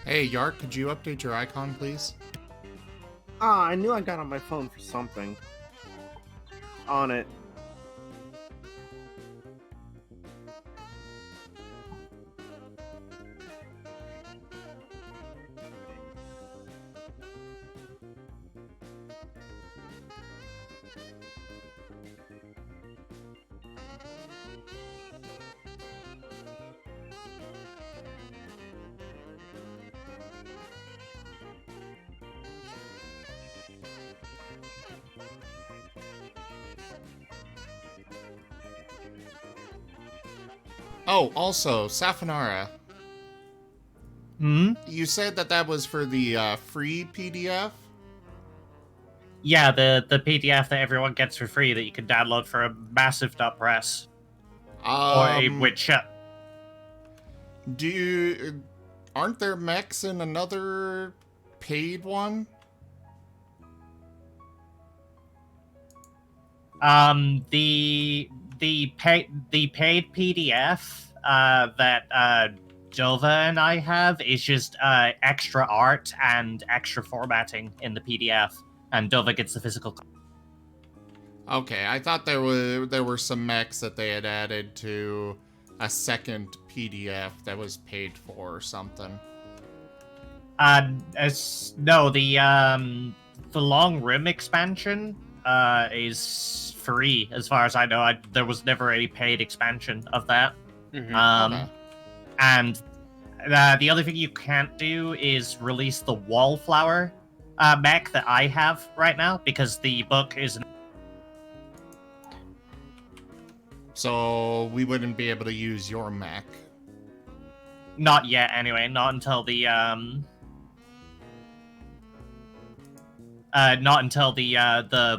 Hey, Yark, could you update your icon, please? I knew I got on my phone for something. On it. Oh, also, Safanara, Hmm? you said that was for the free PDF? Yeah, the PDF that everyone gets for free that you can download for a massive .press or a widget. Aren't there mechs in another paid one? The paid PDF that Dova and I have is just extra art and extra formatting in the PDF, and Dova gets the physical. Okay, I thought there were some mechs that they had added to a second PDF that was paid for or something. No, the long room expansion is free as far as I know. There was never any paid expansion of that. Okay. And the other thing you can't do is release the wallflower mech that I have right now because the book is. So we wouldn't be able to use your mech. Not yet, anyway. Not until the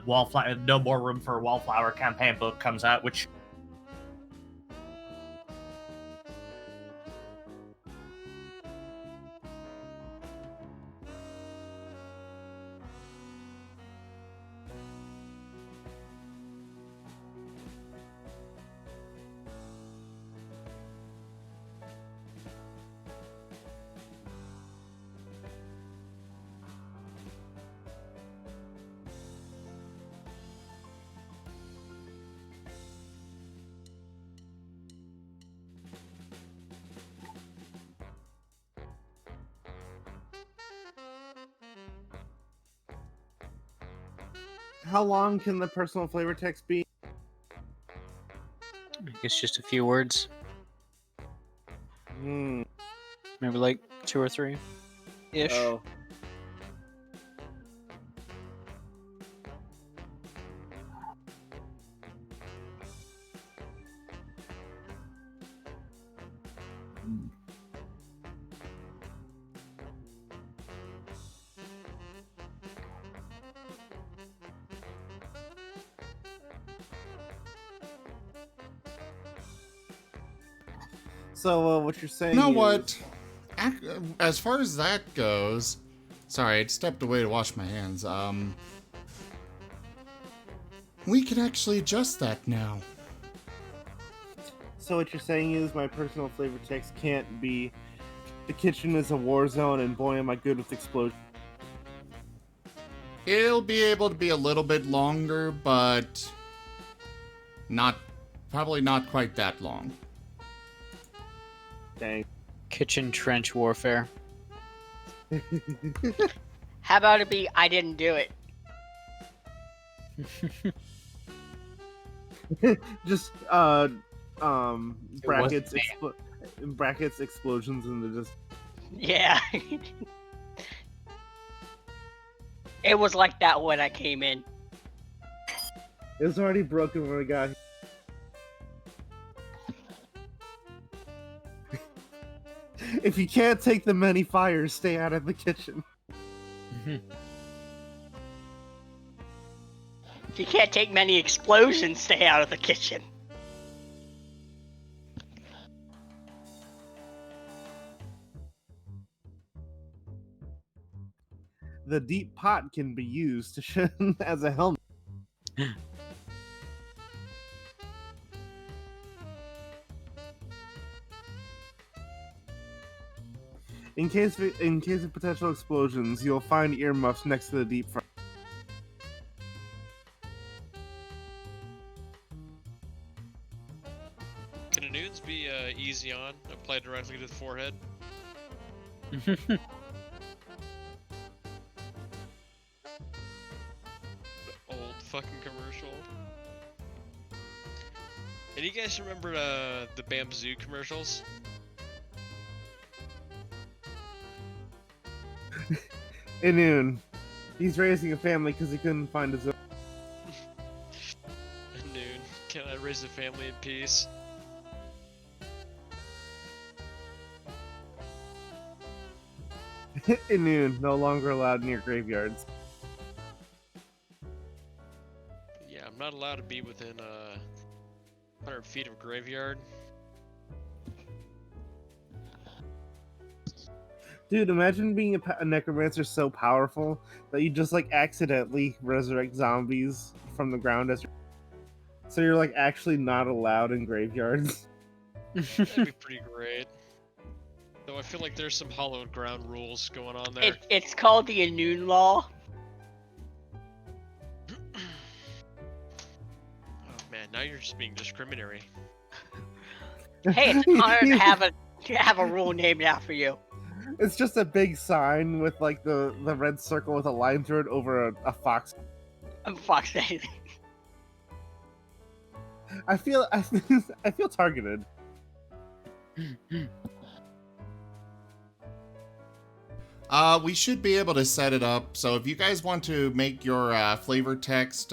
wallflower, No More Room for Wallflower campaign book comes out, which. How long can the personal flavor text be? I guess just a few words. Hmm. Maybe like 2 or 3 ish. Oh. So what you're saying? You know is... what? As far as that goes, sorry, I stepped away to wash my hands. We can actually adjust that now. So what you're saying is my personal flavor text can't be the kitchen is a war zone and boy am I good with explosions. It'll be able to be a little bit longer, but probably not quite that long. Dang. Kitchen trench warfare. How about it be I didn't do it? Just brackets brackets explosions and just Yeah. It was like that when I came in. it was already broken when I got here. If you can't take the many fires, stay out of the kitchen. If you can't take many explosions, stay out of the kitchen. The deep pot can be used to as a helmet. In case of potential explosions, you'll find earmuffs next to the deep fryer. Can Anoons be easy on, applied directly to the forehead? Old fucking commercial. And you guys remember the Bamboo commercials? Noon. He's raising a family because he couldn't find his own. Anoon, can I raise a family in peace? Noon, no longer allowed near graveyards. Yeah, I'm not allowed to be within 100 feet of a graveyard. Dude, imagine being a necromancer so powerful that you just like accidentally resurrect zombies from the ground so you're like actually not allowed in graveyards. That'd be pretty great. Though I feel like there's some hallowed ground rules going on there. It's called the Anoon Law. Oh man, now you're just being discriminatory. Hey, it's an honor to have a rule named after you. It's just a big sign with like the red circle with a line through it over a fox. I'm Fox anything. I feel targeted. We should be able to set it up. So if you guys want to make your flavor text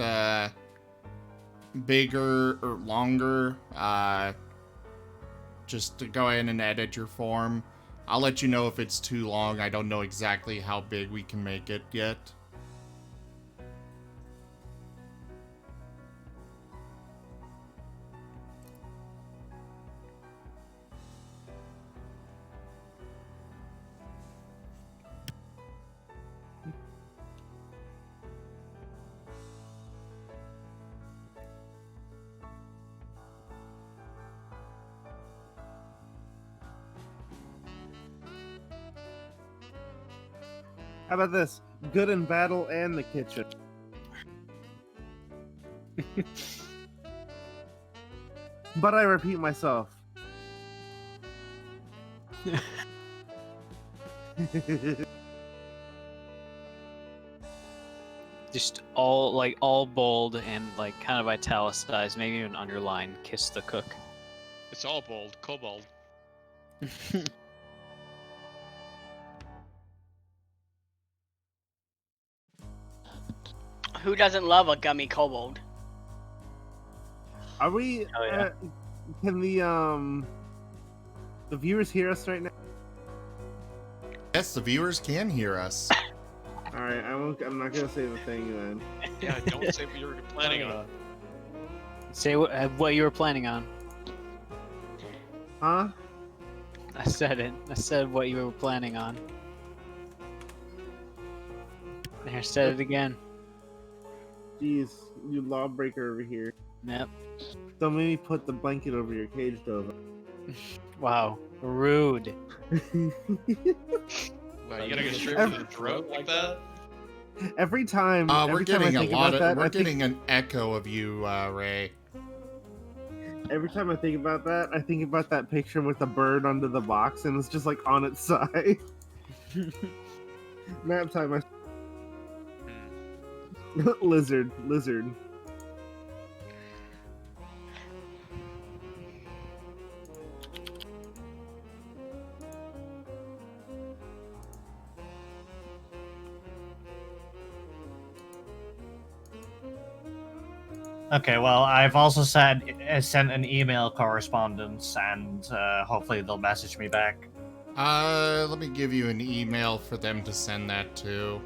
bigger or longer, just to go ahead and edit your form. I'll let you know if it's too long. I don't know exactly how big we can make it yet. How about this? Good in battle and the kitchen. But I repeat myself. Just all bold and like kind of italicized, maybe even underline. Kiss the cook. It's all bold, kobold. Who doesn't love a gummy kobold? Are we? Oh, yeah. Can the viewers hear us right now? Yes, the viewers can hear us. All right, I'm not gonna say the thing then. Yeah, don't say what you were planning on. Say what you were planning on. Huh? I said it. I said what you were planning on. There, said it again. Jeez, you lawbreaker over here. Yep. Don't make me put the blanket over your cage, Dova. Wow. Rude. Wow, you gotta go straight for the throat like that? Every time. We're every time I getting a think lot about of. that, We're I think- getting an echo of you, Ray. Every time I think about that, I think about that picture with the bird under the box, and it's just like on its side. Nap time. Lizard. Okay, well, I've also sent an email correspondence, and hopefully they'll message me back. Let me give you an email for them to send that to.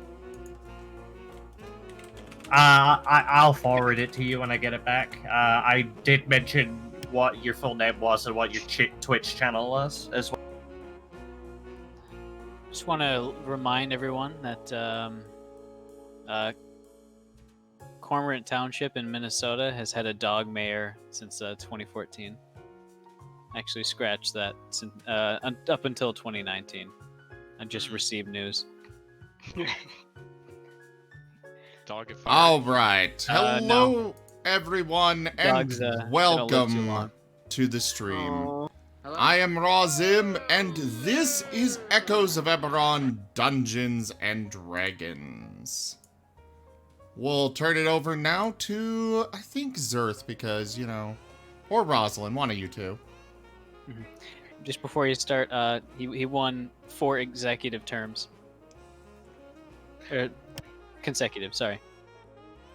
I'll forward it to you when I get it back. I did mention what your full name was and what your Twitch channel was as well. Just want to remind everyone that Cormorant Township in Minnesota has had a dog mayor since 2014. Actually, scratch that, up until 2019. I just received news. Dog if I All right. No. Hello, everyone, and Dog's, gonna live too welcome long. to the stream. Aw. I am Razim, and this is Echoes of Eberron Dungeons and Dragons. We'll turn it over now to, I think, Zerth, because, you know, or Rosalind, one of you two. Just before you start, he won 4 executive terms. Consecutive, sorry.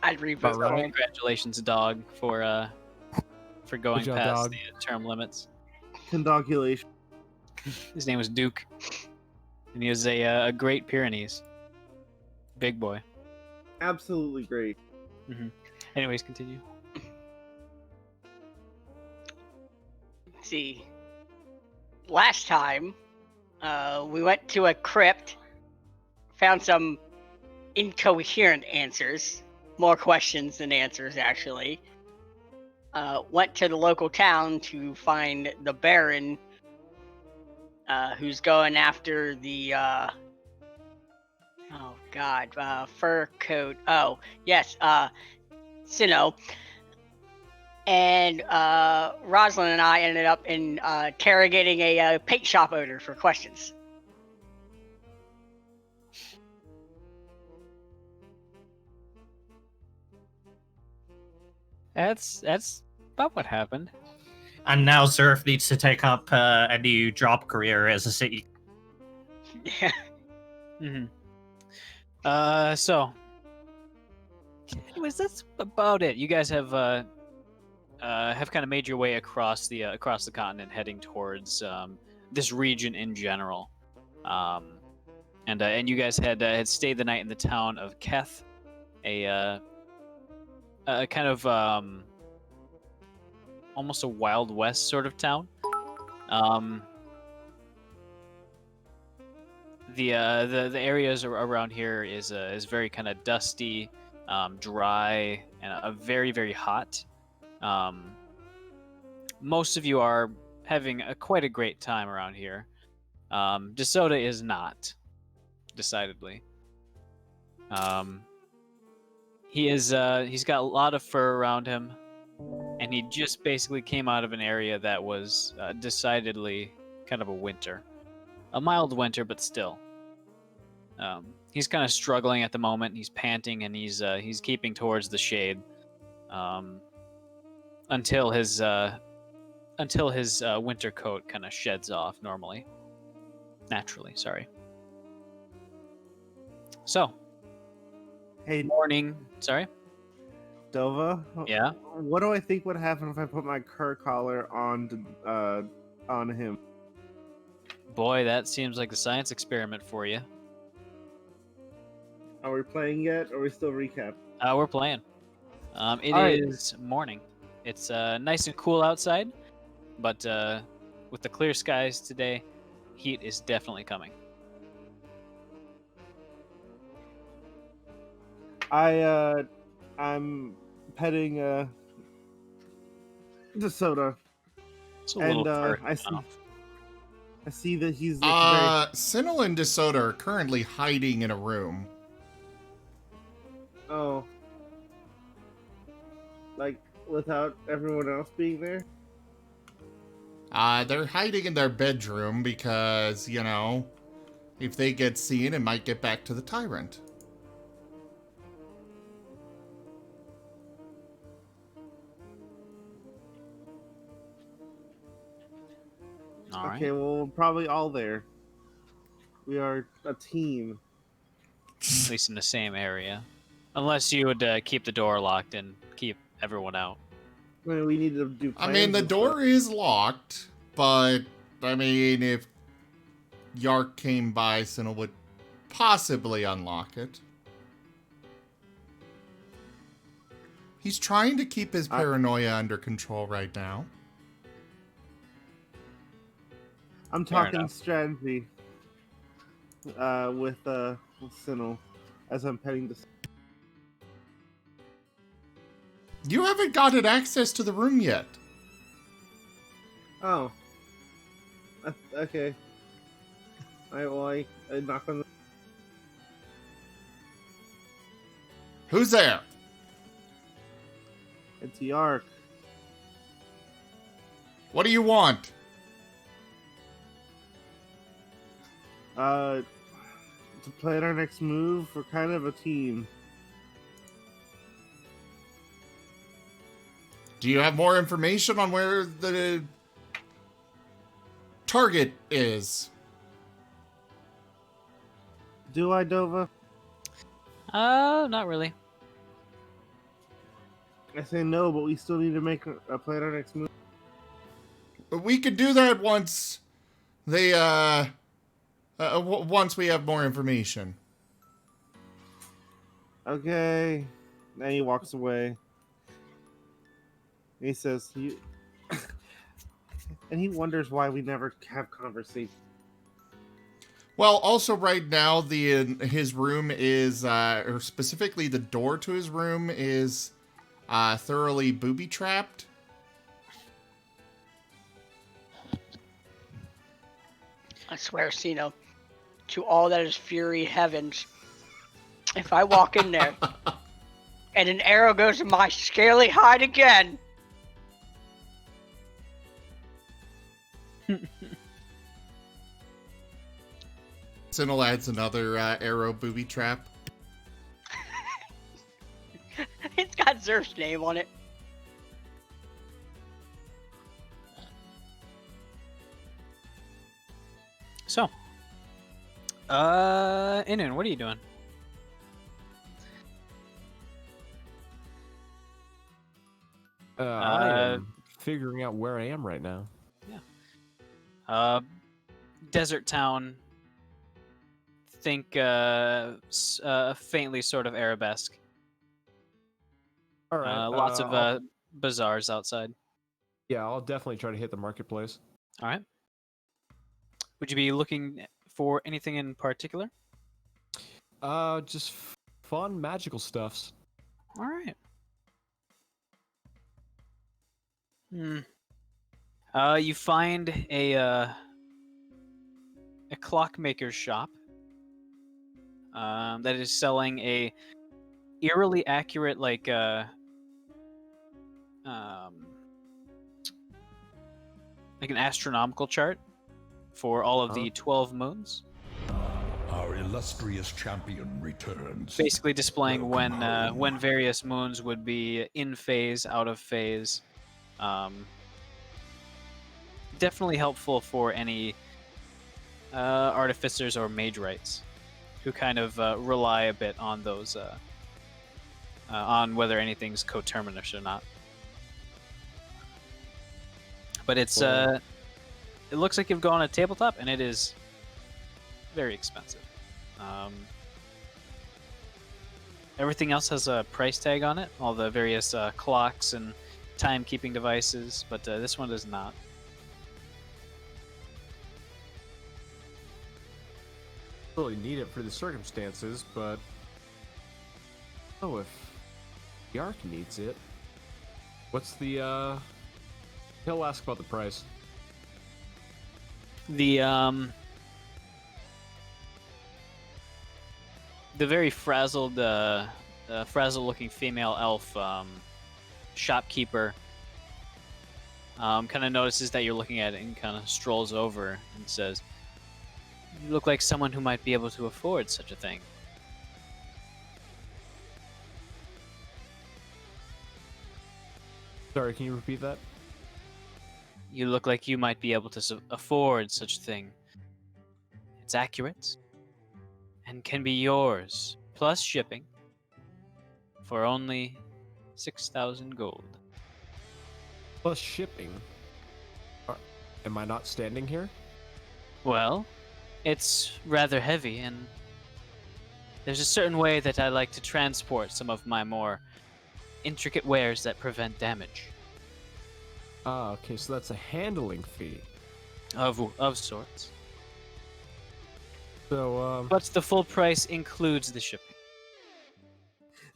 I'd reboot. So congratulations, dog, for going Good job, past dog. the term limits. Condogulation. His name was Duke, and he was a Great Pyrenees. Big boy. Absolutely great. Anyways, continue. Let's see. Last time, we went to a crypt, found some incoherent answers, more questions than answers, actually. Went to the local town to find the Baron, who's going after the, fur coat. Oh, yes, Sinnoh. And Rosalind and I ended up interrogating a paint shop owner for questions. That's about what happened. And now Surf needs to take up a new job career as a city. Yeah. So, anyways, that's about it. You guys have kind of made your way across the continent, heading towards this region in general. And you guys had stayed the night in the town of Keth, a kind of almost a Wild West sort of town. The areas around here is very kind of dusty, dry, and very, very hot. Most of you are having quite a great time around here. DeSoto is not, decidedly. He's got a lot of fur around him, and he just basically came out of an area that was decidedly kind of a winter. A mild winter, but still. He's kind of struggling at the moment. He's panting, and he's keeping towards the shade until his winter coat kind of sheds off naturally. Sorry. So, Hey, morning. Sorry. Dova. Yeah. What do I think would happen if I put my cur collar on him? Boy, that seems like a science experiment for you. Are we playing yet? Or are we still recap? We're playing. It Alright. is morning. It's nice and cool outside, but with the clear skies today, heat is definitely coming. I'm petting DeSoto, It's a and little fur I see. off. I see that he's very. Sinnoh and DeSoto are currently hiding in a room. Oh. Like, without everyone else being there? They're hiding in their bedroom because, you know, if they get seen, it might get back to the tyrant. All right. Okay, well, we're probably all there. We are a team. At least in the same area. Unless you would keep the door locked and keep everyone out. I mean, we need to do. I mean, the plans and door stuff. is locked, but, I mean, if Yark came by, Sinnoh would possibly unlock it. He's trying to keep his paranoia under control right now. I'm Fair talking enough. strategy. With Sinnoh, as I'm petting the. You haven't gotten access to the room yet. Oh. Okay. knock on the... Who's there? It's the Ark. What do you want? To plan our next move, we're kind of a team. Do you have more information on where the target is? Do I, Dova? Not really. I say no, but we still need to make a plan our next move. We could do that once they, once we have more information. Okay. Then he walks away. He says, "You," and he wonders why we never have conversation. Well, also right now, his room is, or specifically the door to his room is, thoroughly booby-trapped. I swear, Sino, to all that is Fury heavens, if I walk in there and an arrow goes in my scaly hide again, Sinel adds another arrow booby trap. it's got Zerf's name on it. So, Inin, what are you doing? I am figuring out where I am right now. Desert town. Think faintly sort of Arabesque. All right. Lots of bazaars outside. Yeah, I'll definitely try to hit the marketplace. All right. Would you be looking for anything in particular? Just fun magical stuffs. All right. You find a clockmaker's shop that is selling a eerily accurate, like an astronomical chart for all of the 12 moons. Our illustrious champion returns. Basically displaying Welcome home. when various moons would be in phase, out of phase. Definitely helpful for any artificers or mage rights who kind of rely a bit on those, on whether anything's coterminous or not. But it's it looks like you've gone a tabletop, and it is very expensive. Everything else has a price tag on it, all the various clocks and timekeeping devices, but this one does not. Really need it for the circumstances, but oh, if the Ark needs it, what's the? He'll ask about the price. The very frazzled, frazzled-looking female elf shopkeeper kind of notices that you're looking at it and kind of strolls over and says, "You look like someone who might be able to afford such a thing." Sorry, can you repeat that? You look like you might be able to afford such a thing. It's accurate and can be yours, plus shipping, for only 6,000 gold. Plus shipping. Am I not standing here? Well, it's rather heavy, and there's a certain way that I like to transport some of my more intricate wares that prevent damage. Ah, okay, so that's a handling fee. Of sorts. So, But the full price includes the shipping.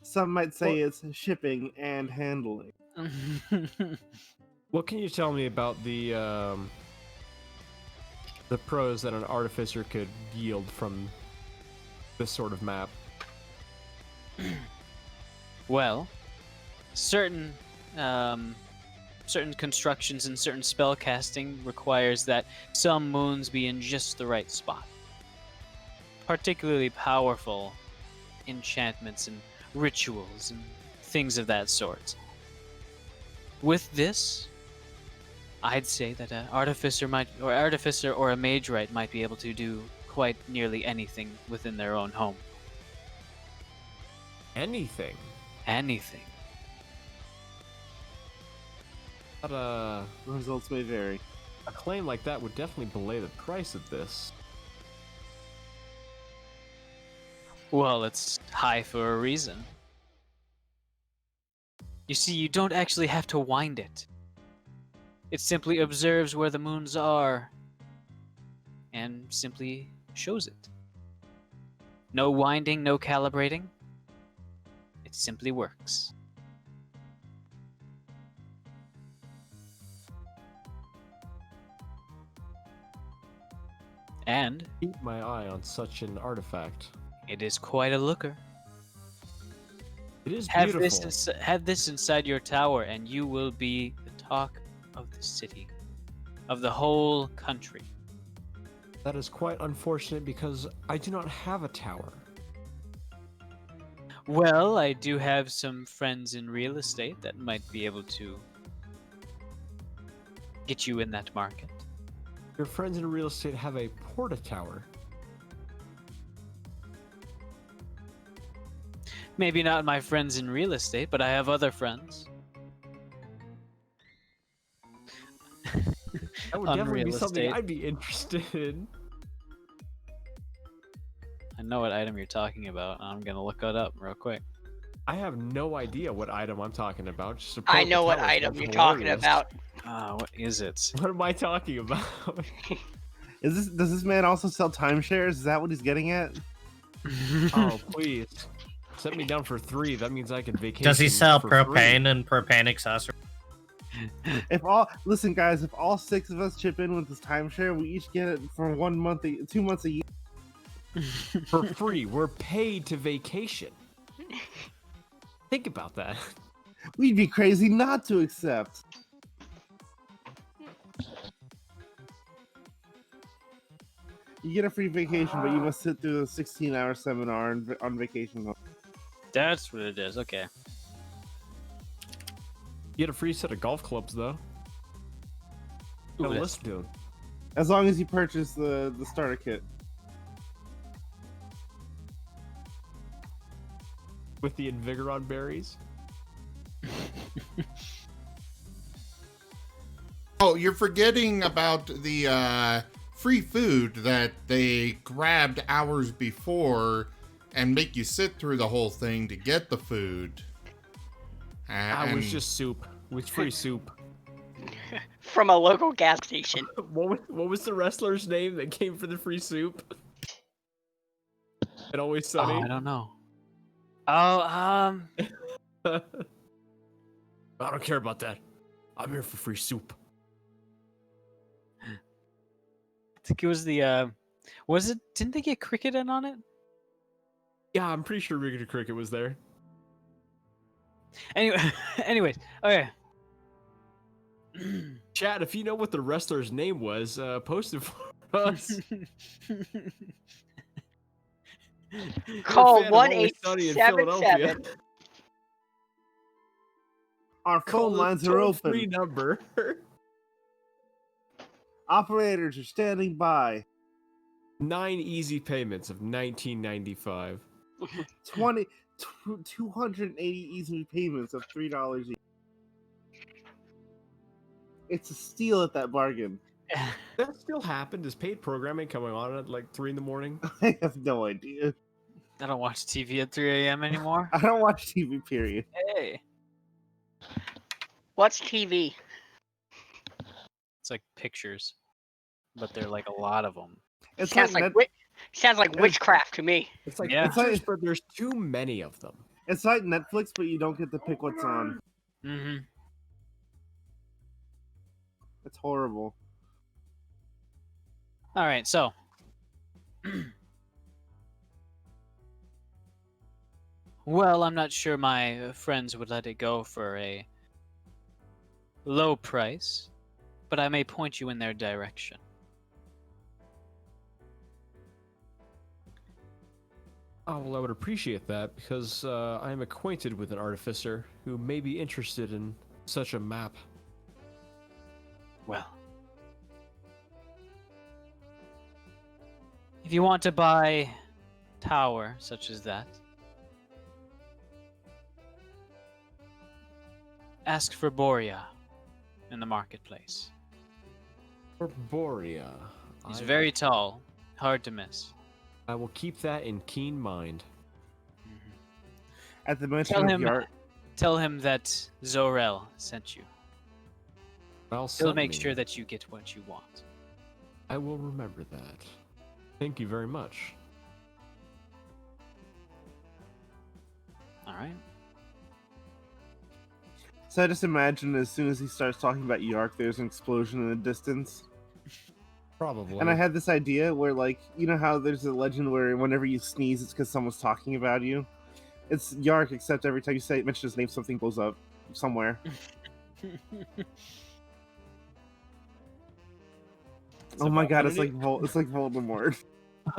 Some might say it's shipping and handling. what can you tell me about the the pros that an artificer could yield from this sort of map. Well, certain certain constructions and certain spell casting requires that some moons be in just the right spot. Particularly powerful enchantments and rituals and things of that sort. With this, I'd say that an artificer or a mage right might be able to do quite nearly anything within their own home. Anything. Anything. But Results may vary. a claim like that would definitely belay the price of this. Well, it's high for a reason. You see, you don't actually have to wind it. It simply observes where the moons are and simply shows it. No winding, no calibrating. It simply works. And Keep my eye on such an artifact. it is quite a looker. It is Have beautiful. have this inside your tower, and you will be the talk of the city, of the whole country. That is quite unfortunate because I do not have a tower. Well, I do have some friends in real estate that might be able to get you in that market. Your friends in real estate have a porta tower. Maybe not my friends in real estate, but I have other friends. That would On definitely be real something estate. I'd be interested in. I know what item you're talking about. I'm gonna look it up real quick. I have no idea what item I'm talking about. Just a I porta know what tower item sounds you're talking hilarious. about. What is it? What am I talking about? Does this man also sell timeshares? Is that what he's getting at? Oh, please. Set me down for 3. That means I can vacation. Does he sell for free. propane and propane accessories? Listen, guys, if all 6 of us chip in with this timeshare, we each get it for 1 month, 2 months a year. For free. We're paid to vacation. Think about that. We'd be crazy not to accept. You get a free vacation, but you must sit through a 16-hour seminar on vacation. That's what it is. Okay. You get a free set of golf clubs, though. Ooh, Gotta that's- listen to him. As long as you purchase the starter kit. With the Eberron berries. Oh, you're forgetting about the free food that they grabbed hours before and make you sit through the whole thing to get the food. It was just soup. With free soup. From a local gas station. What was the wrestler's name that came for the free soup? It Always Oh, Sunny? I don't know. Oh, I don't care about that. I'm here for free soup. I think it was the was it? Didn't they get cricket in on it? Yeah, I'm pretty sure Riggedy Cricket was there. Anyway, anyways, okay. Chad, if you know what the wrestler's name was, post it for us. Call You're a fan of Always Sunny in Philadelphia. 1877. Our Call phone the lines are toll-free open. number. Operators are standing by. 9 easy payments of $19.95. 280 easy payments of $3 each. It's a steal at that bargain. That still happened? Is paid programming coming on at like 3 in the morning? I have no idea. I don't watch TV at 3 a.m. anymore. I don't watch TV, period. Hey, What's TV? it's like pictures, but they're like a lot of them. It's Sounds like sounds like witchcraft to me. It's like Yeah. pictures, but there's too many of them. It's like Netflix, but you don't get to pick what's on. Mm-hmm. It's horrible. All right, so well, I'm not sure my friends would let it go for a low price, but I may point you in their direction. Oh, well, I would appreciate that because I am acquainted with an artificer who may be interested in such a map. Well, if you want to buy tower such as that, ask for Boria in the marketplace. Herboria. He's very tall, hard to miss. I will keep that in keen mind. At the mention Tell of him, Yark, tell him that Zorel sent you. Well, He'll make sure that you get what you want. I will remember that. Thank you very much. All right. so I just imagine as soon as he starts talking about Yark, there's an explosion in the distance. Probably. And I had this idea where, like, you know how there's a legend where whenever you sneeze, it's because someone's talking about you? It's Yark, except every time you say mention his name, something blows up somewhere. Oh my god, it's like Voldemort.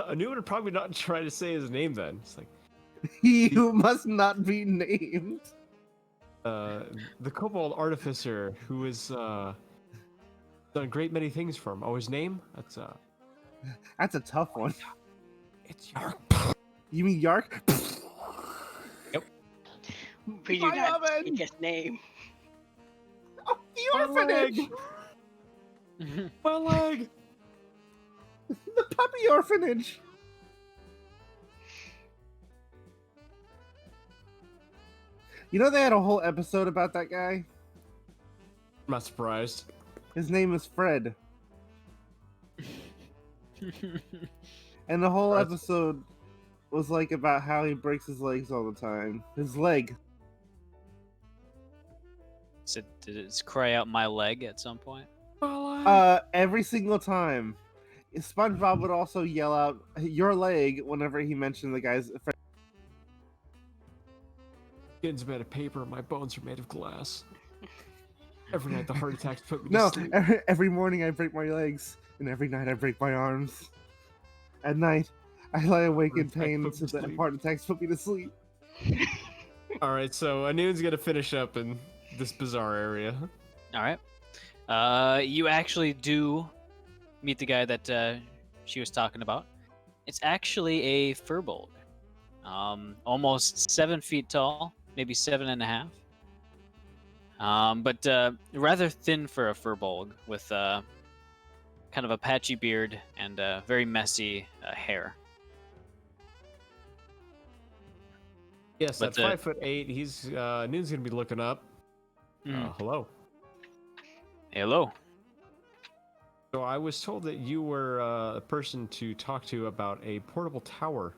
A new one would probably not try to say his name then. It's like, You must not be named. the kobold artificer who has done a great many things for him. Oh, his name? That's a tough one. It's Yark. You mean Yark? We do My not oven! speak his name. Oh, the orphanage! My leg! The puppy orphanage! You know they had a whole episode about that guy? I'm not surprised. His name is Fred. And the whole episode was like about how he breaks his legs all the time. His leg. Did it cry out my leg at some point? Every single time. SpongeBob would also yell out your leg whenever he mentioned the guy's friend. Skin's made of paper, my bones are made of glass. Every night the heart attacks put me No, to sleep. every morning I break my legs, and every night I break my arms. At night, I lie awake in pain so that heart attacks put me to sleep. Alright, so Anoon's gonna finish up in this bizarre area. All right. You actually do meet the guy that she was talking about. It's actually a furbolg. Almost 7 feet tall, maybe 7.5. But rather thin for a furbolg, with kind of a patchy beard and very messy hair. Yes, But at 5'8", he's Anoon's gonna be looking up. Hello. Hello. So I was told that you were a person to talk to about a portable tower.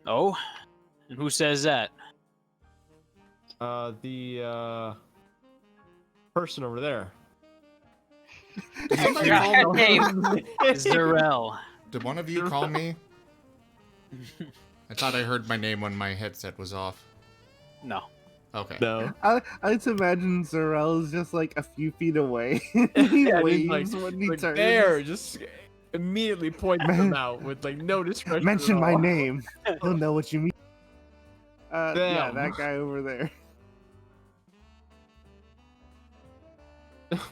Oh, and who says that? The person over there. I forgot his name. Zarel. Did one of you call me? I thought I heard my name when my headset was off. No. Okay. No. I like to imagine Zarel is just like a few feet away. He Yeah, waves when he like turns. there, just immediately points them out with like no discretion. Mention at my all. name. He'll know what you mean. Yeah, Damn. that guy over there.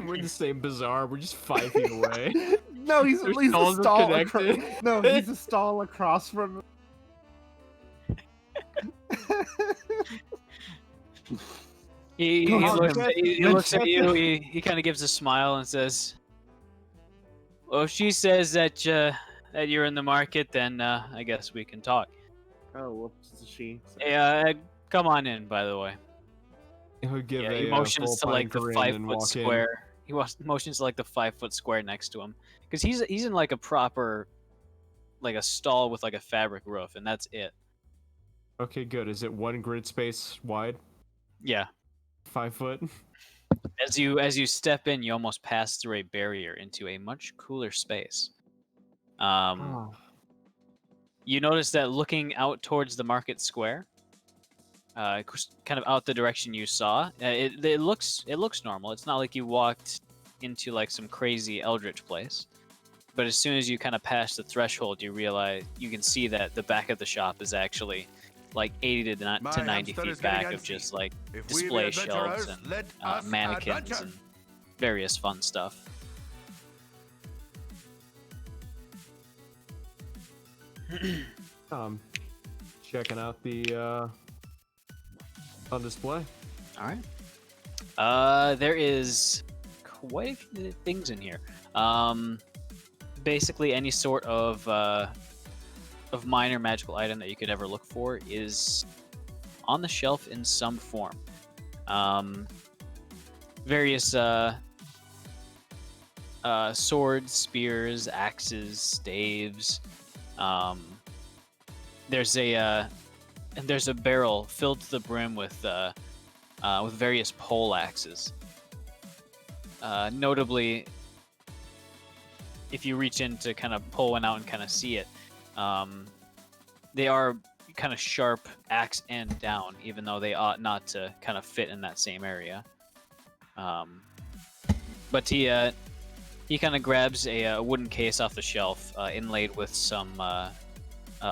We're the same bizarre. We're just 5 feet away. No, he's Their at least a stalls are stall connected. No, he's a stall across from. He Come on, looks man. he looks at you, he kind of gives a smile and says, well, if she says that that you're in the market, then I guess we can talk. Oh, whoops, it's a she. Hey, come on in, by the way. He'll give Yeah, a he motions to full like the pine grin 5 and foot walk in. square. He motions to like the 5 foot square next to him, because he's in like a proper, like a stall with like a fabric roof, and that's it. Okay, good. Is it one grid space wide? Yeah. 5 foot? As you step in, you almost pass through a barrier into a much cooler space. You notice that looking out towards the market square, kind of out the direction you saw, it looks normal. It's not like you walked into like some crazy eldritch place. But as soon as you kind of pass the threshold, you realize you can see that the back of the shop is actually like 80 to 90 feet back of just like display shelves and mannequins and various fun stuff. Checking out the on display. All right. There is quite a few things in here. Basically, any sort of minor magical item that you could ever look for is on the shelf in some form. Various swords, spears, axes, staves. There's a barrel filled to the brim with various pole axes. Notably, if you reach in to kind of pull one out and kind of see it, they are kind of sharp axe end down, even though they ought not to kind of fit in that same area. But he kind of grabs a wooden case off the shelf, inlaid with some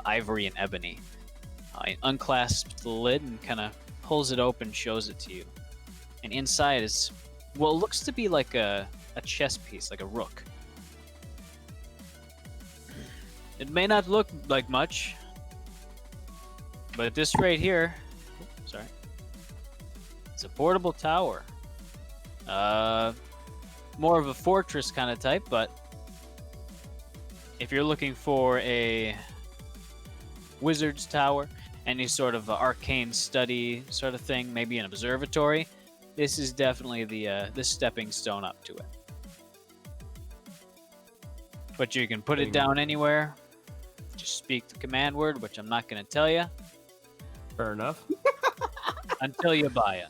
ivory and ebony. He unclasps the lid and kind of pulls it open, shows it to you. And inside is what looks to be like a chess piece, like a rook. It may not look like much, but this right here, sorry, it's a portable tower. More of a fortress kind of type, but if you're looking for a wizard's tower, any sort of arcane study sort of thing, maybe an observatory, this is definitely the stepping stone up to it. But you can put it down anywhere. Just speak the command word, which I'm not going to tell you. Fair enough. Until you buy it.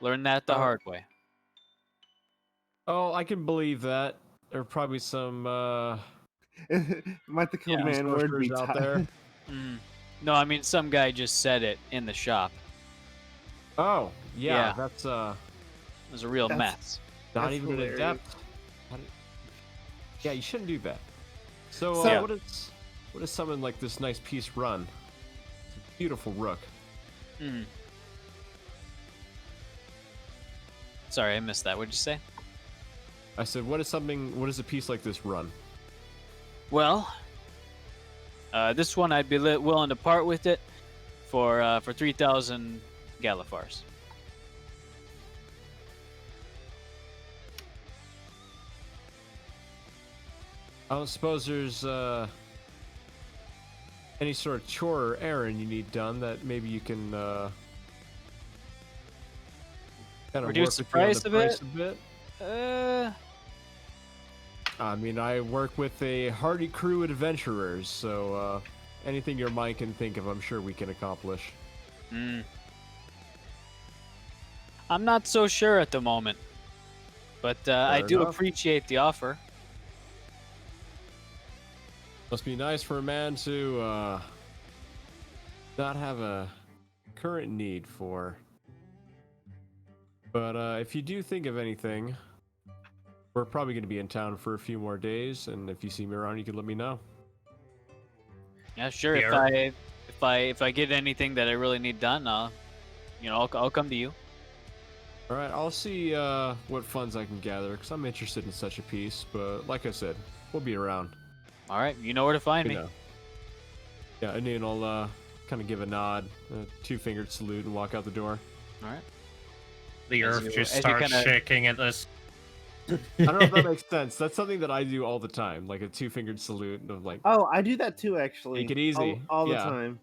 Learn that the hard way. Oh, I can believe that. There are probably some Might the command word be out there. No, I mean some guy just said it in the shop. Oh, yeah. Yeah. That's It was a real mess. not That's even hilarious. an adept. Yeah, you shouldn't do that. So, So- what does something like this nice piece run? It's a beautiful rook. Sorry, I missed that. What'd you say? I said, what does a piece like this run? Well, this one I'd be willing to part with it for 3,000 Galifars. I don't suppose there's any sort of chore or errand you need done that maybe you can kind of Reduce the work with me on price of it? a bit. I mean, I work with a hardy crew of adventurers, so anything your mind can think of, I'm sure we can accomplish. I'm not so sure at the moment, but I do enough. appreciate the offer. Must be nice for a man to not have a current need for. But if you do think of anything, we're probably going to be in town for a few more days, and if you see me around, you can let me know. Yeah, sure. Yeah. If I get anything that I really need done, I'll come to you. All right, I'll see what funds I can gather, because I'm interested in such a piece. But like I said, we'll be around. All right, you know where to find me. You know. Yeah, and then I'll kind of give a nod, a two-fingered salute, and walk out the door. All right. The As earth you- just as you starts kinda- shaking at this. I don't know if that makes sense. That's something that I do all the time, like a two-fingered salute, and like, Oh, I do that too, actually. Take it easy. All the Yeah. time.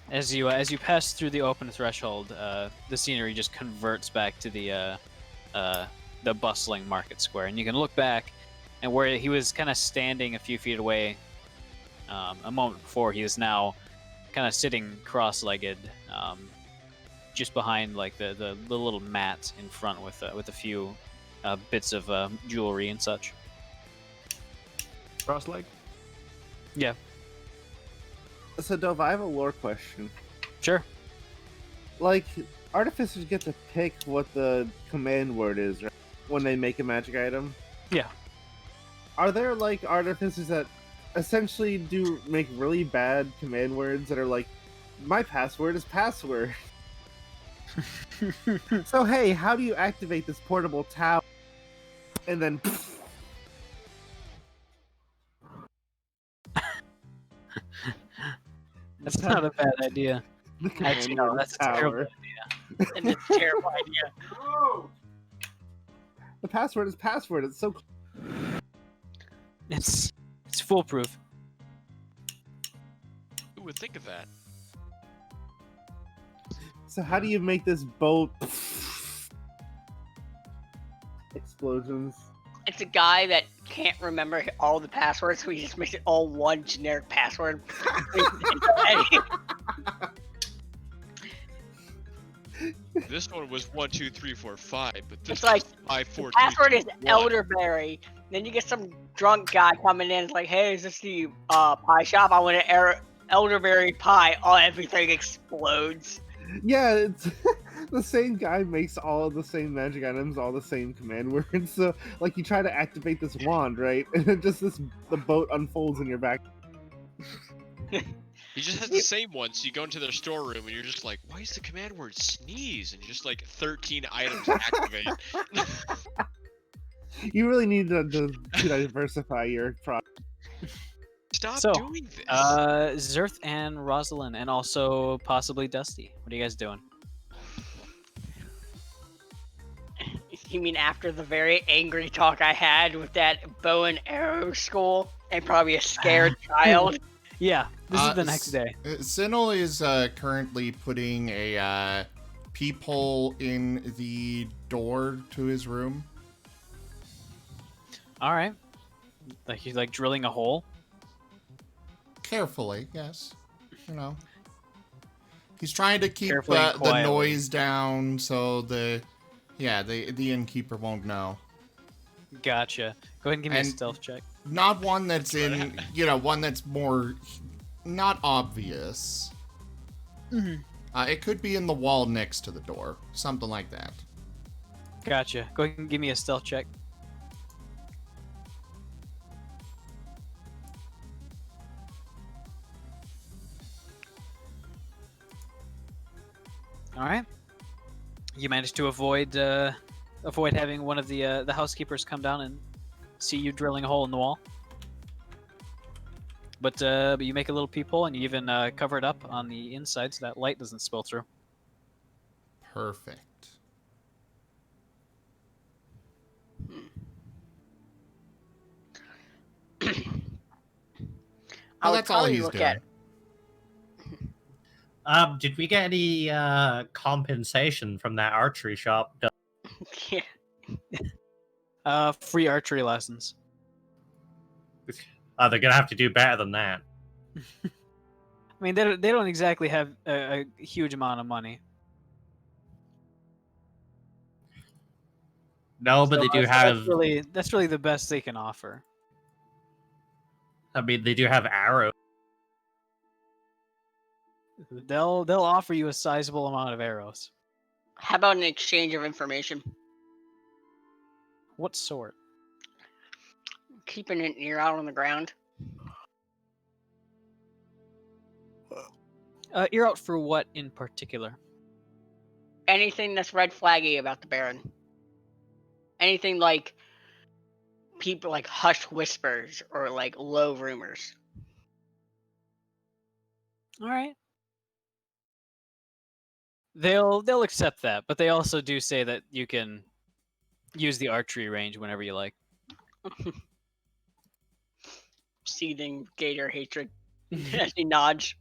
As you pass through the open threshold, the scenery just converts back to the bustling market square, and you can look back, and where he was kind of standing a few feet away a moment before, he is now kind of sitting cross-legged, just behind like the little mat in front with a few bits of jewelry and such. Cross leg? Yeah, So, Dove, I have a lore question. sure. Like, artificers get to pick what the command word is, right? When they make a magic item. Yeah. Are there like artificers that essentially do make really bad command words that are like, my password is password? So hey, how do you activate this portable tower? And then That's not a bad idea. the command Actually, no, word that's a tower. terrible And it's a terrible idea. The password is password. It's so It's foolproof. Who would think of that? So how do you make this boat explosions? It's a guy that can't remember all the passwords, so he just makes it all one generic password. This one was 1, 2, 3, 4, 5, but this It's like, was 5, 4, The password 3, is 2, 1. elderberry. Then you get some drunk guy coming in. It's like, hey, is this the pie shop? I want an elderberry pie. Oh, everything explodes. Yeah, it's the same guy makes all of the same magic items, all the same command words. So like you try to activate this wand, right? And then just the boat unfolds in your back. He just has the same one, so you go into their storeroom and you're just like, why is the command word sneeze? And just like 13 items activate. You really need to diversify your product. Stop So, doing this. Zerth and Rosalind, and also possibly Dusty. What are you guys doing? You mean after the very angry talk I had with that bow and arrow skull and probably a scared child? Yeah, this is the next day. Sinnoh is currently putting a peephole in the door to his room. All right. Like he's like drilling a hole. Carefully, yes. You know. He's trying to keep Carefully and the quietly. noise down so the innkeeper won't know. Gotcha. Go ahead and give me a And- stealth check. Not one that's in, one that's more not obvious. It could be in the wall next to the door, something like that. Gotcha. Go ahead and give me a stealth check. All right. You managed to avoid having one of the housekeepers come down and see you drilling a hole in the wall. But you make a little peephole and you even cover it up on the inside so that light doesn't spill through. Perfect. I Oh, would that's all probably he's look doing. at Did we get any compensation from that archery shop? Yeah. Free archery lessons. They're gonna have to do better than that. I mean, they don't exactly have a huge amount of money. No, but So, they do so have. that's really the best they can offer. I mean, they do have arrows. They'll offer you a sizable amount of arrows. How about an exchange of information? What sort? Keeping an ear out on the ground. You're out for what in particular? Anything that's red flaggy about the Baron. Anything like people like hushed whispers or like low rumors. All right. They'll accept that, but they also do say that you can use the archery range whenever you like. Seething gator hatred as he nods.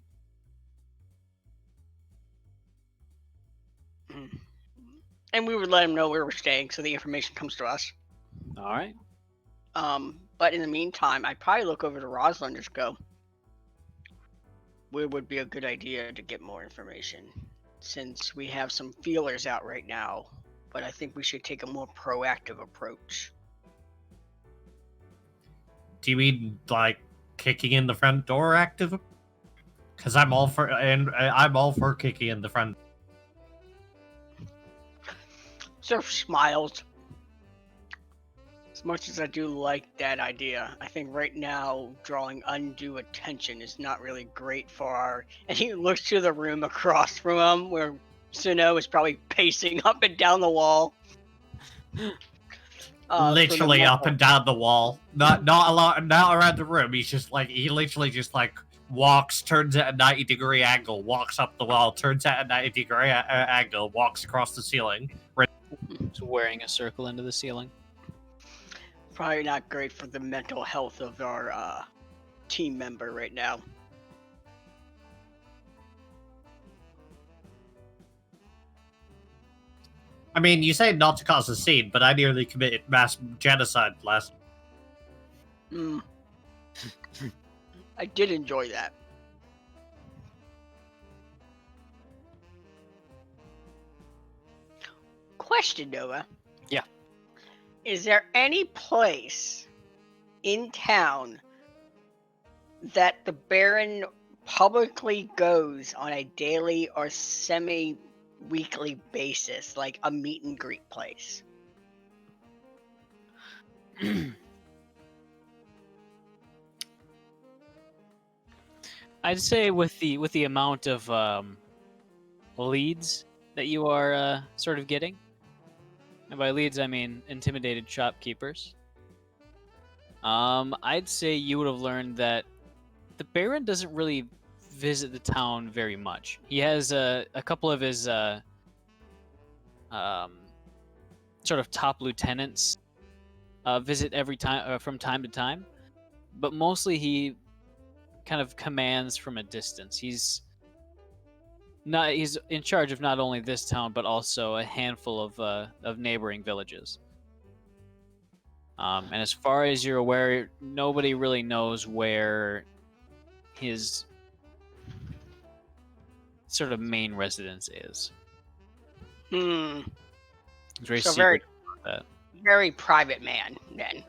And we would let him know where we're staying so the information comes to us. All right. But in the meantime, I'd probably look over to Rosalind and just go, where would be a good idea to get more information? since we have some feelers out right now, but I think we should take a more proactive approach. Do you mean like kicking in the front door active? Because I'm all for kicking in the front. Surf smiles. As much as I do like that idea, I think right now drawing undue attention is not really great for our. And he looks to the room across from him where Suno is probably pacing up and down the wall. Literally up and down the wall. Not a lot, not around the room. He literally just like walks, turns at a 90-degree angle, walks up the wall, turns at a 90-degree angle, walks across the ceiling. Just wearing a circle into the ceiling. Probably not great for the mental health of our team member right now. I mean, you say not to cause a scene, but I nearly committed mass genocide last. I did enjoy that. Question, Nova. Yeah. Is there any place in town that the Baron publicly goes on a daily or semi-weekly basis, like a meet and greet place? I'd say with the amount of leads that you are sort of getting, and by leads I mean intimidated shopkeepers, I'd say you would have learned that the Baron doesn't really visit the town very much. He has a couple of his sort of top lieutenants visit every time from time to time, but mostly he kind of commands from a distance. He's in charge of not only this town but also a handful of neighboring villages. And as far as you're aware, nobody really knows where his sort of main residence is. Hmm. He's very So secret about that. very private man, then.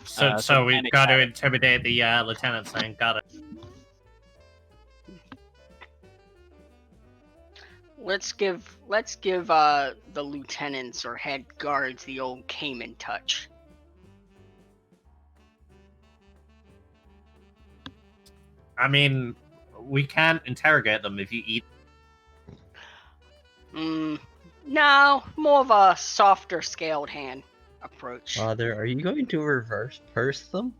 So we've panic got to at it. intimidate the lieutenants then. Got it. Let's give the lieutenants or head guards the old Cayman touch. I mean, we can't interrogate them if you eat. No, more of a softer scaled hand approach. Father, are you going to reverse purse them?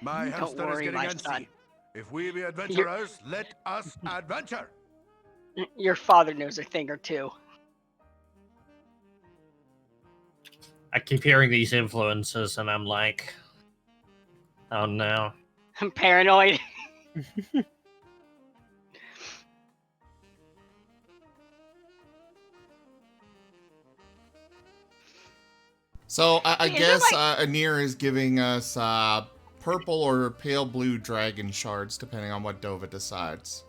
My Don't hamster worry, is my getting son. antsy. If we be adventurers, let us adventure. Your father knows a thing or two. I keep hearing these influences, and I'm like, oh no. I'm paranoid. So I Is it guess like- Anir is giving us purple or pale blue dragon shards, depending on what Dova decides.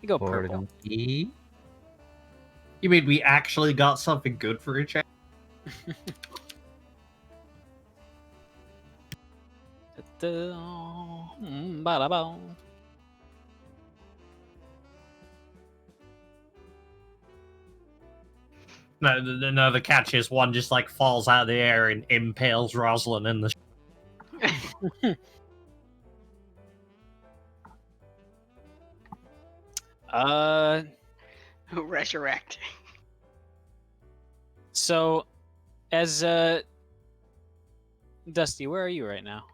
You go purple. E? You mean we actually got something good for each other? No, the catch is one just like falls out of the air and impales Rosalind in the. Resurrect. So, as Dusty, where are you right now?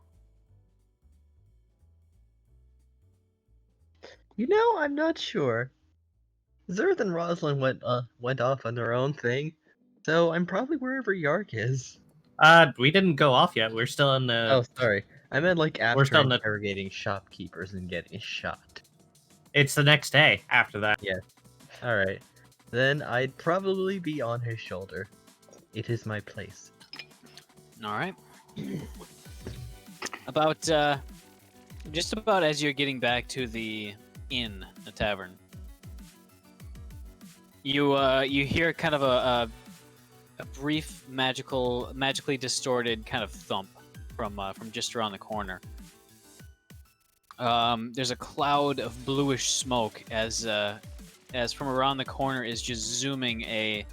You know, I'm not sure. Zerth and Rosalind went off on their own thing, so I'm probably wherever Yark is. We didn't go off yet. We're still in the. Oh, sorry. I meant like after still in the- interrogating shopkeepers and getting shot. It's the next day after that. Alright. then I'd probably be on his shoulder. It is my place. All right. About just about as you're getting back to the inn, the tavern, you hear kind of a brief magically distorted kind of thump from just around the corner. There's a cloud of bluish smoke as from around the corner is just zooming a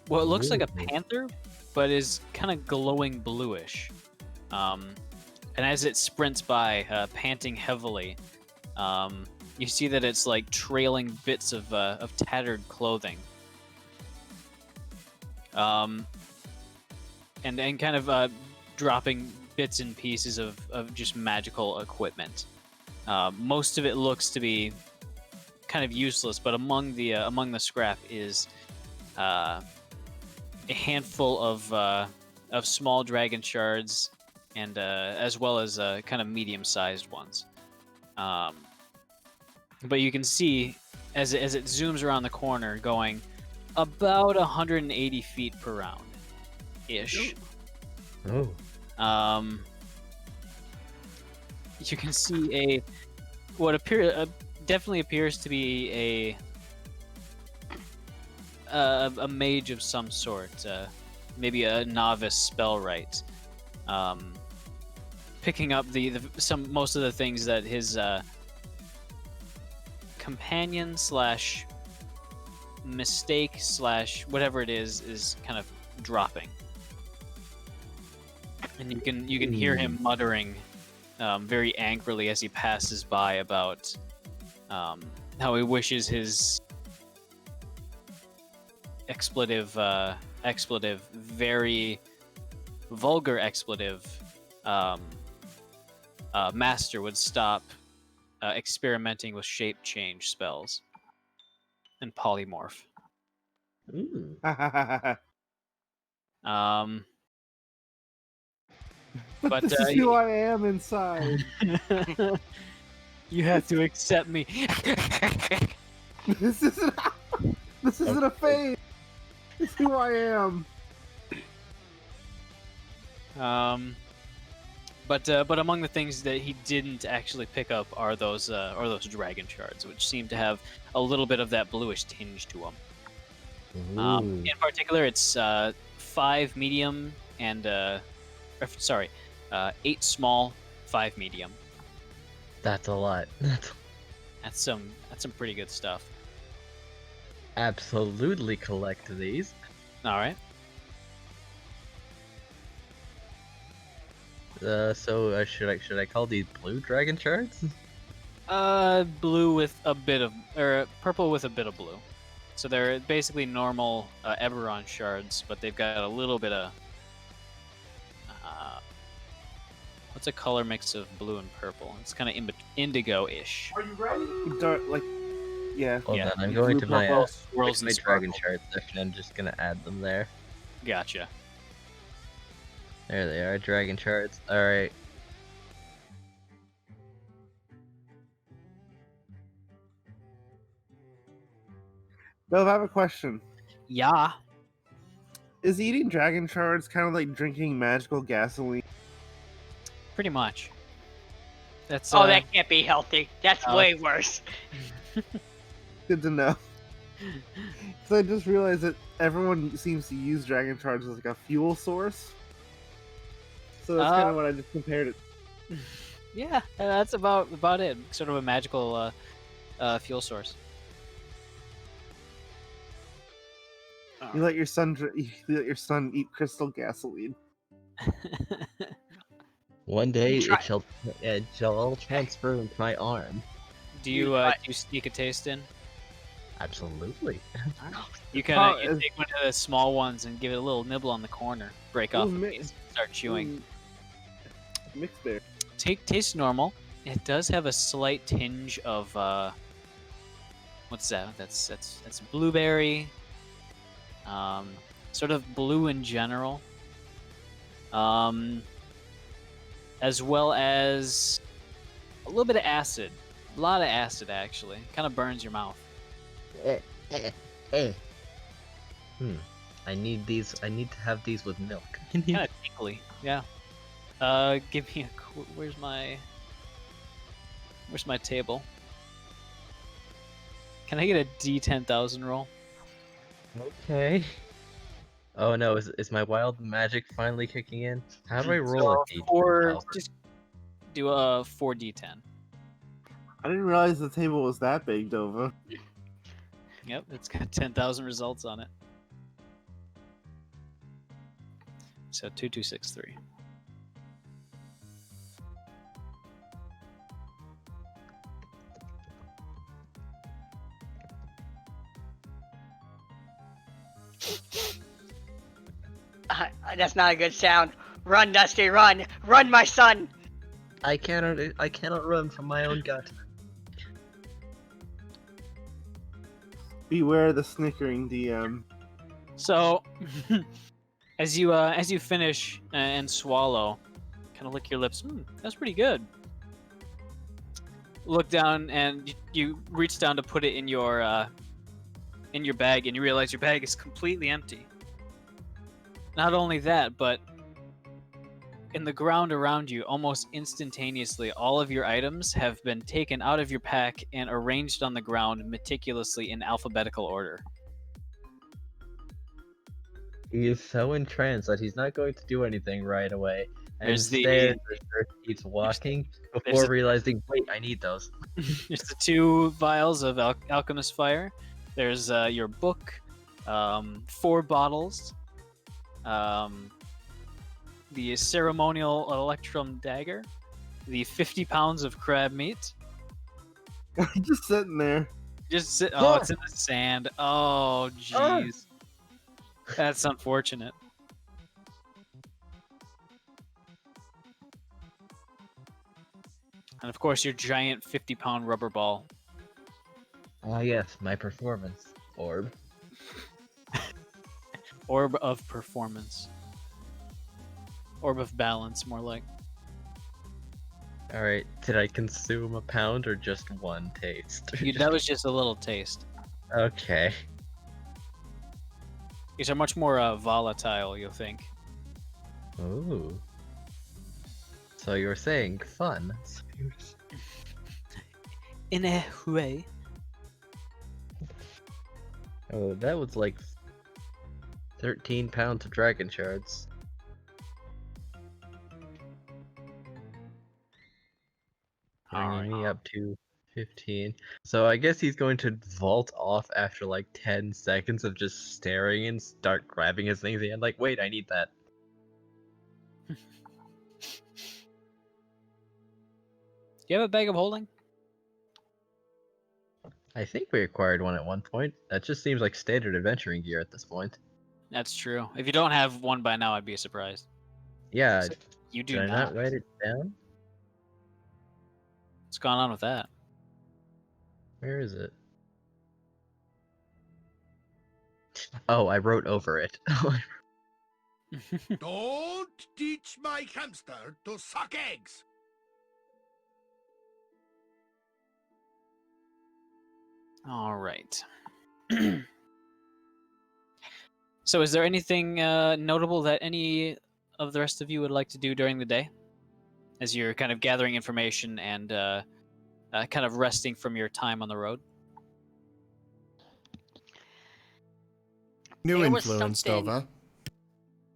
what looks like a panther, but is kind of glowing bluish. And as it sprints by, panting heavily, you see that it's like trailing bits of tattered clothing. And kind of dropping bits and pieces of just magical equipment. Most of it looks to be kind of useless, but among the scrap is a handful of small dragon shards, and as well as kind of medium-sized ones. But you can see as it zooms around the corner, going about 180 feet per round, ish. Oh. You can see what definitely appears to be a mage of some sort, maybe a novice spellwright, picking up most of the things that his companion / mistake / whatever it is kind of dropping. And you can hear him muttering very angrily as he passes by about how he wishes his very vulgar expletive master would stop experimenting with shape change spells and polymorph. Ooh. But But, this is who I am inside. you have to accept me. This isn't a phase. This is who I am. But among the things that he didn't actually pick up are those dragon shards, which seem to have a little bit of that bluish tinge to them. In particular, it's 5 medium and 8 small, 5 medium. That's a lot. That's some pretty good stuff. Absolutely collect these. All right. So should I call these blue dragon shards? Blue with a bit of, or purple with a bit of blue. So they're basically normal Eberron shards, but they've got a little bit of what's a color mix of blue and purple? It's kind of indigo-ish. Are you ready? Dark, yeah. Hold Yeah. on, I'm going to my, swirls my and dragon sparkle. shard section. I'm just gonna add them there. Gotcha. There they are, dragon shards. Alright. Bill, I have a question. Yeah. Is eating dragon shards kind of like drinking magical gasoline? Pretty much. That's that can't be healthy. That's Oh. way worse. Good to know. So I just realized that everyone seems to use dragon shards as like a fuel source. So that's kind of what I just compared it. yeah, that's about it. Sort of a magical fuel source. You let your son eat crystal gasoline. One day Try- it shall all transfer into my arm. do you sneak a taste in? Absolutely. You can you take one of the small ones and give it a little nibble on the corner. Break off a piece, start chewing. Mixed there. Tastes normal. It does have a slight tinge of what's that? That's blueberry. Sort of blue in general. As well as a little bit of acid. A lot of acid, actually. Kind of burns your mouth. I need these. I need to have these with milk. Kind of tickly. Yeah. Give me a. Where's my table? Can I get a D10,000 roll? Okay. Oh no, is my wild magic finally kicking in? How do I roll a D10,000? Just do a 4d10. I didn't realize the table was that big, Dova. Yep, it's got 10,000 results on it. So 2263. That's not a good sound. Run, Dusty, run! Run, my son! I cannot run from my own gut. Beware the snickering DM. So, as you finish and swallow, kind of lick your lips. That's pretty good. Look down and you reach down to put it in your bag, and you realize your bag is completely empty. Not only that, but in the ground around you, almost instantaneously, all of your items have been taken out of your pack and arranged on the ground meticulously in alphabetical order. He is so entranced that he's not going to do anything right away. And There's the- instead, keeps walking before realizing, wait, I need those. There's the 2 vials of alchemist fire. There's your book, 4 bottles, the ceremonial electrum dagger, the 50 pounds of crab meat. Just sitting there. Just sit. Oh, it's in the sand. Oh, jeez. That's unfortunate. And of course, your giant 50-pound rubber ball. Ah, yes, my performance orb. Orb of performance. Orb of balance, more like. Alright, did I consume a pound or just one taste? That was just a little taste. Okay. These are much more volatile, you'll think. Ooh. So you're saying fun. In a way. Oh, that was like 13 pounds of dragon shards. Bringing me up to 15. So I guess he's going to vault off after like 10 seconds of just staring and start grabbing his things again. Like, wait, I need that. Do you have a bag of holding? I think we acquired one at one point. That just seems like standard adventuring gear at this point. That's true. If you don't have one by now, I'd be surprised. Yeah, So you do did I not. not write it down? What's going on with that? Where is it? Oh, I wrote over it. Don't teach my hamster to suck eggs. All right. So is there anything notable that any of the rest of you would like to do during the day? As you're kind of gathering information and kind of resting from your time on the road? New There was influence, something Dova.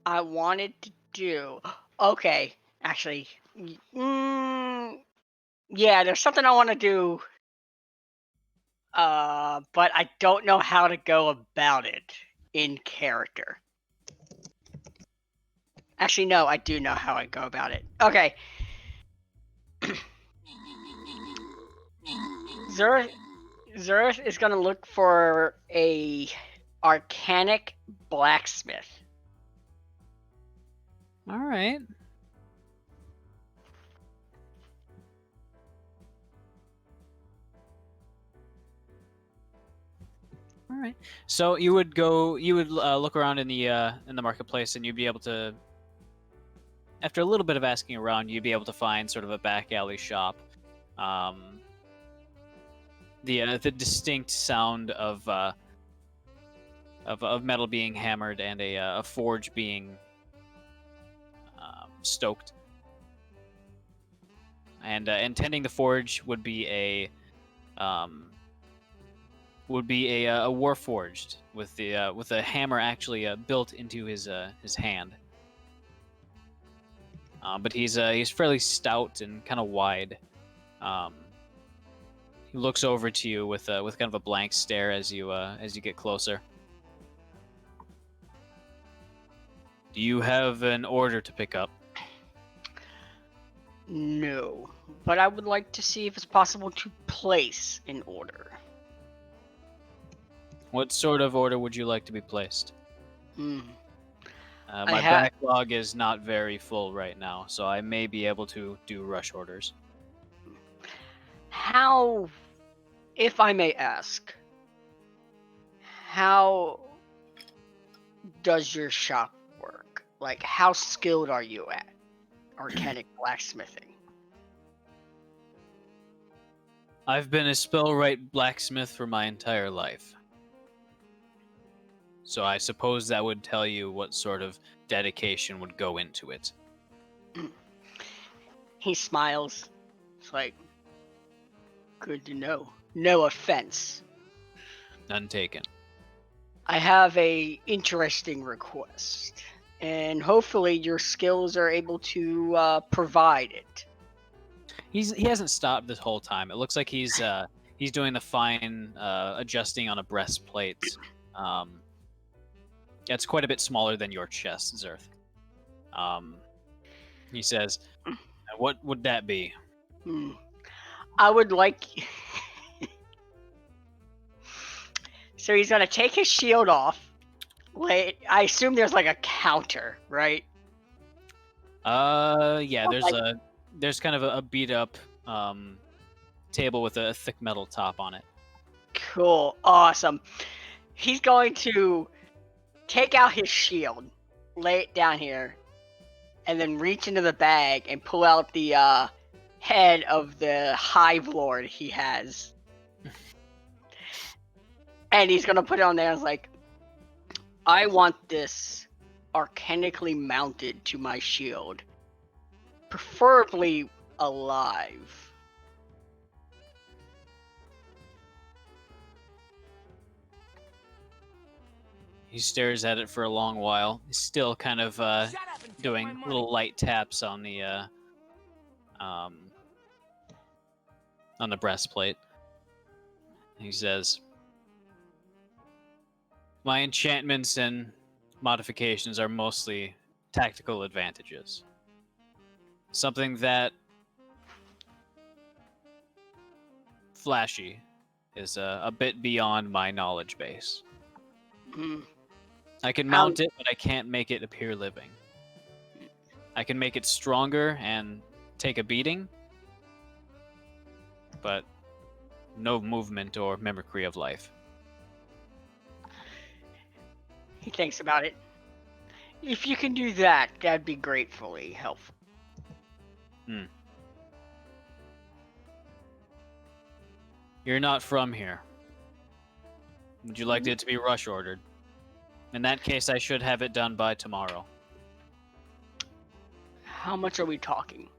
I wanted to do. Okay, actually, yeah, there's something I want to do. But I don't know how to go about it in character. Actually, no, I do know how I go about it. Okay. Zurith is gonna look for a arcanic blacksmith. All right. All right. So you would look around in the marketplace, and you'd be able to, after a little bit of asking around, you'd be able to find sort of a back alley shop, the distinct sound of metal being hammered and a forge being stoked. And tending the forge would be a warforged with a hammer actually built into his hand. But he's fairly stout and kind of wide. He looks over to you with kind of a blank stare as you get closer. Do you have an order to pick up? No, but I would like to see if it's possible to place an order. What sort of order would you like to be placed? Hmm. My backlog is not very full right now, so I may be able to do rush orders. How, if I may ask, how does your shop work? Like, how skilled are you at arcanic blacksmithing? I've been a spellwright blacksmith for my entire life. So I suppose that would tell you what sort of dedication would go into it. He smiles. It's like, good to know. No offense. None taken. I have a interesting request, and hopefully your skills are able to provide it. He hasn't stopped this whole time. It looks like he's doing the fine adjusting on a breastplate. It's quite a bit smaller than your chest, Zerth. He says, "What would that be?" I would like. So he's gonna take his shield off. Wait, I assume there's like a counter, right? Yeah. There's kind of a beat up table with a thick metal top on it. Cool, awesome. He's going to take out his shield, lay it down here, and then reach into the bag and pull out the head of the Hive Lord he has. And he's gonna put it on there and it's like, I want this arcanically mounted to my shield. Preferably alive. He stares at it for a long while. He's still kind of doing little light taps on the breastplate. He says, "My enchantments and modifications are mostly tactical advantages. Something that flashy is a bit beyond my knowledge base. I can mount it, but I can't make it appear living. I can make it stronger and take a beating, but no movement or mimicry of life." He thinks about it. If you can do that, that'd be gratefully helpful. You're not from here. Would you like it to be rush ordered? In that case, I should have it done by tomorrow. How much are we talking?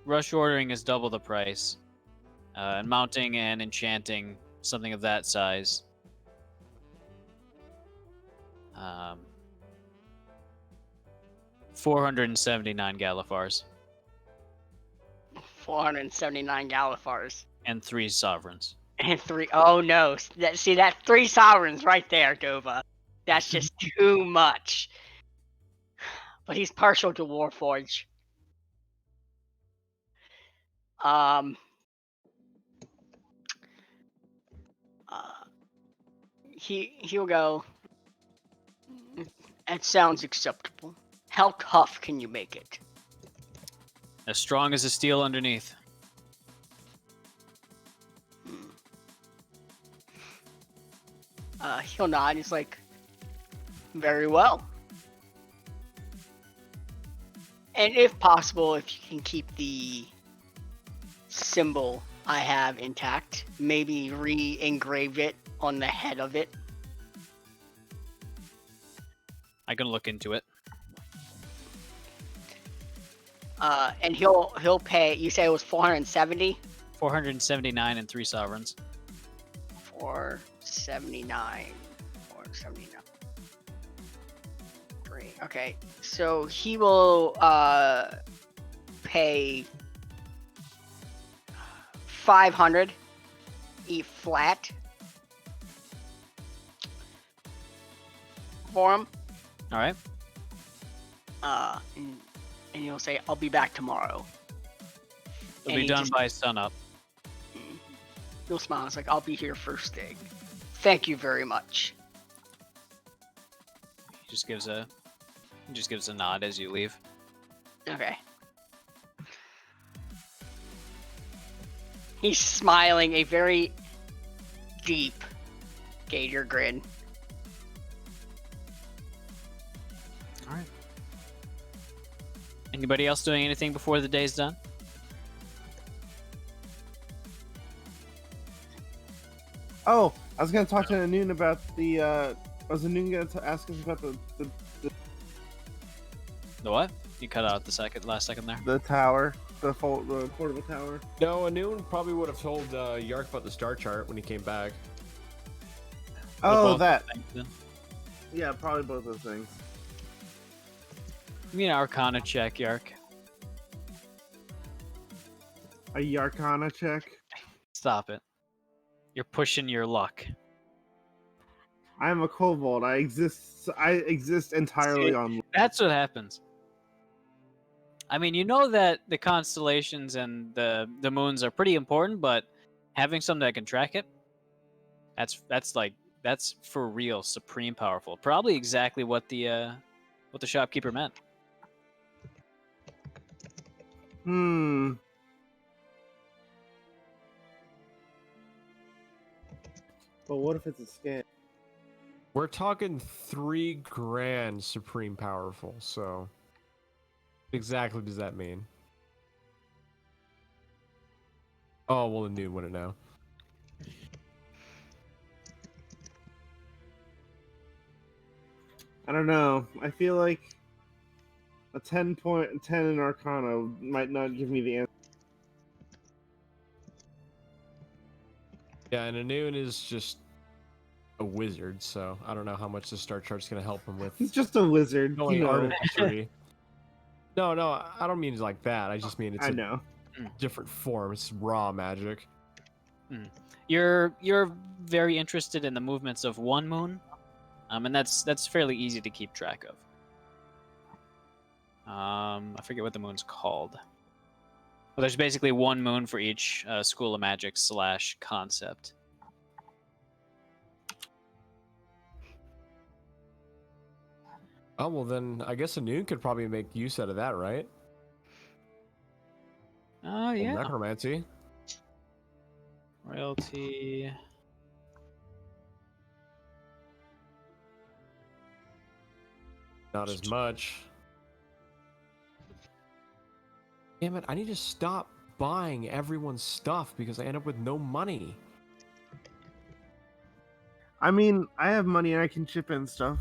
Rush ordering is double the price. And mounting and enchanting something of that size. 479 Galifars. 479 Galifars. And 3 sovereigns. And 3. Oh no. See, that 3 sovereigns right there, Dova. That's just too much. But he's partial to Warforge. He'll go. That sounds acceptable. How tough can you make it? As strong as the steel underneath. He'll nod. He's like, very well. And if possible, if you can keep the symbol I have intact. Maybe re-engrave it on the head of it. I can look into it. And he'll pay. You say it was 470. 479 and 3 sovereigns. 479. 479. 3. Okay, so he will pay 500 E flat for him. All right. And you'll say, "I'll be back tomorrow." It'll And be he done just- by sunup. He'll smile. It's like, "I'll be here first thing. Thank you very much." He just gives a nod as you leave. Okay. He's smiling a very deep gator grin. All right. Anybody else doing anything before the day's done? Oh, I was gonna talk to Noon about the. Was Noon gonna ask us about the The what? You cut out the last second there. the tower, the portable tower? No, Anoon probably would have told Yark about the star chart when he came back. Oh, Both that. things then. Yeah, probably both those things. Give me an Arcana check, Yark. A Yarkana check. Stop it. You're pushing your luck. I am a kobold. I exist entirely See, on. That's what happens. I mean, you know that the constellations and the moons are pretty important, but having something that can track it, that's for real supreme powerful. Probably exactly what the shopkeeper meant. Hmm. But what if it's a scam? We're talking 3 grand supreme powerful, so what exactly does that mean? Oh, well, the Noon wouldn't know. I don't know. I feel like a 10 in Arcana might not give me the answer. Yeah, and Anoon is just a wizard, so I don't know how much the star chart's gonna help him with. He's just a wizard. Going You know. artistry. No, I don't mean like that. I just mean it's I a know. different form. It's raw magic. You're very interested in the movements of one moon, and that's fairly easy to keep track of. I forget what the moon's called. Well, there's basically one moon for each school of magic / concept. Oh, well then, I guess Anoon could probably make use out of that, right? Oh yeah. Necromancy. Royalty. Not as much. Damn it, I need to stop buying everyone's stuff because I end up with no money. I mean, I have money and I can chip in stuff.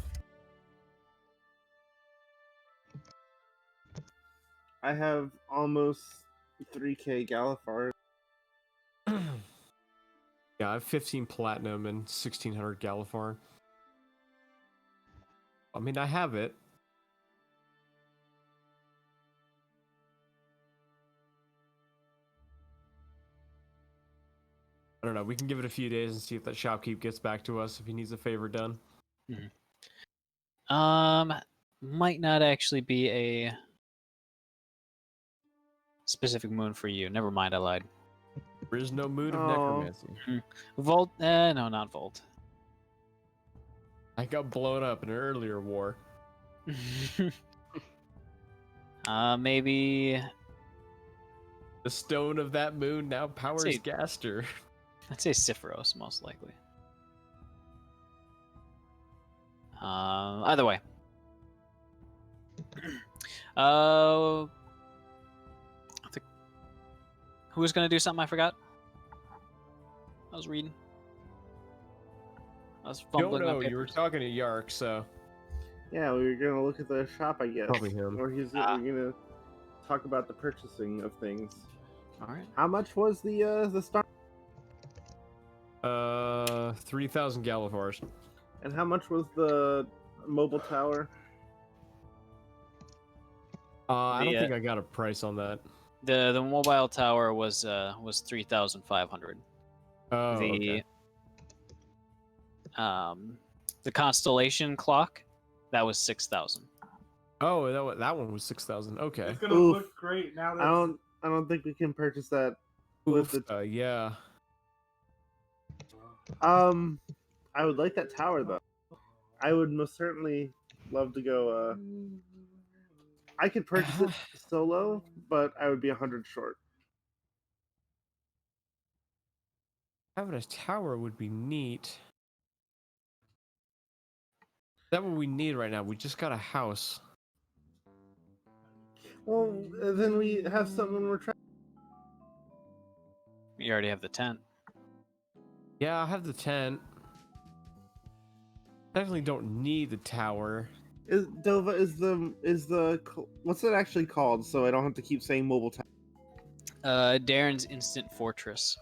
I have almost 3k Galifard. Yeah, I have 15 platinum and 1600 Galifar. I mean, I have it. I don't know. We can give it a few days and see if that shopkeep gets back to us if he needs a favor done. Might not actually be a specific moon for you. Never mind, I lied. There is no mood of Oh. necromancy. Volt? No, not Volt. I got blown up in an earlier war. Maybe. The stone of that moon now powers See. Gaster. I'd say Siphoros, most likely. Either way. I think... Who was gonna do something I forgot? was reading. I was No, fumbling my no, you were papers. talking to Yark, so Yeah, we were gonna look at the shop, I guess. Probably him. Or we're gonna talk about the purchasing of things. All right. How much was the star? 3,000 Galivars. And how much was the mobile tower? I don't The, think I got a price on that. The mobile tower was 3,500. Oh, The okay. the constellation clock, that was 6,000. Oh, that one was 6,000. Okay. It's gonna look great now. I don't think we can purchase that with Oof, the. yeah. I would like that tower though. I would most certainly love to go. I could purchase it solo, but I would be 100 short. Having a tower would be neat. That's what we need right now. We just got a house. Well, then we have something we're trying. You already have the tent. Yeah, I have the tent. Definitely don't need the tower. Is Dova is the what's it actually called? So I don't have to keep saying mobile tower. Darren's Instant Fortress.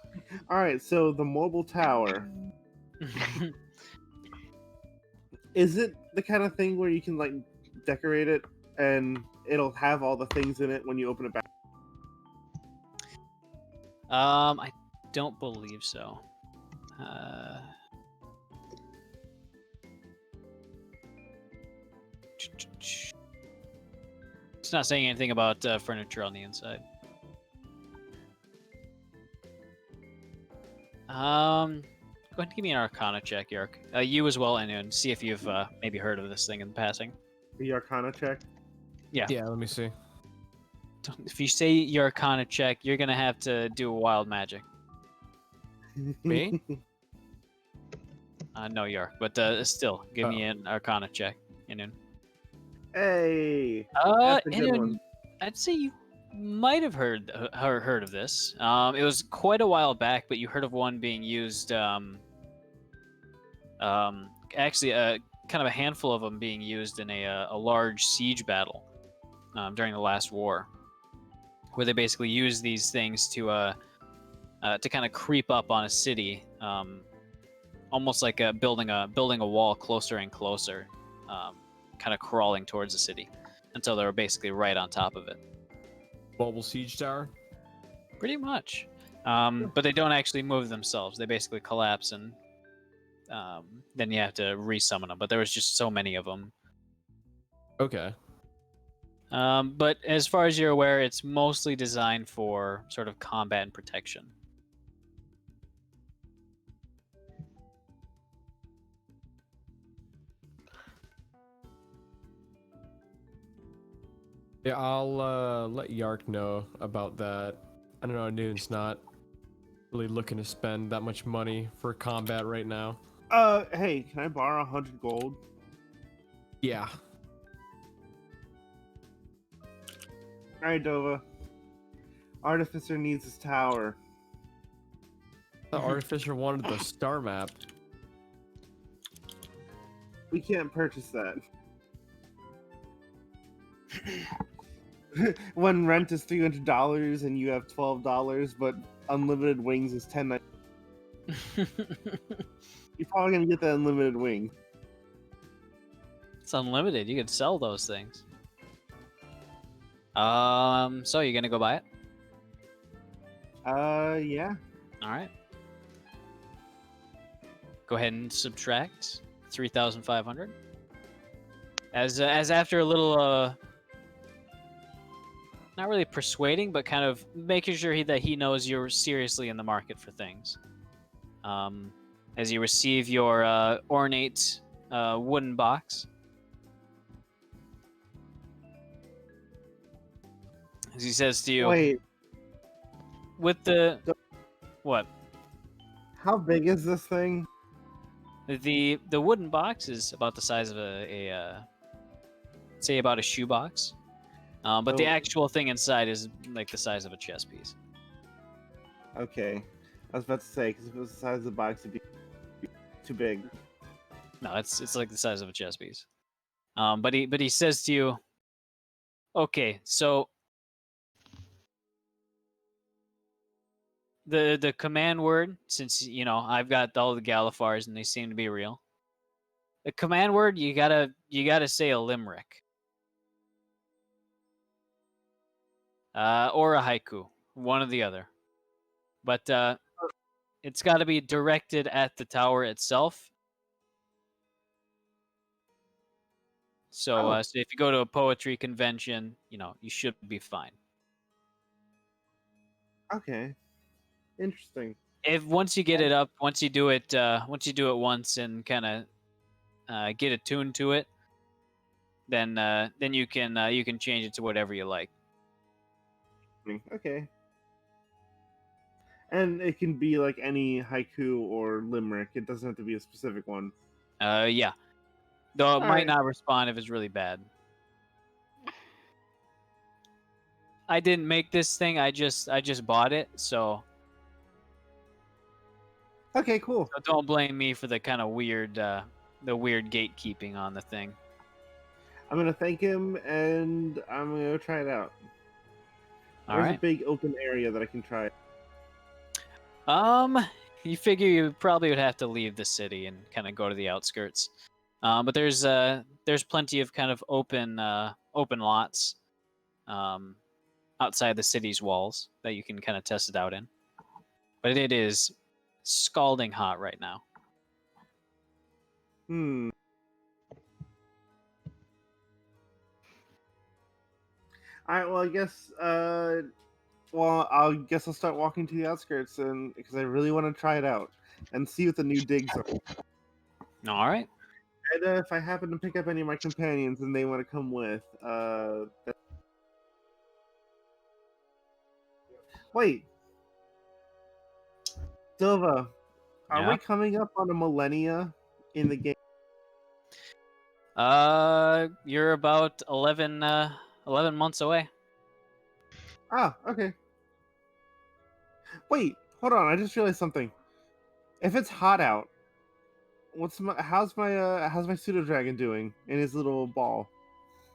All right, so the mobile tower. Is it the kind of thing where you can like decorate it and it'll have all the things in it when you open it back? I don't believe so. It's not saying anything about furniture on the inside. Go ahead and give me an Arcana check, Yark. You as well, and see if you've maybe heard of this thing in passing. The Arcana check. Yeah. Yeah, let me see. If you say your Arcana check, you're gonna have to do a wild magic. Me? No, Yark, but still, give me an Arcana check. Hey. That's a good one. I'd say you might have heard of this. It was quite a while back, but you heard of one being used. Actually, kind of a handful of them being used in a large siege battle during the last war, where they basically use these things to kind of creep up on a city, almost like building a wall closer and closer, kind of crawling towards the city until they were basically right on top of it. Mobile siege tower? Pretty much. But they don't actually move themselves. They basically collapse, and then you have to resummon them. But there was just so many of them. Okay. But as far as you're aware, it's mostly designed for sort of combat and protection. Yeah, I'll let Yark know about that. I don't know, Noon's not really looking to spend that much money for combat right now. Hey, can I borrow 100 gold? Yeah. All right, Dova. Artificer needs his tower. The Artificer wanted the star map. We can't purchase that. When rent is $300 and you have $12, but unlimited wings is $10. You're probably gonna get the unlimited wing. It's unlimited. You can sell those things. So you're gonna go buy it? Yeah. All right. Go ahead and subtract 3,500. As after a little not really persuading, but kind of making sure that he knows you're seriously in the market for things. As you receive your ornate wooden box. As he says to you, Wait, with the what? how big is this thing? The wooden box is about the size of say about a shoebox. But the Oh. actual thing inside is like the size of a chess piece. Okay. I was about to say, because if it was the size of the box, it'd be too big. No, it's like the size of a chess piece. But he says to you, okay, so the command word, since I've got all the Galifars and they seem to be real. The command word, you gotta say a limerick. Or a haiku, one or the other. But it's got to be directed at the tower itself. So, so if you go to a poetry convention, you should be fine. Okay, interesting. If once you get it up, once you do it once and kind of get attuned to it, then you can change it to whatever you like. Okay. And it can be like any haiku or limerick. It doesn't have to be a specific one. Yeah. Though it might Alright. not respond if it's really bad. I didn't make this thing. I just bought it, so. Okay, cool. So don't blame me for the kind of weird gatekeeping on the thing. I'm gonna thank him, and I'm gonna go try it out. There's a big open area that I can try. You figure you probably would have to leave the city and kind of go to the outskirts. But there's plenty of kind of open lots, outside the city's walls that you can kind of test it out in. But it is scalding hot right now. Alright, well, I guess, I'll start walking to the outskirts, and because I really want to try it out and see what the new digs are. All right. And if I happen to pick up any of my companions and they want to come with, wait, Silva, are we coming up on a millennia in the game? You're about 11 months away. Ah, okay. Wait, hold on. I just realized something. If it's hot out, how's my pseudo dragon doing in his little ball?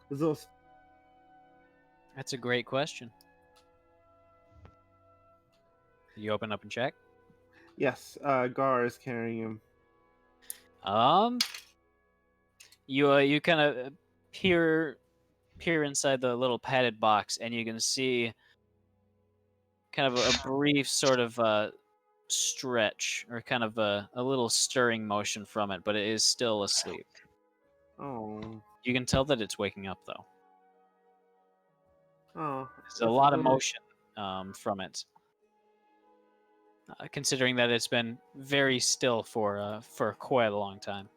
His little. That's a great question. You open up and check. Yes, Gar is carrying him. You kind of peer inside the little padded box, and you can see kind of a brief sort of stretch or kind of a little stirring motion from it, but it is still asleep. Oh. You can tell that it's waking up though. Oh. There's a lot of motion from it, considering that it's been very still for quite a long time.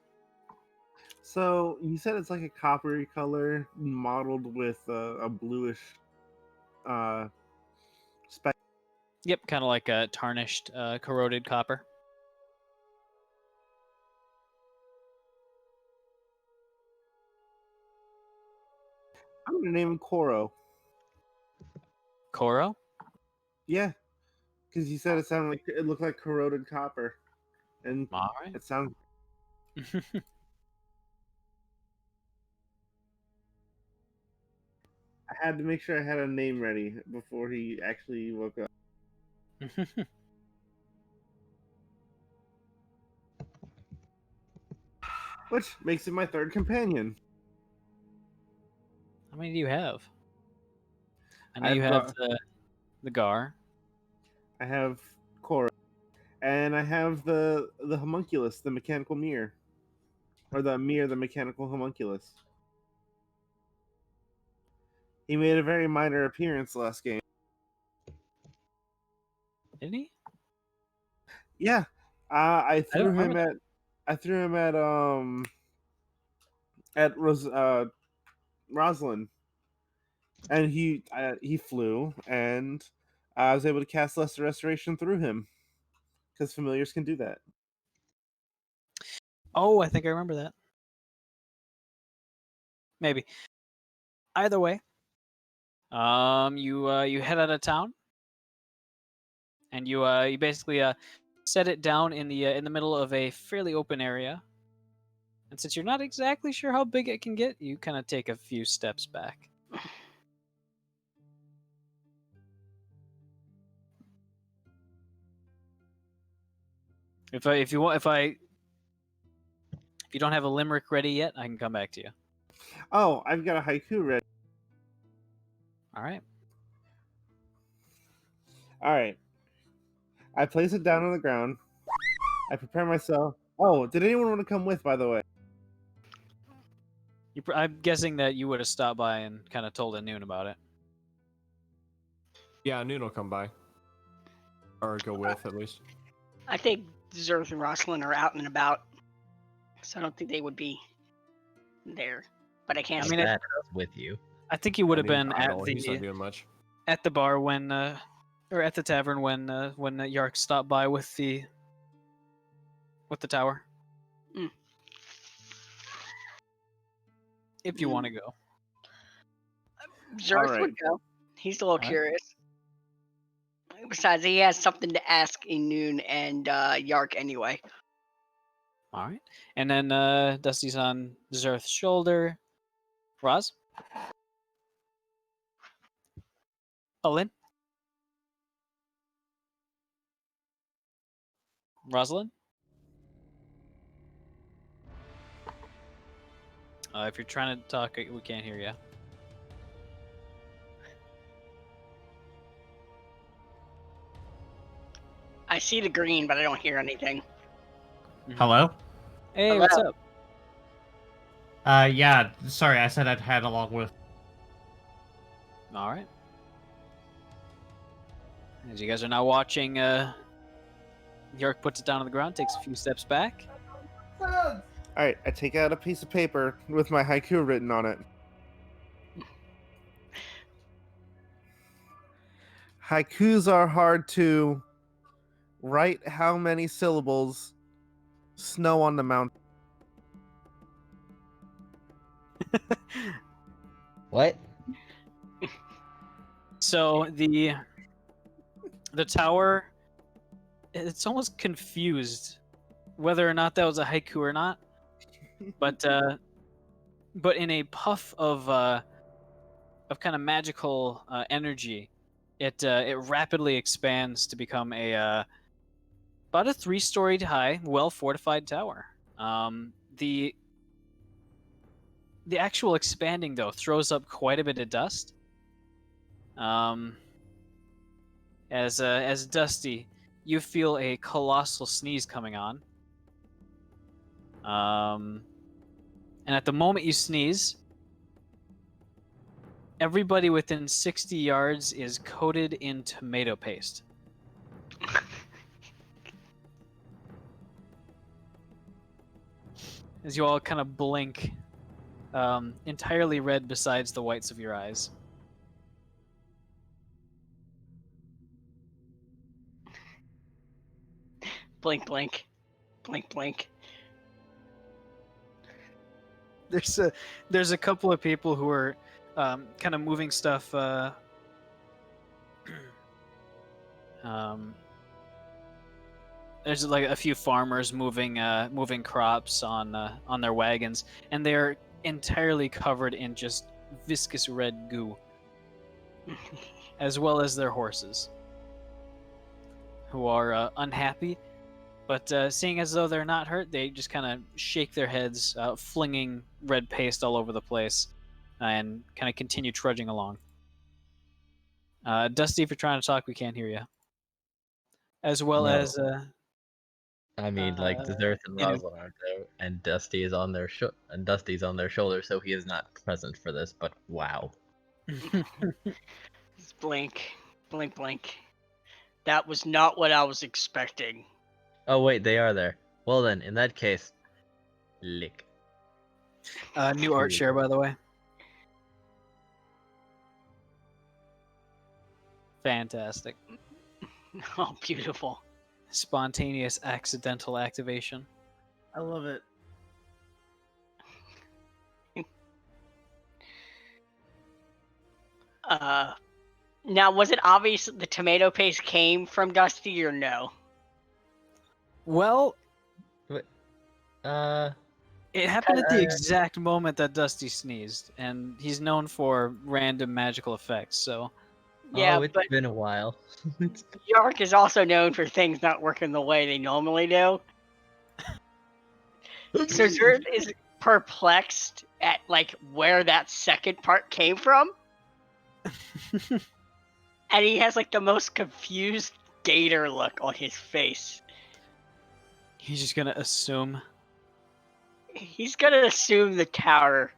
So you said it's like a coppery color mottled with a bluish speck. Yep, kind of like a tarnished, corroded copper. I'm gonna name him Koro. Koro? Yeah, because you said it looked like corroded copper, and it sounds. I had to make sure I had a name ready before he actually woke up. Which makes it my third companion. How many do you have? I know you have the Gar. I have Korra. And I have the homunculus, the mechanical mirror. Or the mechanical homunculus. He made a very minor appearance last game. Didn't he? Yeah. I threw him at Rosalind. And he flew, and I was able to cast Lesser Restoration through him. Because familiars can do that. Oh, I think I remember that. Maybe. Either way, you head out of town, and you basically set it down in the middle of a fairly open area. And since you're not exactly sure how big it can get, you kind of take a few steps back. If you don't have a limerick ready yet, I can come back to you. Oh, I've got a haiku ready. All right. All right. I place it down on the ground. I prepare myself. Oh, did anyone want to come with, by the way? I'm guessing that you would have stopped by and kind of told Noon about it. Yeah, Noon will come by. Or go with, at least. I think Zerth and Rosalind are out and about, so I don't think they would be there. But I can't. I mean, That I was with you. I think he would have been idle. He's not doing much. at the bar when, or at the tavern when Yark stopped by with the tower. Mm. If you want to go. Zerth Alright. would go. He's a little Alright. curious. Besides, he has something to ask Noon and Yark anyway. All right. And then Dusty's on Zerth's shoulder. Roz? Olin? Rosalind? If you're trying to talk, we can't hear you. I see the green, but I don't hear anything. Hello? Hey, Hello. what's up? Yeah, sorry, I said I'd head along with. All right. As you guys are now watching, Yark puts it down on the ground, takes a few steps back. All right, I take out a piece of paper with my haiku written on it. Haikus are hard to write. How many syllables? Snow on the mountain. What? So the tower, it's almost confused whether or not that was a haiku or not. But in a puff of kind of magical energy, it rapidly expands to become about a 3-storied high, well fortified tower. The actual expanding though throws up quite a bit of dust. As Dusty, you feel a colossal sneeze coming on. And at the moment you sneeze, everybody within 60 yards is coated in tomato paste. As you all kind of blink, entirely red besides the whites of your eyes. Blink, blink. Blink, blink. There's a couple of people who are kind of moving stuff. There's like a few farmers moving crops on their wagons, and they're entirely covered in just viscous red goo, as well as their horses, who are unhappy. But seeing as though they're not hurt, they just kind of shake their heads, flinging red paste all over the place, and kind of continue trudging along. Dusty, if you're trying to talk, we can't hear you. As well No. as... I mean, like Zerth and you know- Rosalind aren't there, and Dusty is on their Dusty's on their shoulder, so he is not present for this. But wow, Just blink. Blink, blink. That was not what I was expecting. oh wait, they are there. Well then, in that case, lick. new art share, by the way. Fantastic. Oh, beautiful. Spontaneous accidental activation. I love it. Now, was it obvious that the tomato paste came from Dusty or no? Well, Uh, it happened at the Uh, exact moment that Dusty sneezed, and he's known for random magical effects, so... Yeah, oh, it's but been a while. York is also known for things not working the way they normally do. So Zerth is perplexed at like where that second part came from. And he has like the most confused gator look on his face. He's just gonna assume. He's gonna assume the tower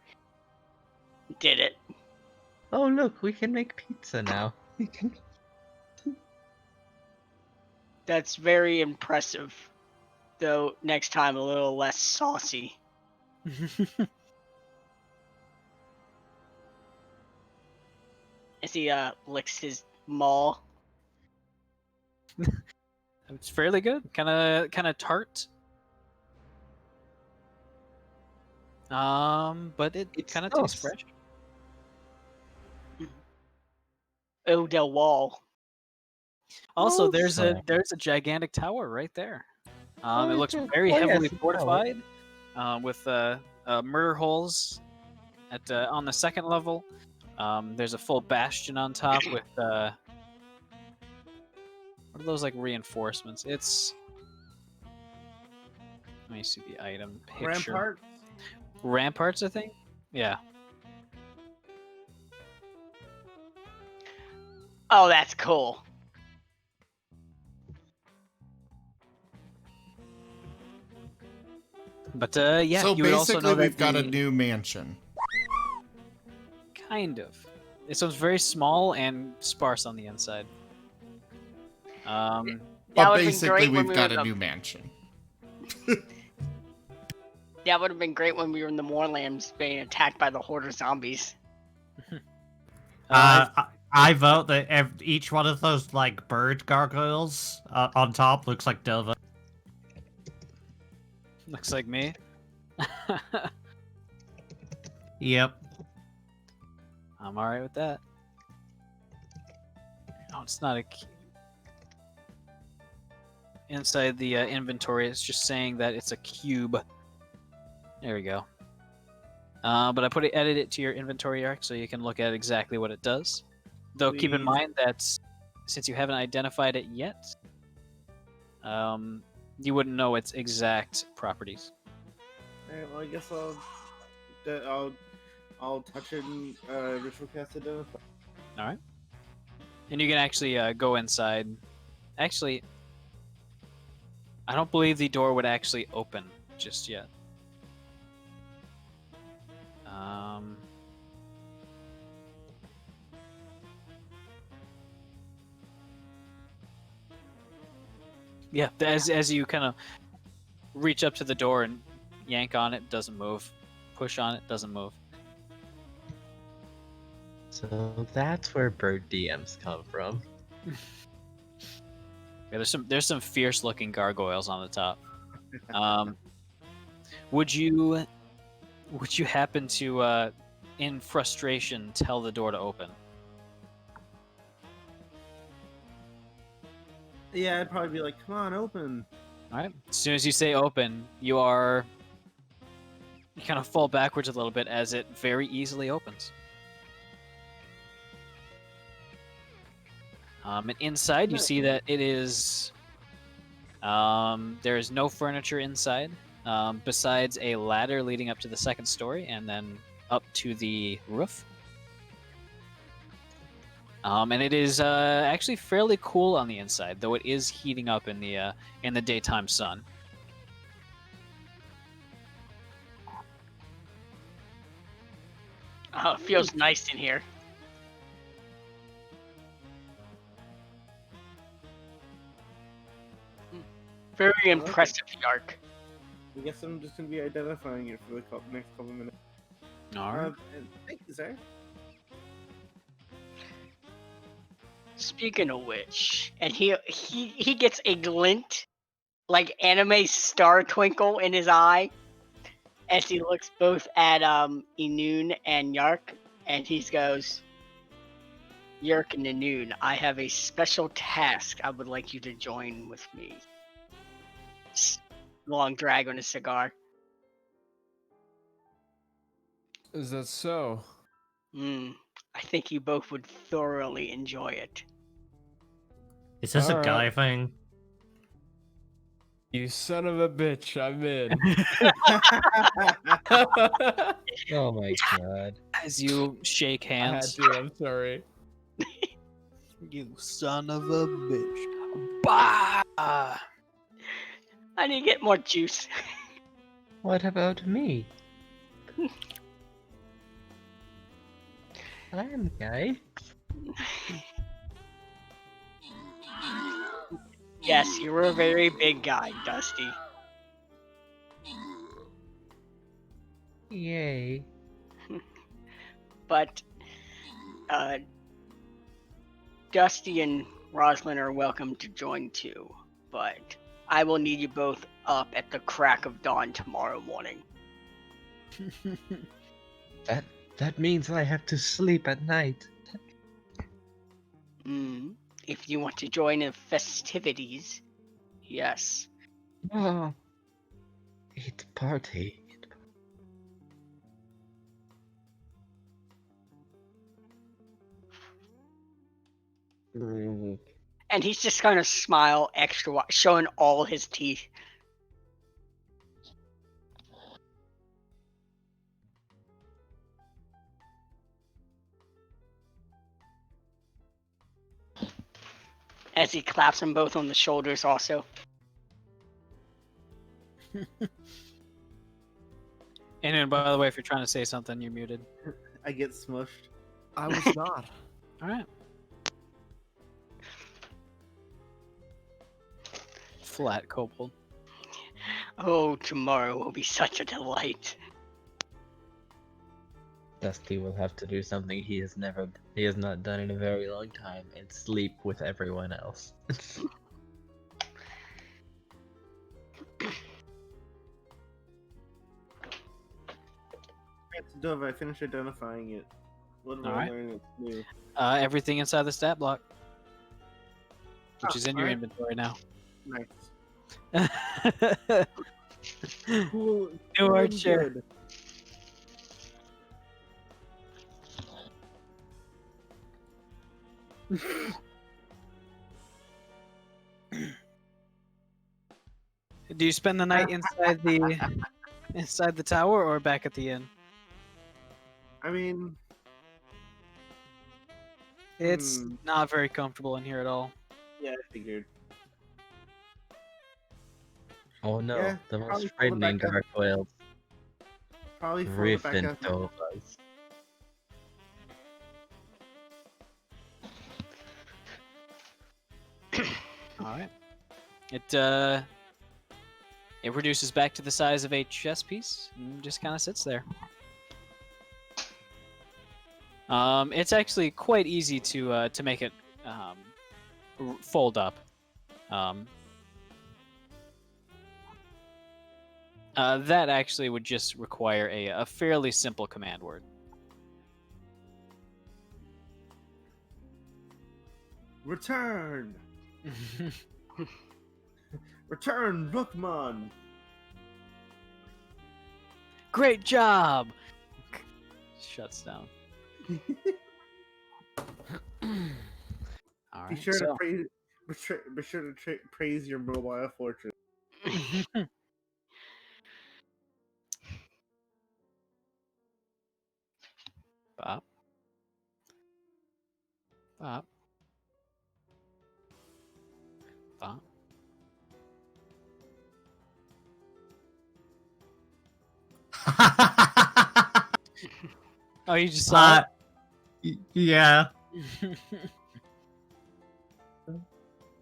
did it. Oh, look, we can make pizza now. We can. That's very impressive. Though next time a little less saucy. As he licks his maw. It's fairly good. Kind of tart. But it It's kind of tastes sauce. fresh. Eau del Wall. Also, there's a Also- there's a gigantic tower right there. Oh, It looks yeah. very Oh, yes, heavily it's a tower. fortified, with murder holes at on the second level. There's a full bastion on top with what are those like reinforcements? It's let me see the item picture. Rampart. Ramparts, I think. Yeah. Oh, that's cool. But yeah, so you would also basically, know that we've got a the- new mansion. kind of. This one's very small and sparse on the inside. That But would've been basically, great when we've we got were a the- new mansion. That would have been great when we were in the Moorlands being attacked by the horde of zombies. I vote that each one of those like bird gargoyles on top looks like Dova. Looks like me. Yep. I'm alright with that. Oh, it's not a key. Inside the inventory, it's just saying that it's a cube. There we go. But I added it to your inventory arc so you can look at exactly what it does. Though keep in Please. mind that since you haven't identified it yet, you wouldn't know its exact properties. Alright, well, I guess I'll touch it and ritual cast identify. All right. And you can actually go inside. Actually, I don't believe the door would actually open just yet. Yeah, as you kind of reach up to the door and yank on it, doesn't move. Push on it, doesn't move. So that's where bird DMs come from. Yeah, there's some fierce looking gargoyles on the top. Would you happen to in frustration tell the door to open? Yeah, I'd probably be like, "Come on, open." All right. As soon as you say open, you kind of fall backwards a little bit as it very easily opens. And inside, you see that it is. There is no furniture inside, besides a ladder leading up to the second story and then up to the roof. And it is actually fairly cool on the inside, though it is heating up in the daytime sun. Oh, it feels nice in here. Very impressive, Yark. I guess I'm just gonna be identifying it for the next couple minutes. All right. And thank you, sir. Speaking of which, and he gets a glint, like anime star twinkle in his eye, as he looks both at Inun and Yark, and he goes, Yerk and Nanoon, I have a special task I would like you to join with me. Long drag on a cigar. Is that so? I think you both would thoroughly enjoy it. Is this a Alright. guy thing? You son of a bitch, I'm in. Oh my god. As you shake I had hands. to, I'm sorry. You son of a bitch. Bah! I need to get more juice. What about me? I'm guy. Yes, you were a very big guy, Dusty. Yay. But Dusty and Rosalind are welcome to join too. But I will need you both up at the crack of dawn tomorrow morning. That means I have to sleep at night. If you want to join the festivities, yes. Oh. Eat party. And he's just gonna smile extra wide, showing all his teeth. As he claps them both on the shoulders also. And by the way, if you're trying to say something, you're muted. I get smushed. I was not. All right. Flat kobold. Oh, tomorrow will be such a delight. Dusty will have to do something he has not done in a very long time, and sleep with everyone else. Dove, I finished identifying it. What did I Alright. learn that's new? Everything inside the stat block, which is in your alright. inventory now. Nice. Cool. New cool art and share. good. Do you spend the night inside the tower or back at the inn? I mean, It's not very comfortable in here at all. yeah, I figured. Oh no, Yeah, the probably most pull it frightening back up. gargoyles. Probably fold it back up. Gryffindors. All right. It reduces back to the size of a chess piece and just kind of sits there. It's actually quite easy to make it fold up. That actually would just require a fairly simple command word. Return! Return, Rookmon! Great job! Shuts down. All Be right. sure So, to praise. Be sure to praise your mobile fortress. Bop. Bop. Bop. Oh, you just saw Yeah.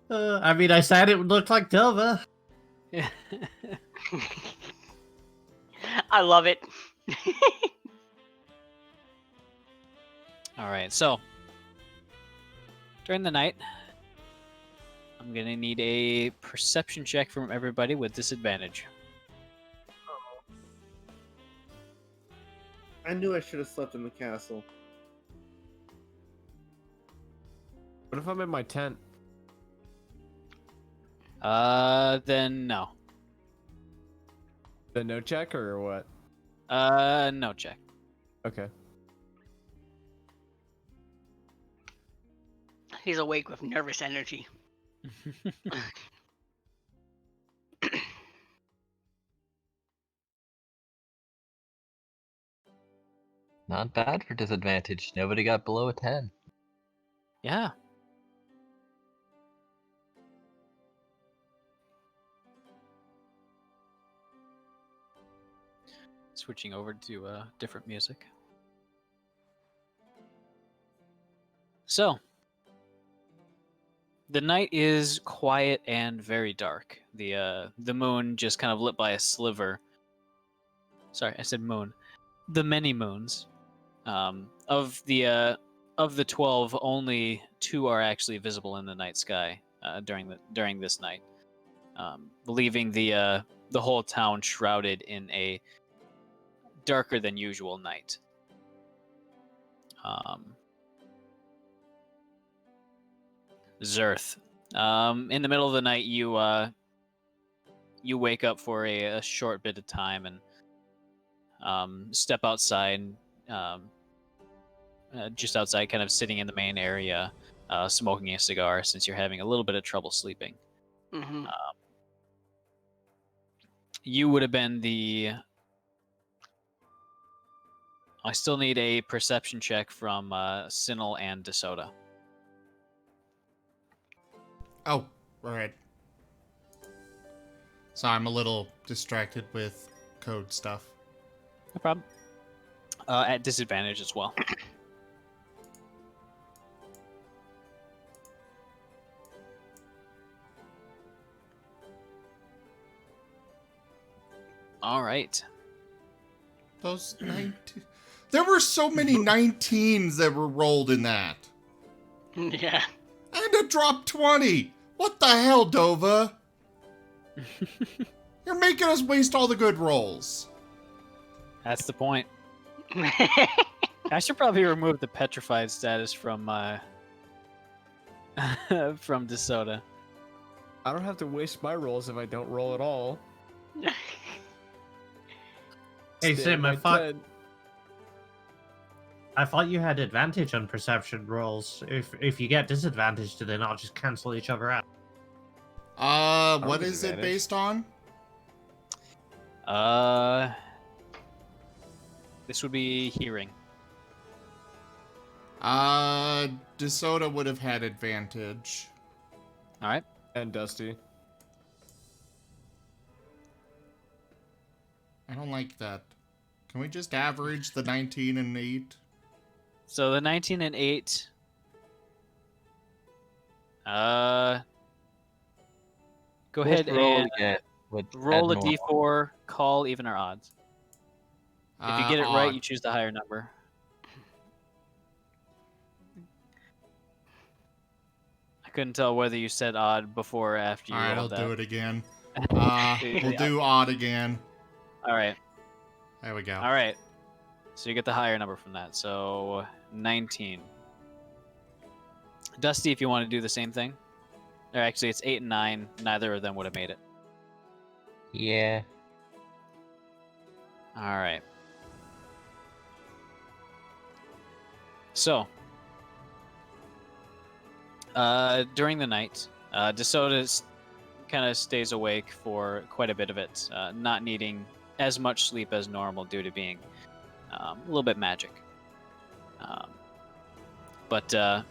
I mean, I said it looked like Dova. it? I love it. All right. So, during the night, I'm gonna need a perception check from everybody with disadvantage. I knew I should have slept in the castle. What if I'm in my tent? Then no. The no check or what? No check. Okay. He's awake with nervous energy. Not bad for disadvantage. Nobody got below a 10. Yeah. Switching over to different music. So, the night is quiet and very dark. The moon just kind of lit by a sliver. Sorry, I said moon. The many moons. Of the 12, only 2 are actually visible in the night sky during this night, leaving the whole town shrouded in a darker than usual night. Zerth. In the middle of the night, you wake up for a short bit of time and step outside, just outside, kind of sitting in the main area, smoking a cigar since you're having a little bit of trouble sleeping. Mm-hmm. You would have been the... I still need a perception check from Sinel and DeSoto. Oh, right. So I'm a little distracted with code stuff. No problem. At disadvantage as well. All right. Those 19... There were so many 19s that were rolled in that. Yeah. And a drop 20. What the hell, Dova? You're making us waste all the good rolls. That's the point. I should probably remove the petrified status from from DeSoto. I don't have to waste my rolls if I don't roll at all. Hey, Stay Sim, at my 10. I thought you had advantage on perception rolls. If you get disadvantage, do they not just cancel each other out? What is it based on? This would be hearing. DeSoto would have had advantage. All right. And Dusty. I don't like that. Can we just average the 19 and 8? So the 19 and 8. Go ahead and roll a d4, call even or odds. If you get it right, you choose the higher number. I couldn't tell whether you said odd before or after you Alright, I'll rolled that. do it again. We'll do odd again. Alright. There we go. Alright. So you get the higher number from that. So 19. Dusty, if you want to do the same thing. Or actually, it's 8 and 9. Neither of them would have made it. Yeah. Alright. So, during the night, DeSoto kind of stays awake for quite a bit of it, not needing as much sleep as normal due to being a little bit magic. But at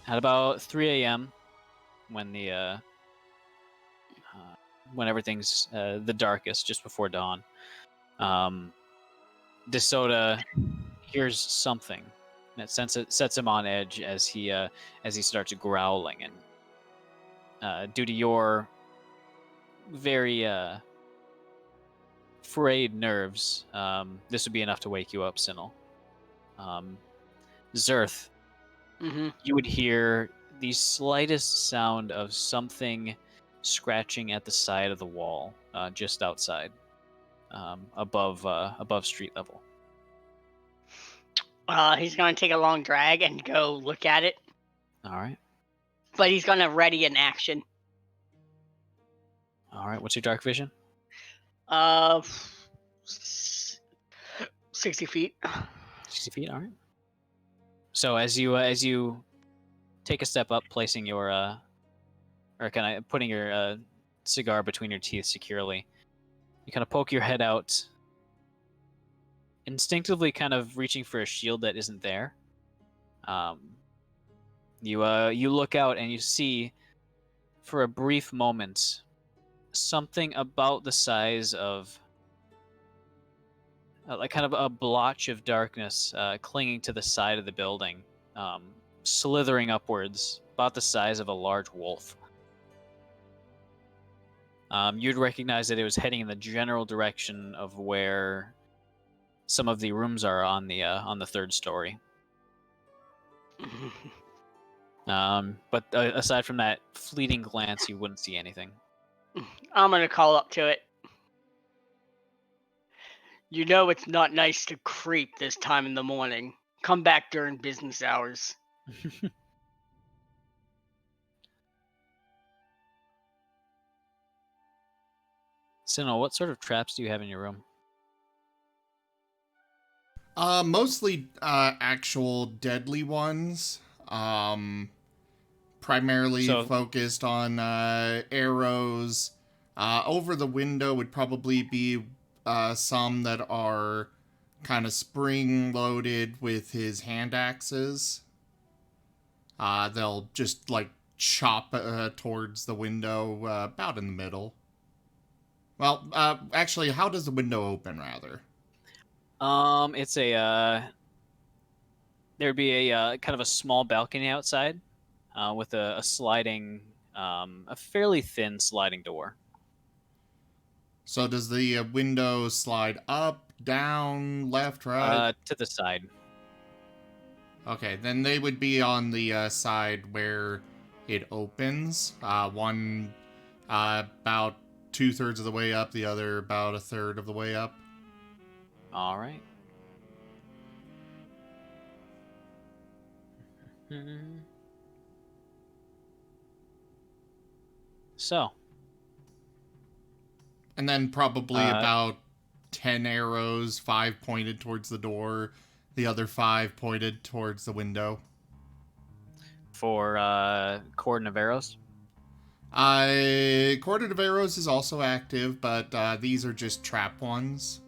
about 3 a.m., when when everything's the darkest, just before dawn, DeSoto hears something that sets him on edge as he starts growling, and due to your very frayed nerves, this would be enough to wake you up, Sinel. Zerth, you would hear the slightest sound of something scratching at the side of the wall, just outside, above street level. He's gonna take a long drag and go look at it. All right. But he's gonna ready an action. All right. What's your dark vision? 60 feet. 60 feet. All right. So as you take a step up, placing your or kind of putting your cigar between your teeth securely, you kind of poke your head out, instinctively kind of reaching for a shield that isn't there. You look out and you see, for a brief moment, something about the size of like kind of a blotch of darkness clinging to the side of the building, slithering upwards, about the size of a large wolf. You'd recognize that it was heading in the general direction of where some of the rooms are on the third story. But aside from that fleeting glance, you wouldn't see anything. I'm gonna call up to it. You know it's not nice to creep this time in the morning. Come back during business hours. Sinnoh, what sort of traps do you have in your room? Mostly actual deadly ones. Primarily focused on arrows. Over the window would probably be some that are kind of spring-loaded with his hand axes. They'll just, like, chop towards the window about in the middle. Well, actually, how does the window open, rather? It's there'd be a kind of a small balcony outside, with a sliding, a fairly thin sliding door. So does the window slide up, down, left, right? To the side. Okay, then they would be on the side where it opens. One about 2/3 of the way up, the other about 1/3 of the way up. All right. So. And then probably about 10 arrows, 5 pointed towards the door, the other 5 pointed towards the window. For Cordon of Arrows? Cordon of Arrows is also active, but these are just trap ones.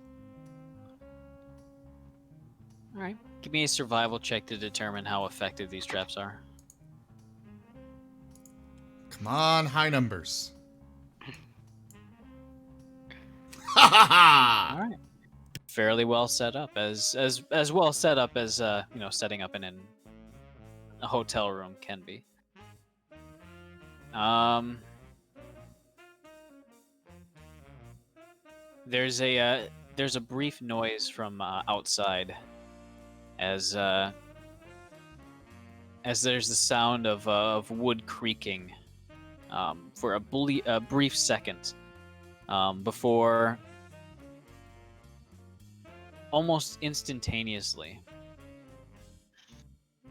Alright. Give me a survival check to determine how effective these traps are. Come on, high numbers. Ha ha ha! Alright. Fairly well set up, as well set up as setting up in a hotel room can be. There's a brief noise from outside as there's the sound of wood creaking for a brief second before almost instantaneously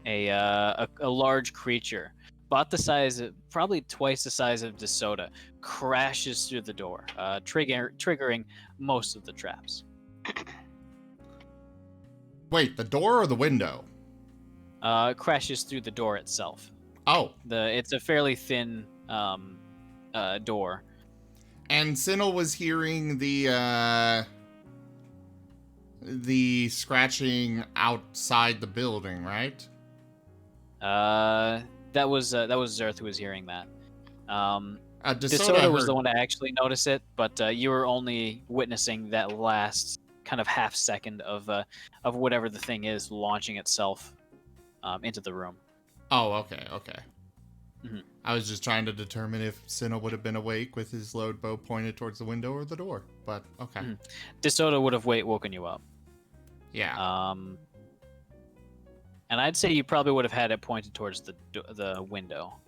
a large creature about the size, probably twice the size of DeSoto, crashes through the door, triggering most of the traps. Wait, the door or the window? Crashes through the door itself. Oh. It's a fairly thin door. And Sinnoh was hearing the scratching outside the building, right? That was Zerth who was hearing that. DeSoto was the one to actually notice it, but you were only witnessing that last kind of half second of whatever the thing is launching itself into the room. Oh, okay. Mm-hmm. I was just trying to determine if Sinnoh would have been awake with his load bow pointed towards the window or the door, but okay. Mm-hmm. DeSoto would have woken you up. Yeah. And I'd say you probably would have had it pointed towards the window.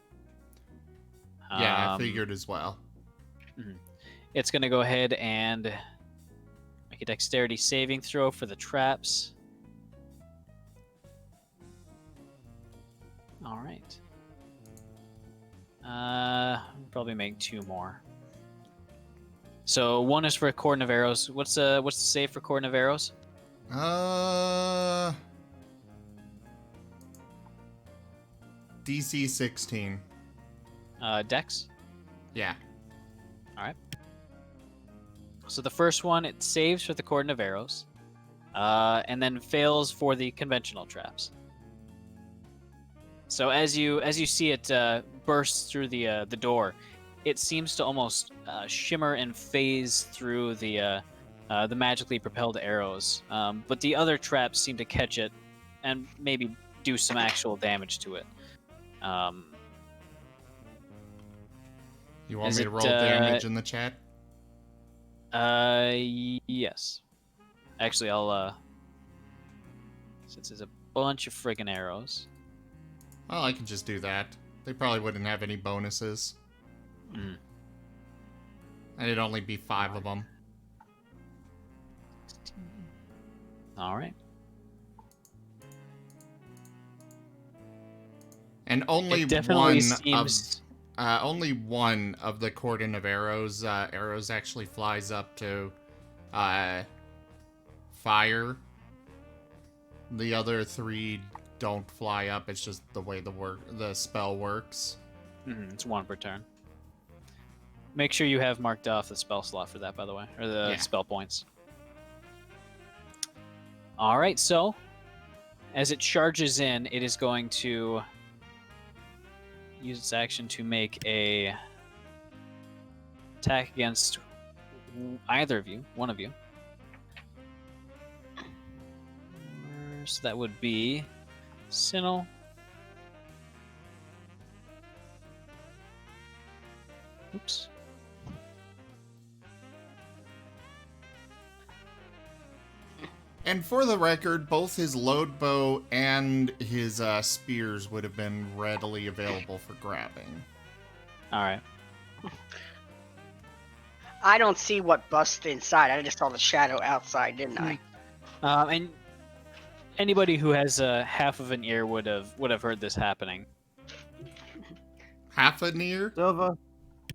Yeah, I figured as well. Mm-hmm. It's going to go ahead and make a dexterity saving throw for the traps. All right. Probably make 2 more. So 1 is for a cordon of arrows. What's the save for cordon of arrows? DC 16. Dex. Yeah. All right. So the first one, it saves for the cordon of arrows, and then fails for the conventional traps. So as you see it burst through the door, it seems to almost shimmer and phase through the magically propelled arrows, but the other traps seem to catch it and maybe do some actual damage to it. You want Is me to it, roll damage in the chat? Yes. Actually, I'll since there's a bunch of friggin' arrows. Oh, I can just do that. They probably wouldn't have any bonuses. Mm. And it'd only be 5 of them. All right. And only It definitely only one of the cordon of arrows actually flies up to fire. The other 3 don't fly up. It's just the way the spell works. It's 1 per turn. Make sure you have marked off the spell slot for that, by the way, or the spell points. All right, so as it charges in, it is going to use its action to make a attack against either of you, one of you. So that would be Sinnoh. Oops. And for the record, both his load bow and his spears would have been readily available for grabbing. All right. I don't see what busted inside. I just saw the shadow outside, didn't I? And anybody who has half of an ear would have heard this happening. Half an ear? Dova,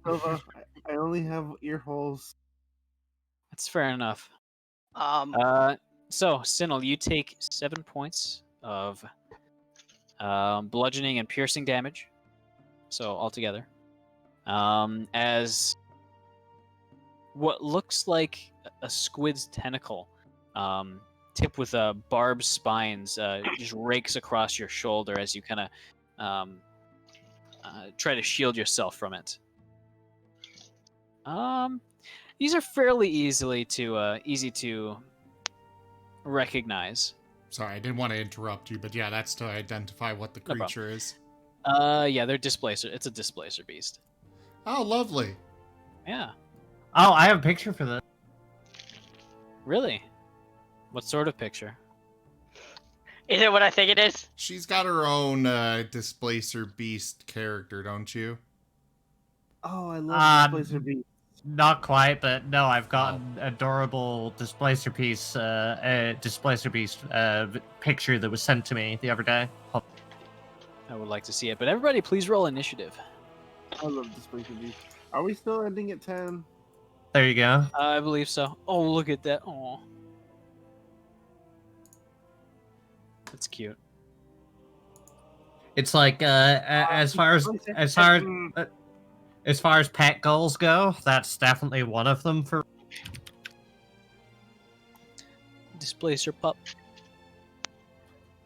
I only have ear holes. That's fair enough. So, Sinnoh, you take 7 points of bludgeoning and piercing damage. So, altogether. As what looks like a squid's tentacle, tipped with barbed spines, just rakes across your shoulder as you kind of try to shield yourself from it. These are fairly easy to recognize. Sorry, I didn't want to interrupt you, but yeah, that's to identify what the creature is. Yeah, they're displacer. It's a displacer beast. Oh, lovely. Yeah. Oh, I have a picture for this. Really? What sort of picture? Is it what I think it is? She's got her own displacer beast character, don't you? Oh, I love displacer beast. Not quite, but no, I've got an adorable displacer beast picture that was sent to me the other day. I would like to see it, but everybody, please roll initiative. I love displacer beast. Are we still ending at 10? There you go. I believe so. Oh, look at that. Oh, that's cute. It's like as far as pet goals go, that's definitely one of them for Displacer pup.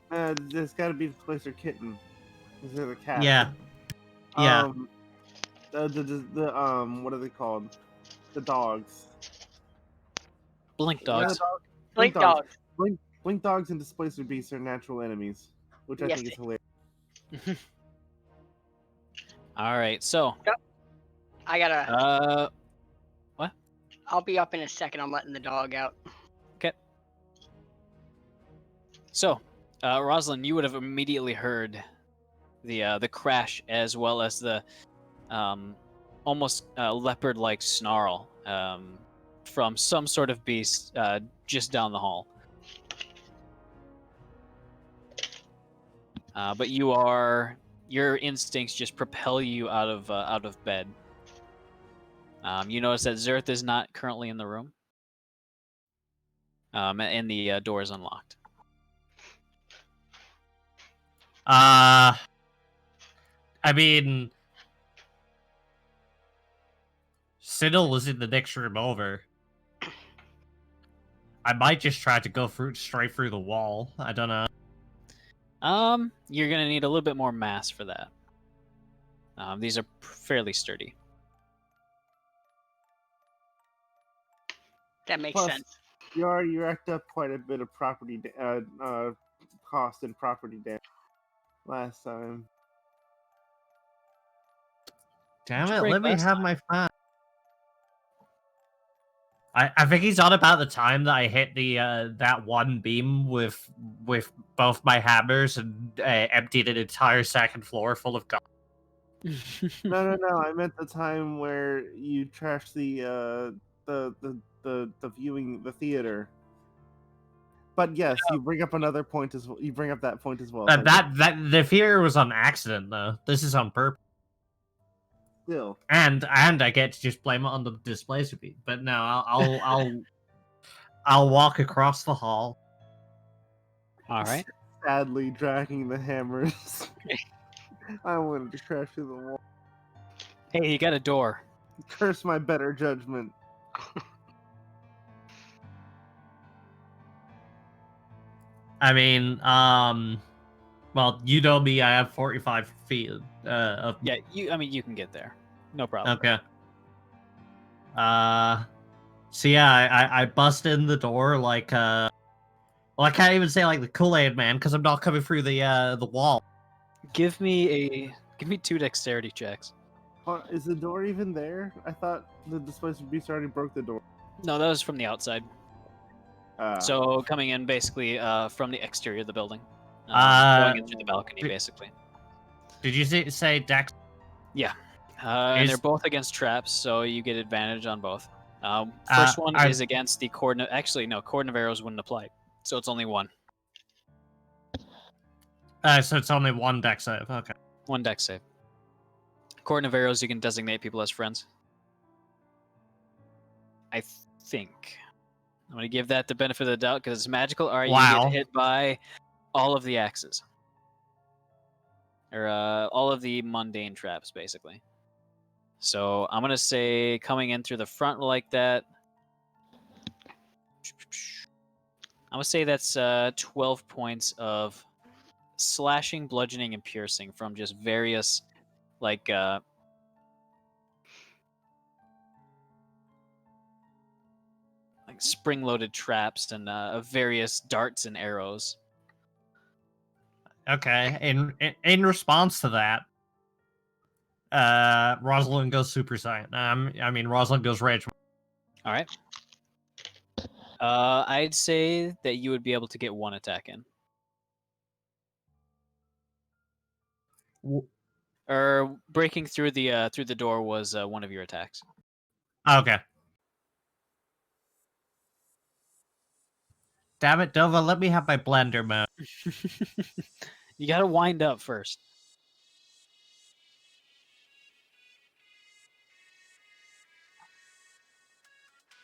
There's got to be displacer kitten. Is there a cat? Yeah. Yeah. The what are they called? The dogs. Blink dogs. Blink dogs. Blink dogs and displacer beasts are natural enemies, which I think is hilarious. All right, so I gotta. What? I'll be up in a second. I'm letting the dog out. Okay. So, Rosalind, you would have immediately heard the crash as well as the almost leopard-like snarl from some sort of beast just down the hall. But you your instincts just propel you out of bed. You notice that Zerth is not currently in the room. And the door is unlocked. I mean, Siddle was in the next room over. I might just try to go straight through the wall. I don't know. You're gonna need a little bit more mass for that. These are fairly sturdy. That makes Plus, sense. You already racked up quite a bit of property cost and property damage last time. Damn Did you it, break let me last have time? my fun. I think he's on about the time that I hit the that one beam with both my hammers and emptied an entire second floor full of gold. No. I meant the time where you trashed the viewing the theater. But yes, you bring up another point as well. You bring up that point as well. Thank you. That the fear was on accident though. This is on purpose. Still, And I get to just blame it on the displays beat. But no, I'll walk across the hall. All right. sadly dragging the hammers. I wanted to crash through the wall. Hey, you got a door. Curse my better judgment. I mean, well, you know me. I have 45 feet of. Yeah, you can get there. No problem. Okay. So yeah, I bust in the door like well, I can't even say like the Kool-Aid man because I'm not coming through the wall. Give me 2 dexterity checks. Is the door even there? I thought the displacement beast already broke the door. No, that was from the outside. So coming in basically from the exterior of the building. Going in through the balcony, basically. Did you say Dex? Yeah. And they're both against traps, so you get advantage on both. First one is against the coordinate. Actually, no, coordinate arrows wouldn't apply, so it's only one. So it's only one Dex save. Okay. One dex save. Coordinate arrows, you can designate people as friends. I think. I'm going to give that the benefit of the doubt because it's magical. All right, you get hit by all of the axes. Or all of the mundane traps, basically. So I'm going to say coming in through the front like that. I'm going to say that's 12 points of slashing, bludgeoning, and piercing from just various, like spring-loaded traps and various darts and arrows. Okay. In response to that, Rosalind goes Super Saiyan. I mean, Rosalind goes Rage. All right. I'd say that you would be able to get one attack in. Or breaking through the door was one of your attacks. Okay. Damn it, Dova, let me have my blender mode. You gotta wind up first.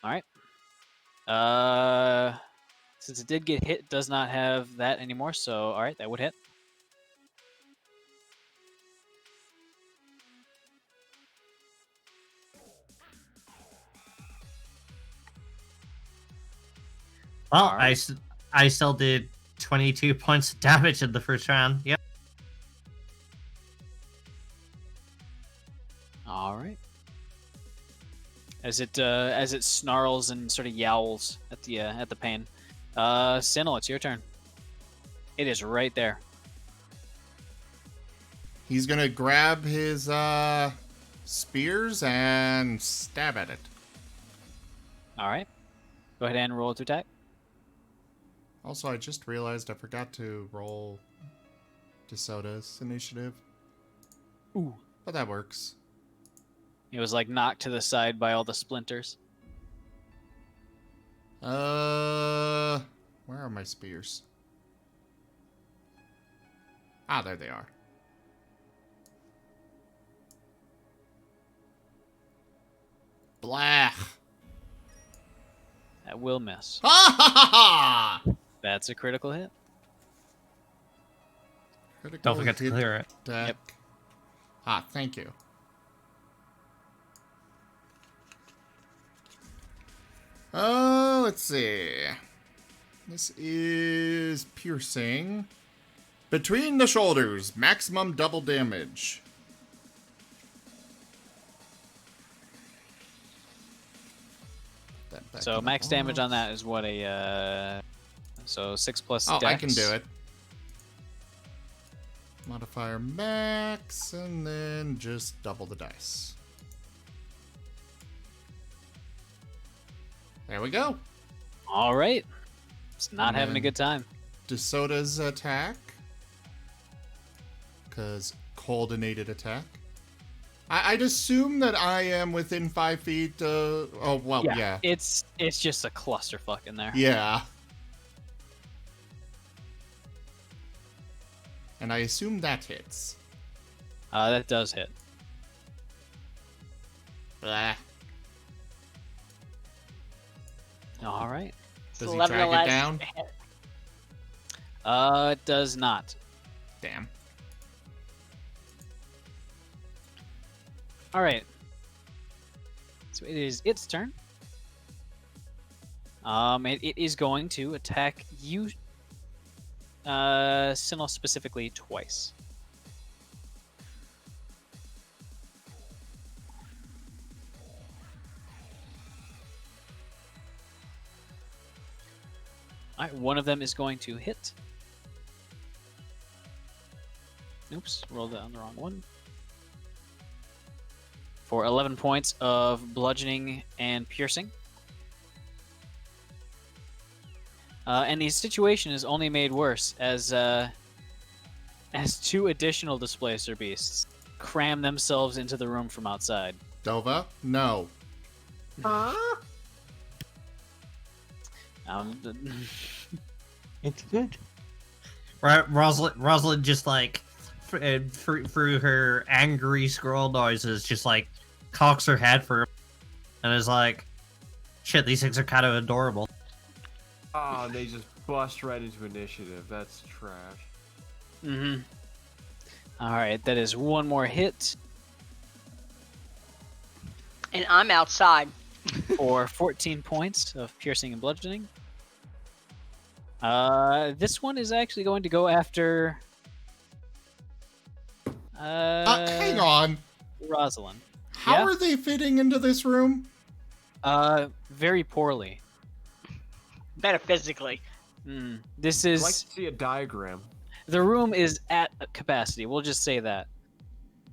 Alright. Since it did get hit, it does not have that anymore, so alright, that would hit. Well, I still did 22 points of damage in the first round. Yep. All right. As it snarls and sort of yowls at the pain. Sinnoh, it's your turn. It is right there. He's gonna grab his spears and stab at it. All right. Go ahead and roll to attack. Also, I just realized I forgot to roll DeSota's initiative. Ooh. But that works. It was like knocked to the side by all the splinters. Where are my spears? Ah, there they are. Blah. That will miss. Ha ha ha ha! That's a critical hit. Don't forget to hit clear it. deck. Yep. Ah, thank you. Let's see. This is piercing. Between the shoulders, maximum double damage. That back So in the max damage box. on that is what a so 6 plus Oh, dex. I can do it. Modifier max, and then just double the dice. There we go. All right. It's not And having a then good time. DeSoto's attack. Because coordinated attack. I'd assume that I am within 5 feet. Oh, well, yeah. It's just a clusterfuck in there. Yeah. And I assume that hits. That does hit. Blah. All right. Does he 11 drag or it less. down? It does not. Damn. All right. So it is its turn. It is going to attack you, Sinnoh specifically twice. All right, one of them is going to hit. Oops, rolled that on the wrong one. For 11 points of bludgeoning and piercing. And the situation is only made worse as 2 additional displacer beasts cram themselves into the room from outside. Dova? No. It's good. Right, Rosalind just like through her angry scroll noises, just like cocks her head for, and is like, "Shit, these things are kind of adorable." Oh, they just bust right into initiative. That's trash. Mm-hmm. All right, that is one more hit And I'm outside. for 14 points of piercing and bludgeoning. This one is actually going to go after. Hang on. Rosalind. How Yeah? are they fitting into this room? Very poorly. Metaphysically. This I'd is like to see a diagram. the room is at capacity. We'll just say that.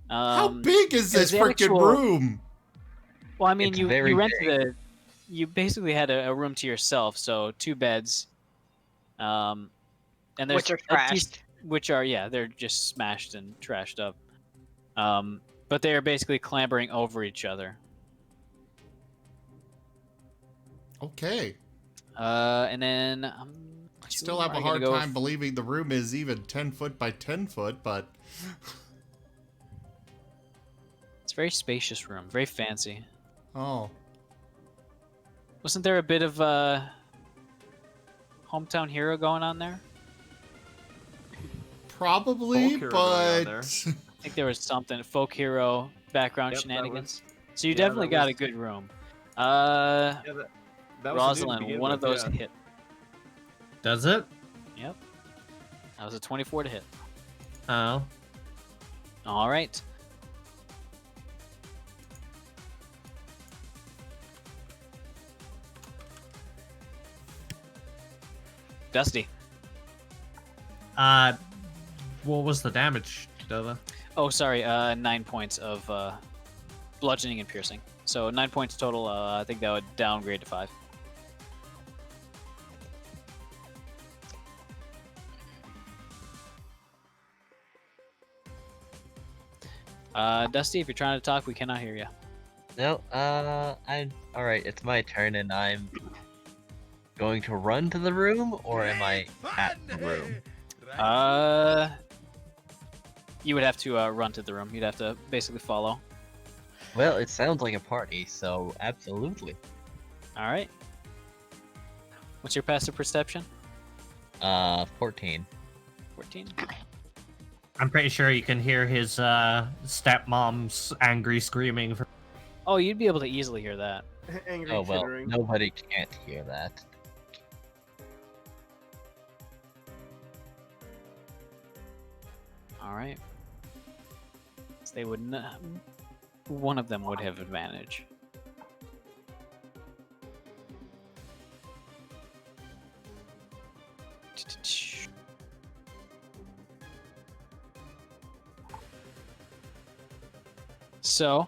How big is this the freaking actual- room? Well, I mean, It's you very rented you basically had a room to yourself, so 2 beds. And there's Which are at least- trashed. which are they're just smashed and trashed up. But they are basically clambering over each other. Okay. And then I still have a hard time believing the room is even 10 foot by 10 foot, but... It's a very spacious room, very fancy. Oh. Wasn't there a bit of hometown hero going on there? Probably, Folk hero going on but... there. I think there was something folk hero background Yep, that shenanigans. was- So you yeah, definitely that got was- a good room. Yeah, that was the dude to Rosalind, begin one with, of those yeah. hit. Does it? Yep. That was a 24 to hit. Oh. All right. Dusty. What was the damage, Dova? Oh, sorry. 9 points of bludgeoning and piercing. So 9 points total. I think that would downgrade to 5. Dusty, if you're trying to talk, we cannot hear you. No, all right. It's my turn, and I'm going to run to the room, or am I at the room? You would have to run to the room. You'd have to basically follow. Well, it sounds like a party, so absolutely. All right. What's your passive perception? 14. 14. I'm pretty sure you can hear his stepmom's angry screaming. Oh, you'd be able to easily hear that. Angry Oh well, chittering. nobody can't hear that. All right. So they would not. One of them would have advantage. So,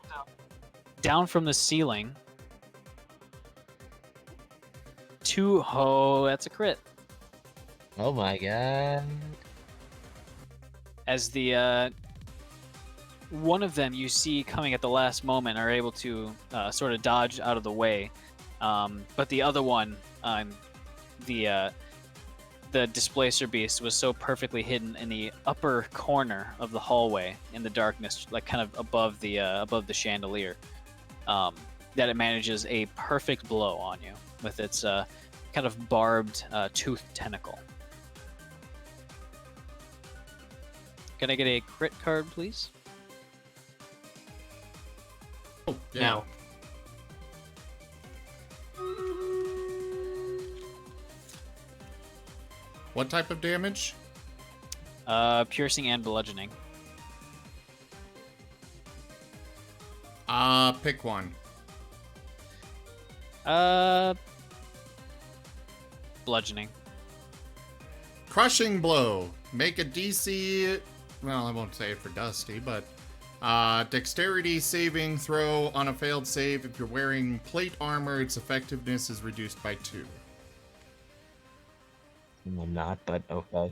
down from the ceiling. That's a crit. Oh my god. As the one of them you see coming at the last moment are able to sort of dodge out of the way, but the other one, the displacer beast, was so perfectly hidden in the upper corner of the hallway in the darkness, like kind of above the chandelier, that it manages a perfect blow on you with its kind of barbed tooth tentacle. Can I get a crit card, please? Oh, yeah. Now, What type of damage? Piercing and bludgeoning. Pick one. Bludgeoning. Crushing blow. Make a DC. Well, I won't say it for Dusty, but dexterity saving throw on a failed save. If you're wearing plate armor, its effectiveness is reduced by 2. I'm not, but okay.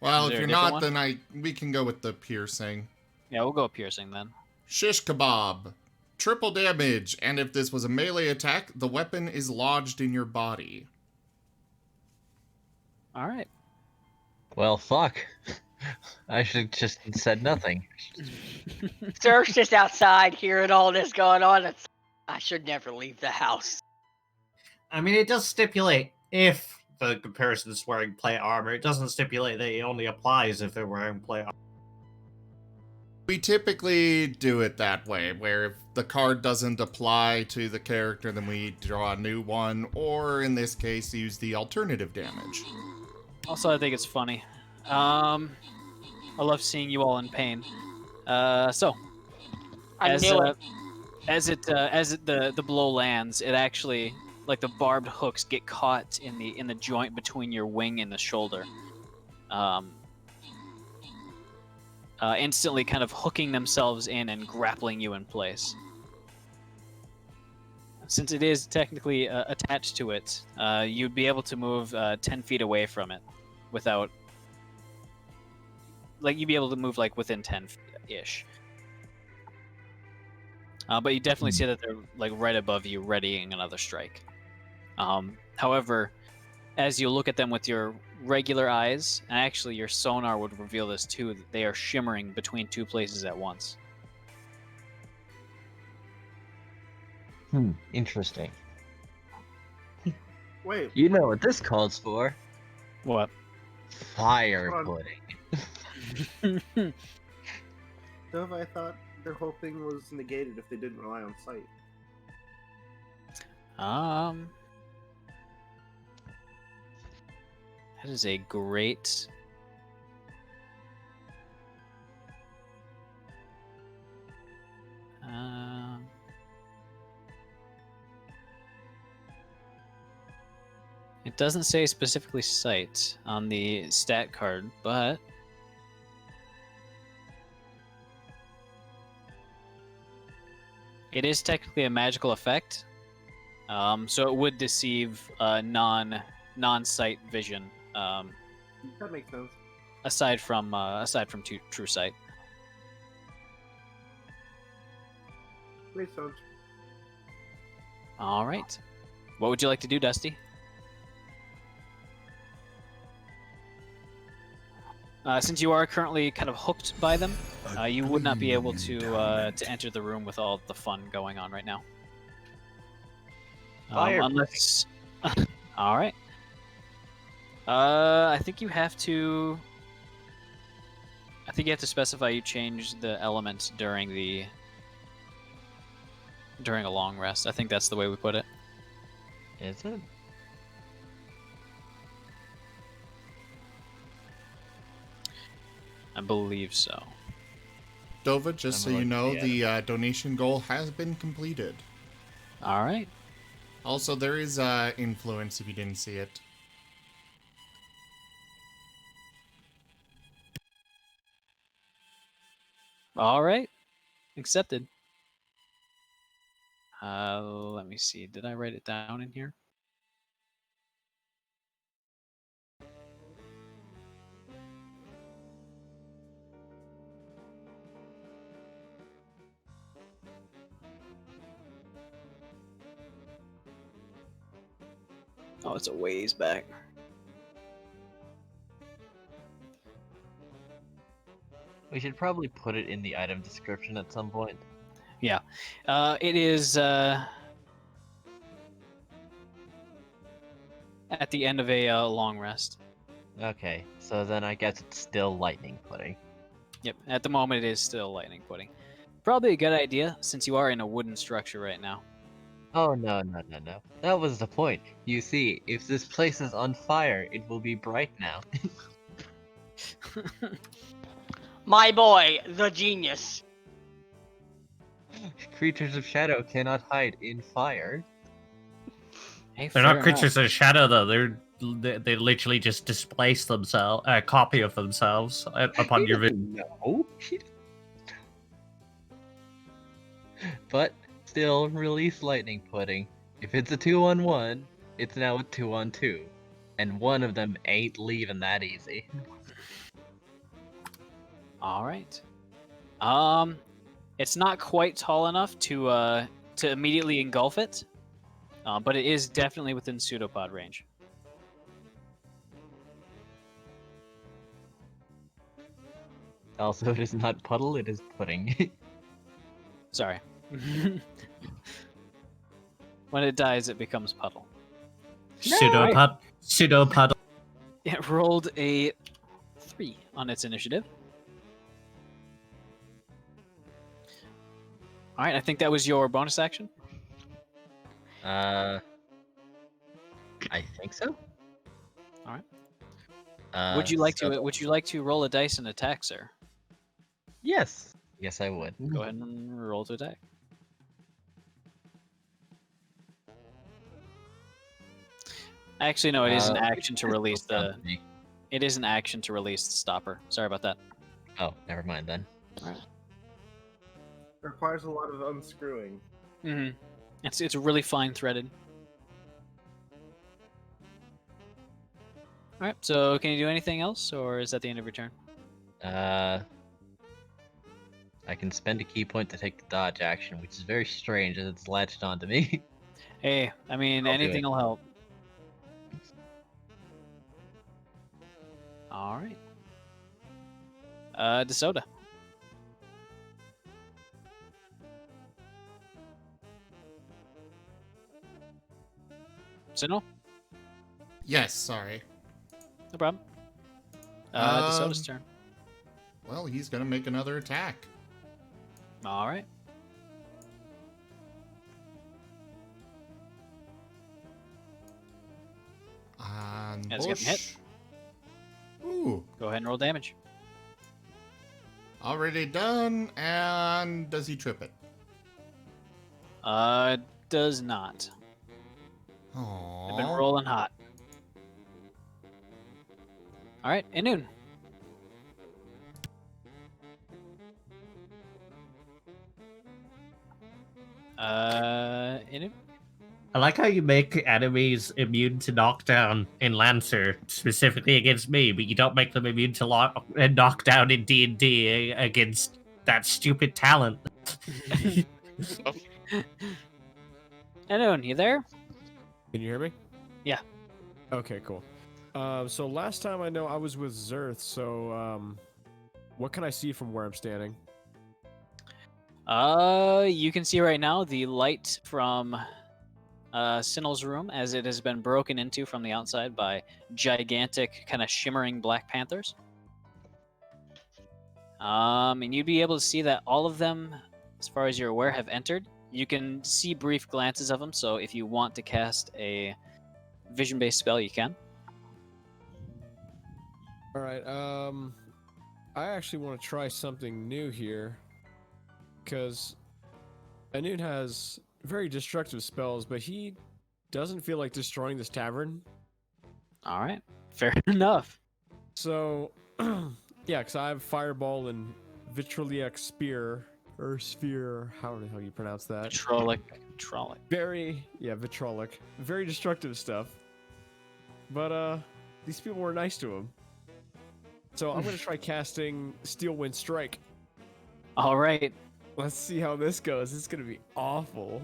Well, Is if there a you're different not, one? then we can go with the piercing. Yeah, we'll go piercing then. Shish kebab. Triple damage, and if this was a melee attack, the weapon is lodged in your body. All right. Well, fuck. I should have just said nothing. Sir's just outside hearing all this going on. I should never leave the house. I mean, it does stipulate if the comparison is wearing plate armor. It doesn't stipulate that it only applies if they're wearing plate armor. We typically do it that way, where if the card doesn't apply to the character, then we draw a new one, or in this case, use the alternative damage. Also, I think it's funny. I love seeing you all in pain. So, I as knew it. the blow lands, it actually, like, the barbed hooks get caught in the joint between your wing and the shoulder, instantly kind of hooking themselves in and grappling you in place. Since it is technically attached to it, you'd be able to move 10 feet away from it without... Like, you'd be able to move, like, within 10-ish. But you definitely see that they're, like, right above you, readying another strike. However, as you look at them with your regular eyes, and actually your sonar would reveal this too, that they are shimmering between two places at once. Interesting. Wait, You know what this calls for? What? Fire Hold on. pudding. Dove, I thought their whole thing was negated if they didn't rely on sight. That is a great... It doesn't say specifically sight on the stat card, but... It is technically a magical effect, so it would deceive non-sight vision, That makes sense. aside from true sight. Makes sense. All right, what would you like to do, Dusty? Since you are currently kind of hooked by them, You would not be able to enter the room with all the fun going on right now. Fire Unless... Alright. I think you have to... I think you have to specify you change the elements during a long rest. I think that's the way we put it. Is it? I believe so. Dova, just so you know, the donation goal has been completed. Alright. Also, there is influence if you didn't see it. Alright. Accepted. Let me see. Did I write it down in here? Oh, it's a ways back. We should probably put it in the item description at some point. Yeah. It is at the end of a long rest. Okay, so then I guess it's still lightning pudding. Yep. At the moment, it is still lightning pudding. Probably a good idea since you are in a wooden structure right now. Oh, no. That was the point. You see, if this place is on fire, it will be bright now. My boy, the genius. Creatures of shadow cannot hide in fire. Hey, They're not creatures of shadow, though. They literally just displace themselves, a copy of themselves upon your vision. No. But still, release lightning pudding. If it's a 2-on-1, it's now a 2-on-2. And one of them ain't leaving that easy. Alright. It's not quite tall enough to immediately engulf it, but it is definitely within pseudopod range. Also, it is not puddle, it is pudding. Sorry. When it dies, it becomes puddle. Pseudopod. It rolled a 3 on its initiative. Alright, I think that was your bonus action. I think so. Alright. Would Would you like to roll a dice and attack, sir? Yes. Yes, I would. Go ahead and roll to attack. Actually, no, it is an action to release the. It is an action to release the stopper. Sorry about that. Oh, never mind then. It requires a lot of unscrewing. Mm-hmm. It's really fine threaded. All right. So, can you do anything else, or is that the end of your turn? I can spend a key point to take the dodge action, which is very strange as it's latched onto me. Hey, I mean, I'll do anything it. will help. All right. DeSoda. Signal? Yes, sorry. No problem. DeSoda's Um, turn. Well, he's gonna make another attack. All right. On That's getting hit. Ooh, Go ahead and roll damage. already done. And does he trip it? Does not. I've been Aww. rolling hot. All right, Inun. Inun. I like how you make enemies immune to knockdown in Lancer, specifically against me, but you don't make them immune to knockdown in D&D against that stupid talent. Inun, you there? Can you hear me? Yeah. Okay, cool. So last time I know I was with Zerth, so What can I see from where I'm standing? You can see right now the light from Sinnoh's room, as it has been broken into from the outside by gigantic, kind of shimmering black panthers. And you'd be able to see that all of them, as far as you're aware, have entered. You can see brief glances of them, so if you want to cast a vision-based spell, you can. All right. I actually want to try something new here, because Anun has very destructive spells, but he doesn't feel like destroying this tavern. All right, fair enough. So, yeah, because I have Fireball and Vitroliac Spear, or Sphere, how the hell you pronounce that? Vitrolic. Vitrolic. Very destructive stuff. But, these people were nice to him. So I'm going to try casting Steel Wind Strike. All right. Let's see how this goes. This is going to be awful.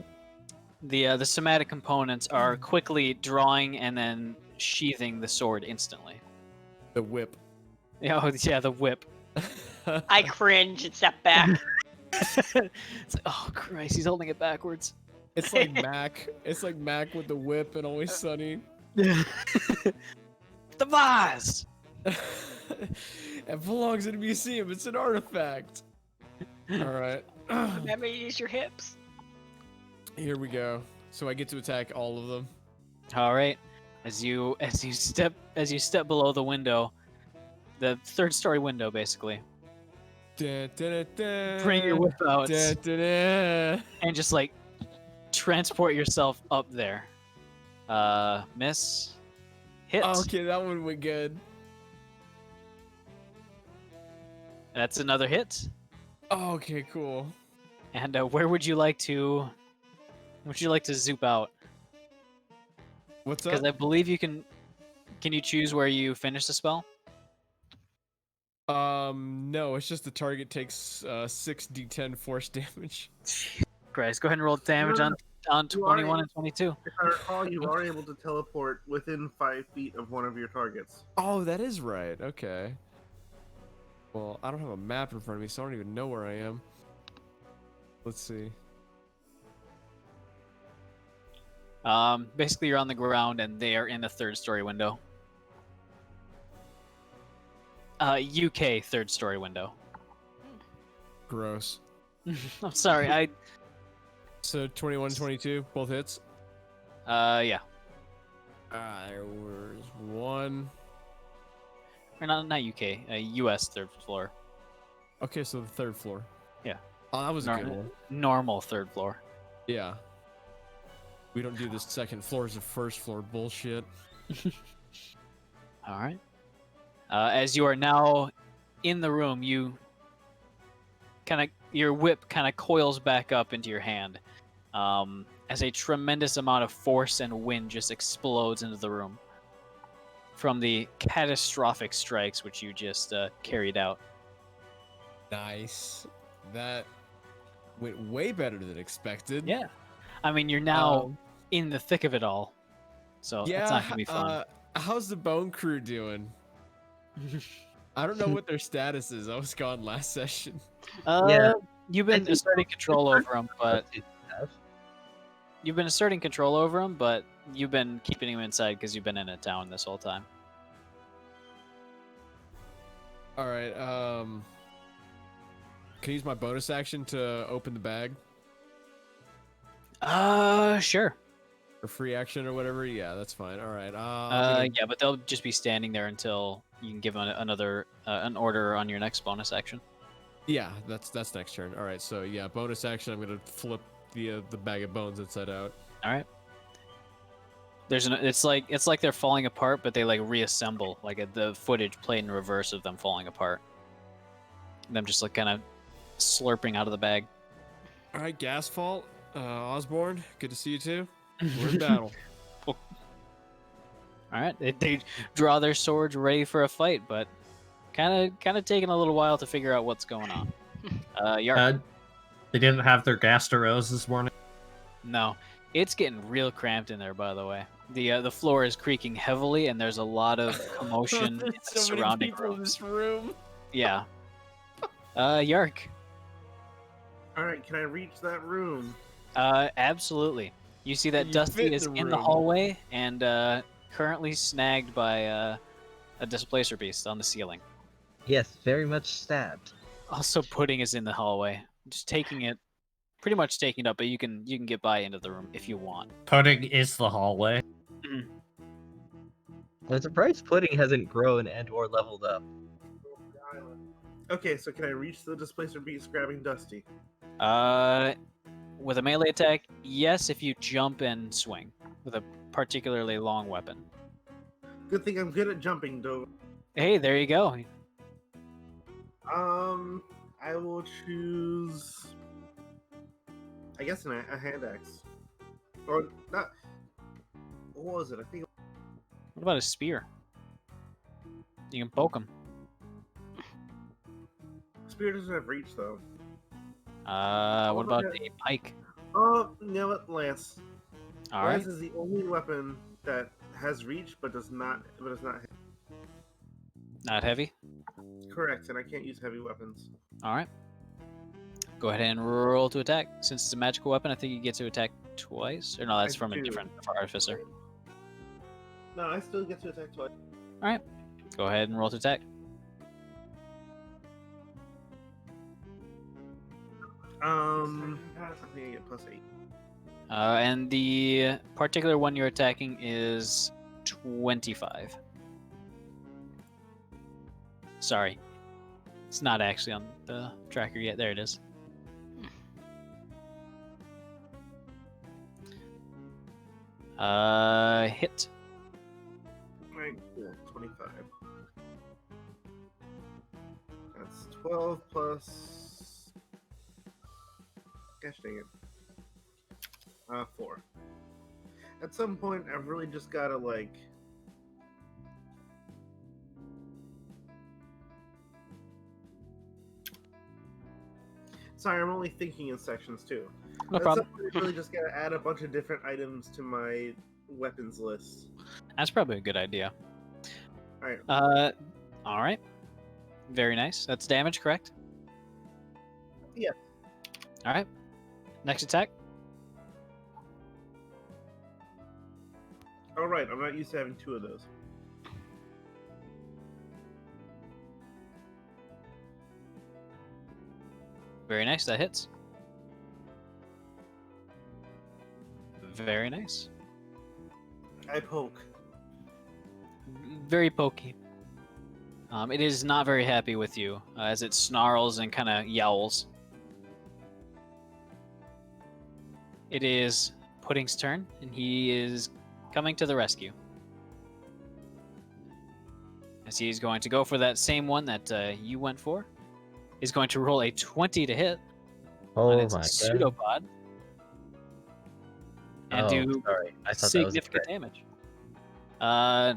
The somatic components are quickly drawing and then sheathing the sword instantly. The whip. Oh, yeah, the whip. I cringe and step back. It's like, oh, Christ, he's holding it backwards. It's like Mac. It's like Mac with the whip and Always Sunny. The vase! It belongs in a museum. It's an artifact. All right. Remember to use your hips. Here we go. So I get to attack all of them. All right. As you step below the window, the third-story window, basically. Da, da, da, da, Bring your whip out da, da, da. and just like transport yourself up there. Miss. Hit. Okay, that one went good. That's another hit. Oh, okay, cool. And where would you like to? Would you like to zoop out? What's up? Because I believe you can. Can you choose where you finish the spell? No, it's just the target takes 6d10 force damage. Christ, go ahead and roll damage on 21 and 22. If I recall, you are able to teleport within 5 feet of one of your targets. Oh, that is right. Okay. Well, I don't have a map in front of me, so I don't even know where I am. Let's see. Basically, you're on the ground, and they are in the third-story window. UK third-story window. Gross. I'm sorry, So 21, 22, both hits? yeah. There was one. Or not UK, US third floor. Okay, so the third floor. Yeah. Oh, that was a good one. Normal third floor. Yeah. We don't do this second floor as a first floor bullshit. All right. As you are now in the room, your whip kind of coils back up into your hand, as a tremendous amount of force and wind just explodes into the room from the catastrophic strikes which you just carried out. Nice. That went way better than expected. Yeah. I mean, you're now in the thick of it all, so it's not gonna be fun. How's the Bone Crew doing? I don't know what their status is. I was gone last session. Yeah. You've been asserting control over them, but you've been keeping them inside because you've been in a town this whole time. All right. Can I use my bonus action to open the bag? Sure. Or free action or whatever? Yeah, that's fine. All right. Yeah, but they'll just be standing there until you can give them an order on your next bonus action. Yeah, that's next turn. All right. So yeah, bonus action. I'm gonna flip the bag of bones inside out. All right. It's like they're falling apart, but they like reassemble, like the footage played in reverse of them falling apart. Them just like kind of slurping out of the bag. All right, Gasfault, Osborne, good to see you too. We're in battle. All right, they draw their swords ready for a fight, but kind of taking a little while to figure out what's going on. Yark. They didn't have their Gasteros this morning. No, it's getting real cramped in there. By the way, the floor is creaking heavily, and there's a lot of commotion in the There's so many surrounding people in rooms. this room. Yeah, Yark. All right, can I reach that room? Absolutely. You see that You Dusty fit is the in the room. hallway and currently snagged by a displacer beast on the ceiling. Yes, very much stabbed. Also, Pudding is in the hallway, just taking it, pretty much taking it up. But you can get by into the room if you want. Pudding is the hallway. I'm surprised Pudding hasn't grown and or leveled up. Okay, so can I reach the displacer beast grabbing Dusty? With a melee attack, yes. If you jump and swing with a particularly long weapon. Good thing I'm good at jumping, though. Hey, there you go. I will choose. I guess a hand axe, or not. What was it? I think. What about a spear? You can poke him. Spear doesn't have reach though. What about a pike? Oh, you know what, Lance? All right. Lance is the only weapon that has reach but does not hit. Not heavy. Correct, and I can't use heavy weapons. All right. Go ahead and roll to attack. Since it's a magical weapon, I think you get to attack twice. Or no, that's from a do. different artificer. No, I still get to attack twice. All right. Go ahead and roll to attack. I think I get +8. And the particular one you're attacking is 25. Sorry. It's not actually on the tracker yet. There it is. Hit. Right, cool. 25. That's 12 plus. Gosh dang it. 4. At some point, I've really just gotta like. Sorry, I'm only thinking in sections too. No At problem. some point, I really just gotta add a bunch of different items to my weapons list. That's probably a good idea. Alright. All right. Very nice. That's damage, correct? Yeah. All right. Next attack. Alright, I'm not used to having 2 of those. Very nice. That hits. Very nice. I poke. Very pokey. It is not very happy with you as it snarls and kind of yowls. It is Pudding's turn, and he is coming to the rescue. As he's going to go for that same one that you went for. He's going to roll a 20 to hit Oh on my its god. pseudopod. And do sorry. I thought that was significant great. damage. No.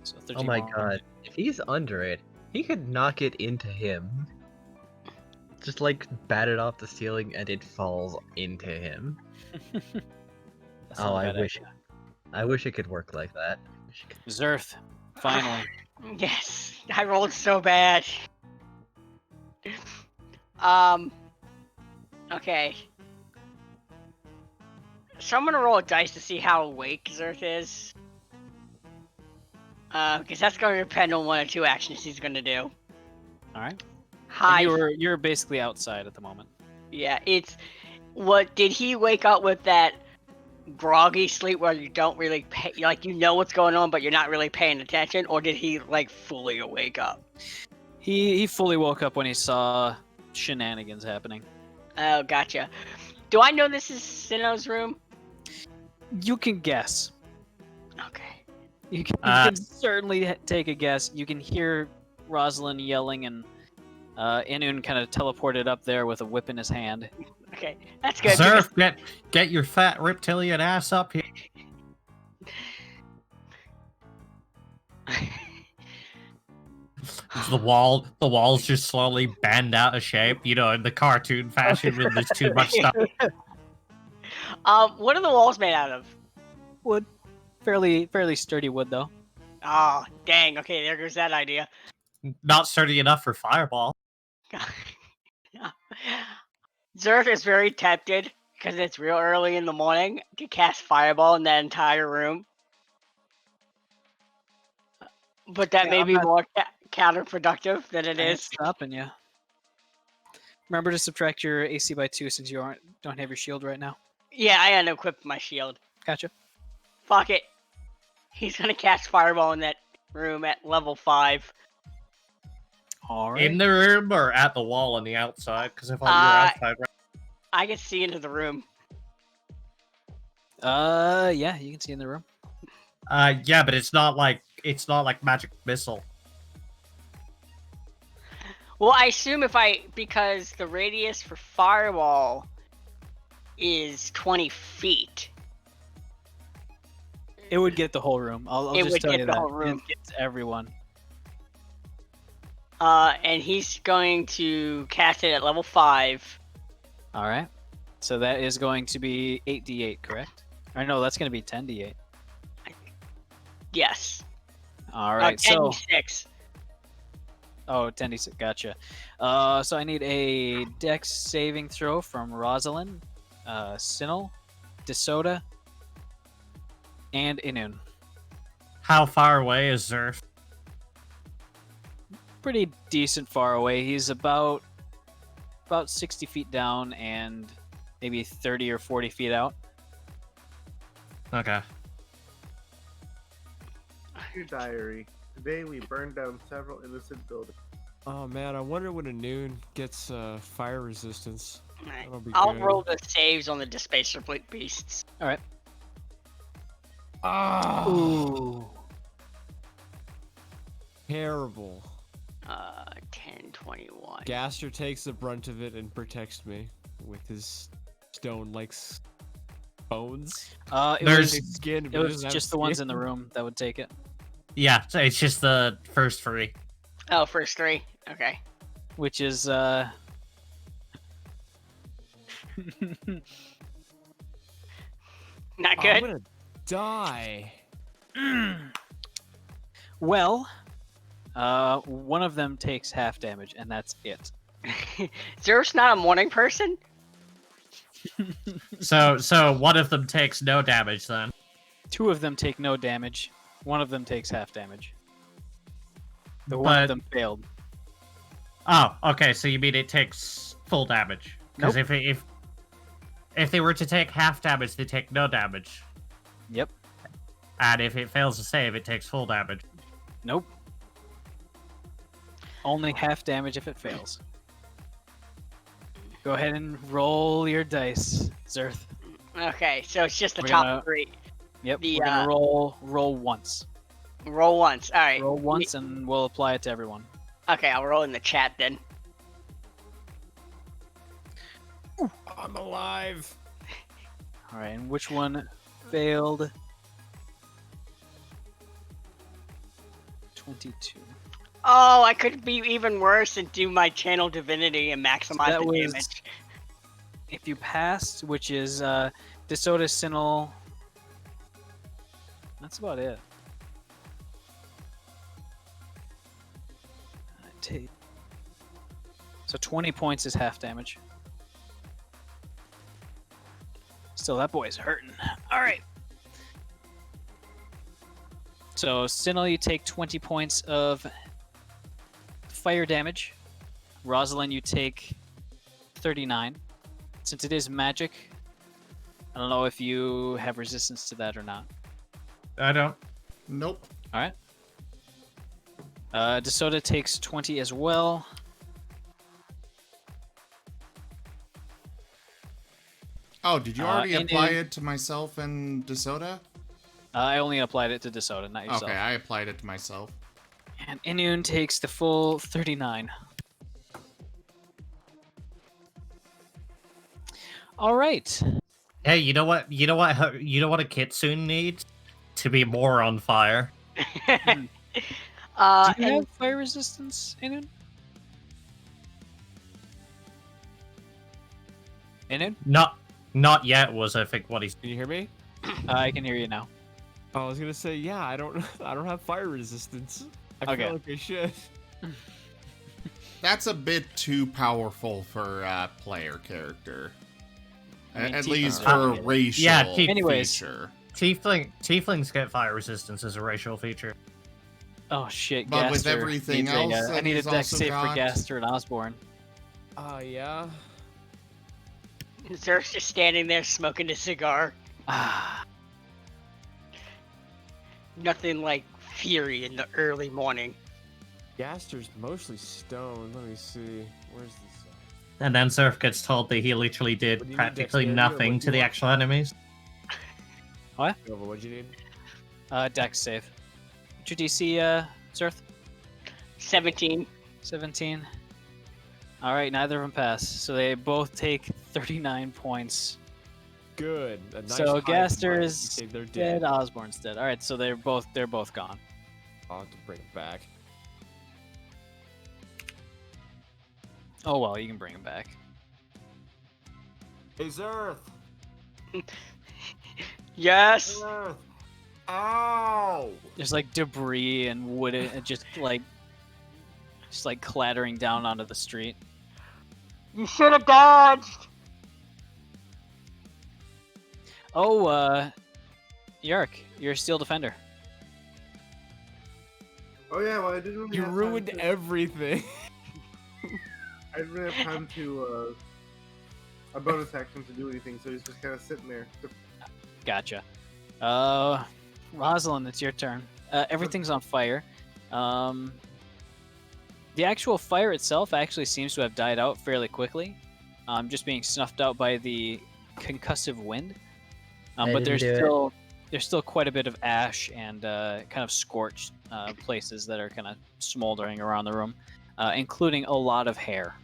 So 13 Oh my more. god. If he's under it, he could knock it into him. Just like bat it off the ceiling and it falls into him. That's not a I bad wish idea. I wish it could work like that. Zerth, finally. Yes, I rolled so bad. Okay. So I'm gonna roll a dice to see how awake Zerth is. Because that's gonna depend on one or two actions he's gonna do. All right. Hi. You're basically outside at the moment. Yeah, it's what did he wake up with that groggy sleep where you don't really pay, like you know what's going on but you're not really paying attention, or did he like fully wake up? He fully woke up when he saw shenanigans happening. Oh, gotcha. Do I know this is Sinnoh's room? You can guess. Okay. You can certainly take a guess. You can hear Rosalind yelling, and Inun kind of teleported up there with a whip in his hand. Okay, that's good. Zerf, get your fat reptilian ass up here. The walls just slowly bend out of shape, you know, in the cartoon fashion when there's too much stuff. What are the walls made out of? Wood. Fairly sturdy wood, though. Oh, dang. Okay, there goes that idea. Not sturdy enough for fireball. Zerf is very tempted because it's real early in the morning to cast Fireball in that entire room. But that Yeah, may I'm be not- more counterproductive than it I ain't is. stopping you. Remember to subtract your AC by 2 since you don't have your shield right now. Yeah, I unequipped my shield. Gotcha. Fuck it. He's gonna cast Fireball in that room at level 5. All right. In the room or at the wall on the outside? Because if you're Uh, outside, right? I can see into the room. Yeah, you can see in the room. Yeah, but it's not like magic missile. Well, I assume because the radius for Fireball is 20 feet. It would get the whole room. I'll It just would tell get you the that. whole room. It gets everyone. And he's going to cast it at level 5. All right. So that is going to be 8d8, correct? Or no, that's going to be 10d8. Yes. All right. So 10d6. oh, 10d6. Gotcha. So I need a Dex saving throw from Rosalind, Sinel, DeSoda, and Inun. How far away is Zerf? Pretty decent far away. He's about 60 feet down and maybe 30 or 40 feet out. Okay. Your diary. Today we burned down several innocent buildings. Oh man, I wonder when a noon gets fire resistance. That'll be I'll good. roll the saves on the Dispacer Beasts. All right. Ah, Ooh. terrible. 10, 21. Gaster takes the brunt of it and protects me with his stone-like bones. It There's- was, Skin, it but he was doesn't have just the ones in the skin. room that would take it. Yeah, so it's just the first 3. Oh, first 3. Okay. Which is Not I'm good. gonna die. well, one of them takes half damage, and that's it. Zerf's not a morning person? So one of them takes no damage then. 2 of them take no damage. One of them takes half damage. The one of But- them failed. Oh, okay. So you mean it takes full damage? Because Nope. if they were to take half damage, they take no damage. Yep. And if it fails to save, it takes full damage. Nope. Only half damage if it fails. Go ahead and roll your dice, Zerth. Okay, so it's just the We're top gonna- 3. Yep. The, We're gonna roll once. Roll once. Alright. Roll once, and we'll apply it to everyone. Okay, I'll roll in the chat then. I'm alive. All right, and which one failed? 22. Oh, I could be even worse and do my channel divinity and maximize That the was- damage. If you passed, which is DeSoda, Sinel. That's about it. So 20 points is half damage. Still, that boy's hurting. All right. So, Sinel, you take 20 points of fire damage. Rosalind, you take 39. Since it is magic, I don't know if you have resistance to that or not. I don't. Nope. All right. DeSoda takes 20 as well. Oh, did you already apply and it to myself and DeSoda? I only applied it to DeSoda, not yourself. Okay, I applied it to myself. And Inun takes the full 39. All right. Hey, you know what? You know what a kitsune needs to be more on fire. Do you and have fire resistance, Inun? Inun? Not yet was I think what he's. Can you hear me? I can hear you now. I was gonna say, yeah, I don't have fire resistance. I Okay. feel like I should. That's a bit too powerful for a player character. I mean, At tieflings least are for a good. racial Yeah, Anyways. feature. Tieflings get fire resistance as a racial feature. Oh shit, But with Gaster everything needs else I that need a he's dex also save for got- Gaster and Osborne. Yeah. Zerk's just standing there smoking a cigar. Ah, Nothing like fury in the early morning. Gaster's mostly stone. Let me see. Where's this? And then Surf gets told that he literally What did do you need, practically dexterity, or nothing what do to you the want? actual enemies. Nova, what'd you need? dex save. What's your DC, Zerth? 17. 17. Alright, neither of them pass. So they both take 39 points. Good. A nice So high Gaster five. is Okay, they're dead, dead. Osborne's dead. Alright, so they're both gone. I'll have to bring it back. Oh well, you can bring them back. Hey, Zerth! Yes. Zerth! Ow! There's like debris and wood and just like clattering down onto the street. You should have dodged. Oh, Yark, you're a steel defender. Oh yeah, well I didn't really You have ruined time to, everything. I didn't really have time to a bonus action to do anything, so he's just kind of sitting there. Gotcha. Rosalind, it's your turn. Everything's on fire. The actual fire itself actually seems to have died out fairly quickly, just being snuffed out by the concussive wind. But there's still quite a bit of ash and kind of scorched places that are kind of smoldering around the room, including a lot of hair.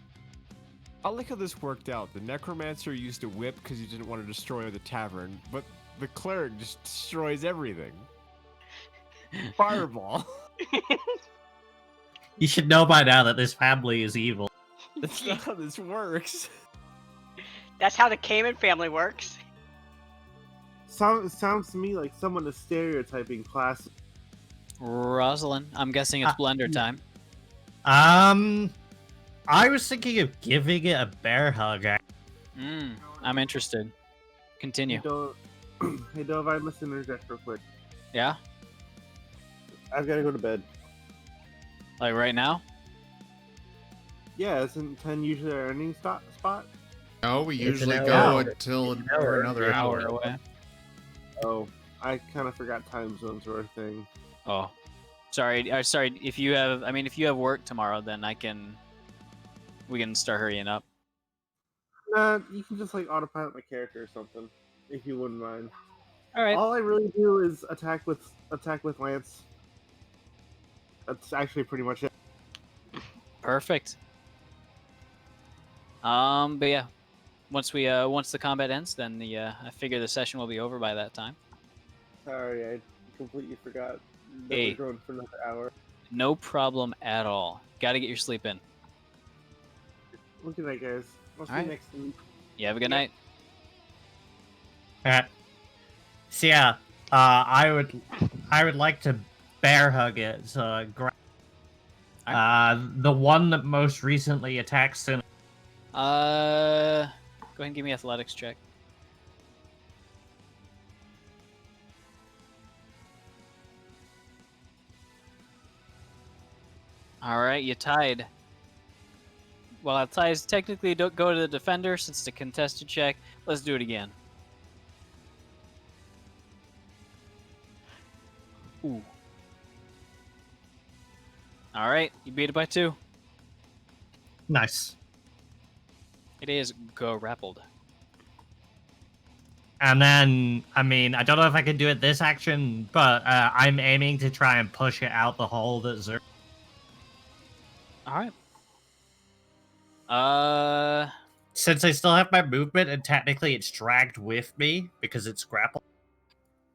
I like how this worked out. The necromancer used a whip because he didn't want to destroy the tavern, but the cleric just destroys everything. Fireball. You should know by now that this family is evil. That's not how this works. That's how the Cayman family works. Sounds to me like someone is stereotyping class. Rosalind, I'm guessing it's blender time. I was thinking of giving it a bear hug. I'm interested. Hey Continue. Dove, I must interject real quick. Yeah? I've got to go to bed. Like right now? Yeah, isn't 10 usually our ending spot? No, we It's usually an go hour. until It's an hour. for another Hour hour. away. Oh, I kind of forgot time zones were a thing. Oh. Sorry, if you have work tomorrow, then we can start hurrying up. Nah, you can just like autopilot my character or something, if you wouldn't mind. Alright. All I really do is attack with lance. That's actually pretty much it. Perfect. But yeah. Once the combat ends, then I figure the session will be over by that time. Sorry, I completely forgot that Hey. we're going for another hour. No problem at all. Gotta get your sleep in. Look at that, guys. I'll see Alright. you next week. You have a good night. So yeah, I would like to bear hug it. So the one that most recently attacked Sin. Go ahead and give me athletics check. Alright, you tied. Well, ties technically don't go to the defender since it's a contested check. Let's do it again. Ooh. Alright, you beat it by 2. Nice. It is grappled. And then, I mean, I don't know if I can do it this action, but I'm aiming to try and push it out the hole that Zer. Alright. Since I still have my movement, and technically it's dragged with me because it's grapple.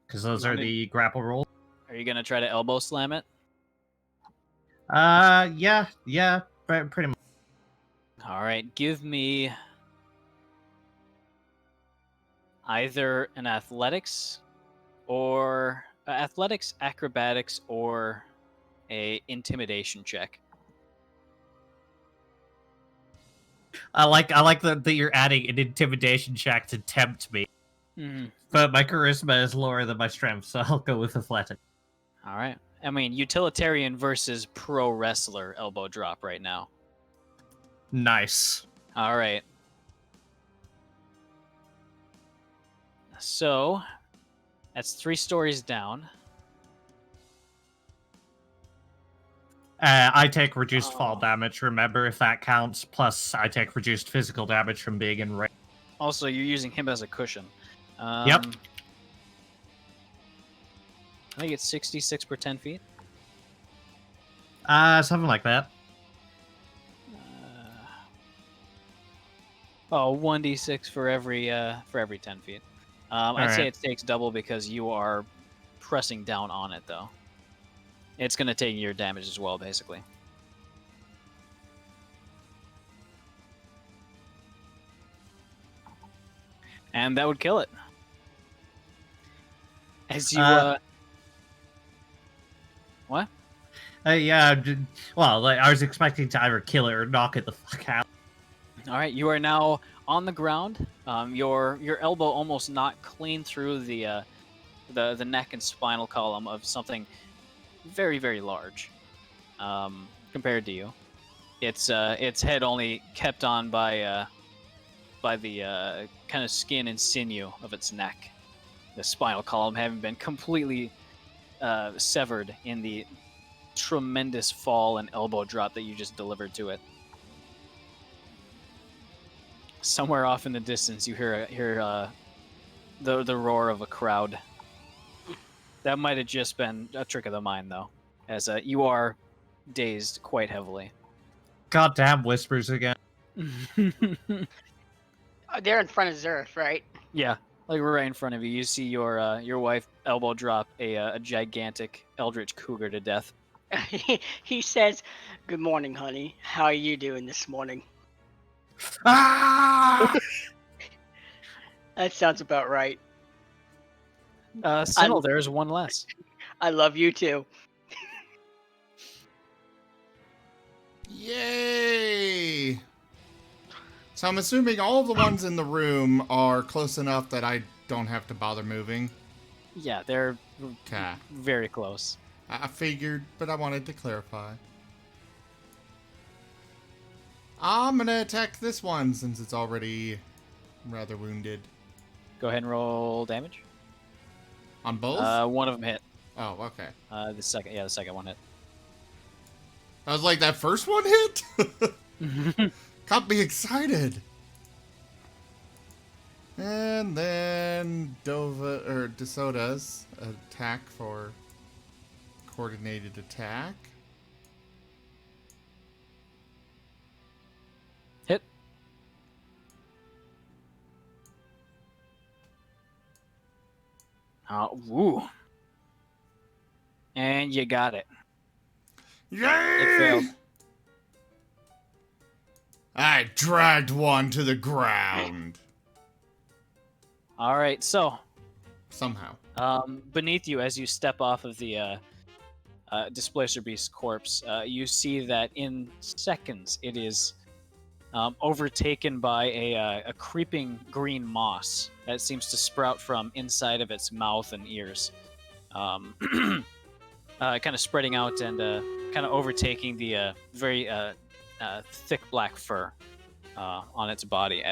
Because those are the grapple rolls. Are you gonna try to elbow slam it? Yeah, pretty much. Alright, give me either an athletics or athletics, acrobatics, or a intimidation check. I like that you're adding an intimidation check to tempt me. Mhm. But my charisma is lower than my strength, so I'll go with athletic. All right. I mean, utilitarian versus pro wrestler elbow drop right now. Nice. All right. So, that's 3 stories down. I take reduced fall damage, remember, if that counts. Plus, I take reduced physical damage from being in range. Also, you're using him as a cushion. Yep. I think it's 66 per 10 feet. Something like that. 1d6 for every 10 feet. I'd say Alright. it takes double because you are pressing down on it, though. It's going to take your damage as well, basically. And that would kill it. As you, What? Yeah, well, like, I was expecting to either kill it or knock it the fuck out. All right, you are now on the ground. Your elbow almost knocked clean through the neck and spinal column of something very, very large compared to you. Its head only kept on by the kind of skin and sinew of its neck. The spinal column having been completely severed in the tremendous fall and elbow drop that you just delivered to it. Somewhere off in the distance, you hear the roar of a crowd. That might have just been a trick of the mind, though, as you are dazed quite heavily. Goddamn whispers again. They're in front of Zerth, right? Yeah, like right in front of you. You see your wife elbow drop a gigantic eldritch cougar to death. He says, "Good morning, honey. How are you doing this morning?" Ah! That sounds about right. Sinnel, there's one less. I love you too. Yay! So I'm assuming all of the ones in the room are close enough that I don't have to bother moving. Yeah, they're Okay. very close. I figured, but I wanted to clarify. I'm gonna attack this one since it's already rather wounded. Go ahead and roll damage. On both? One of them hit. Oh, okay. The second one hit. I was like, that first one hit? Got me excited. And then DeSoda's attack for coordinated attack. Hit. Woo. And you got it. Yay! It failed. I dragged one to the ground. All right, so Somehow. beneath you, as you step off of the Displacer Beast corpse, you see that in seconds it is overtaken by a creeping green moss that seems to sprout from inside of its mouth and ears, kind of spreading out and kind of overtaking the very thick black fur on its body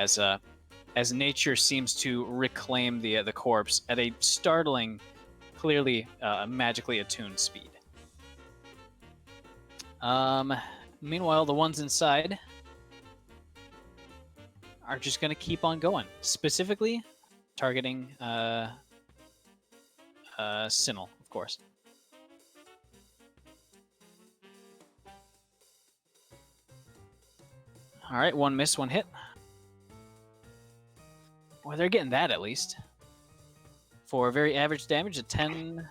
as nature seems to reclaim the corpse at a startling, clearly magically attuned speed. Meanwhile, the ones inside are just going to keep on going, specifically targeting Sinnel, of course. All right, one miss, one hit. Well, they're getting that at least. For very average damage, a 10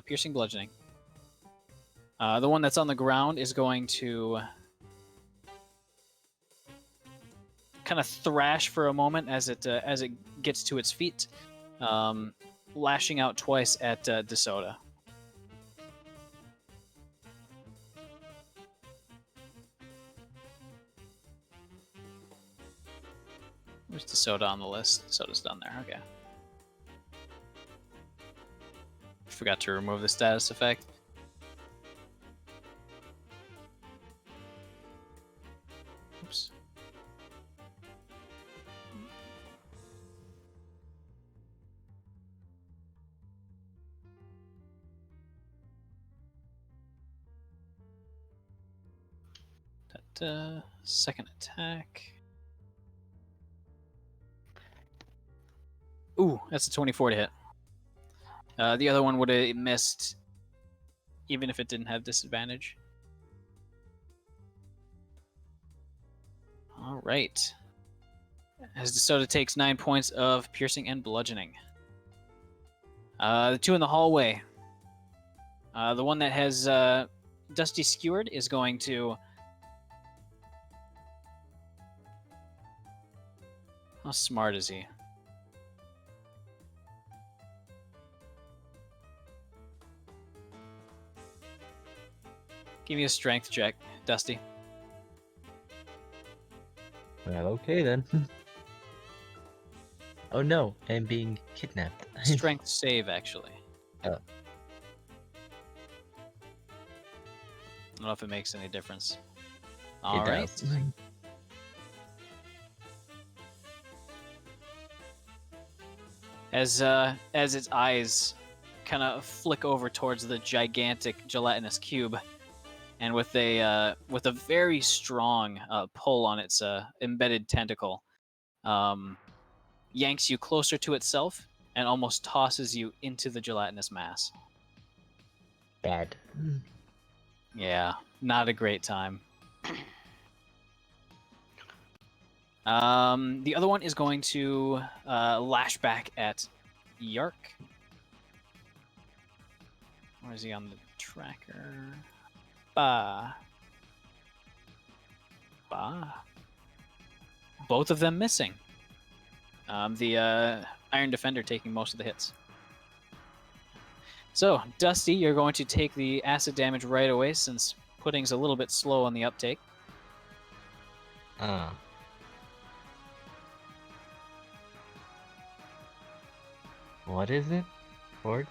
piercing bludgeoning. The one that's on the ground is going to kind of thrash for a moment as it gets to its feet, lashing out twice at DeSoda. Where's the soda on the list? Soda's down there. Okay. Forgot to remove the status effect. Oops. Second attack. Ooh, that's a 24 to hit. The other one would have missed, even if it didn't have disadvantage. All right. As DeSoto takes 9 points of piercing and bludgeoning. The two in the hallway. The one that has Dusty skewered is going to... How smart is he? Give me a strength check, Dusty. Well, okay then. Oh no, I'm being kidnapped. Strength save, actually. Oh. I don't know if it makes any difference. All It right. does. As its eyes kind of flick over towards the gigantic gelatinous cube, and with a very strong pull on its embedded tentacle, yanks you closer to itself and almost tosses you into the gelatinous mass. Bad. Yeah, not a great time. The other one is going to lash back at Yark. Where is he on the tracker? Bah. Both of them missing. The Iron Defender taking most of the hits. So, Dusty, you're going to take the acid damage right away since Pudding's a little bit slow on the uptake. What is it? Ford?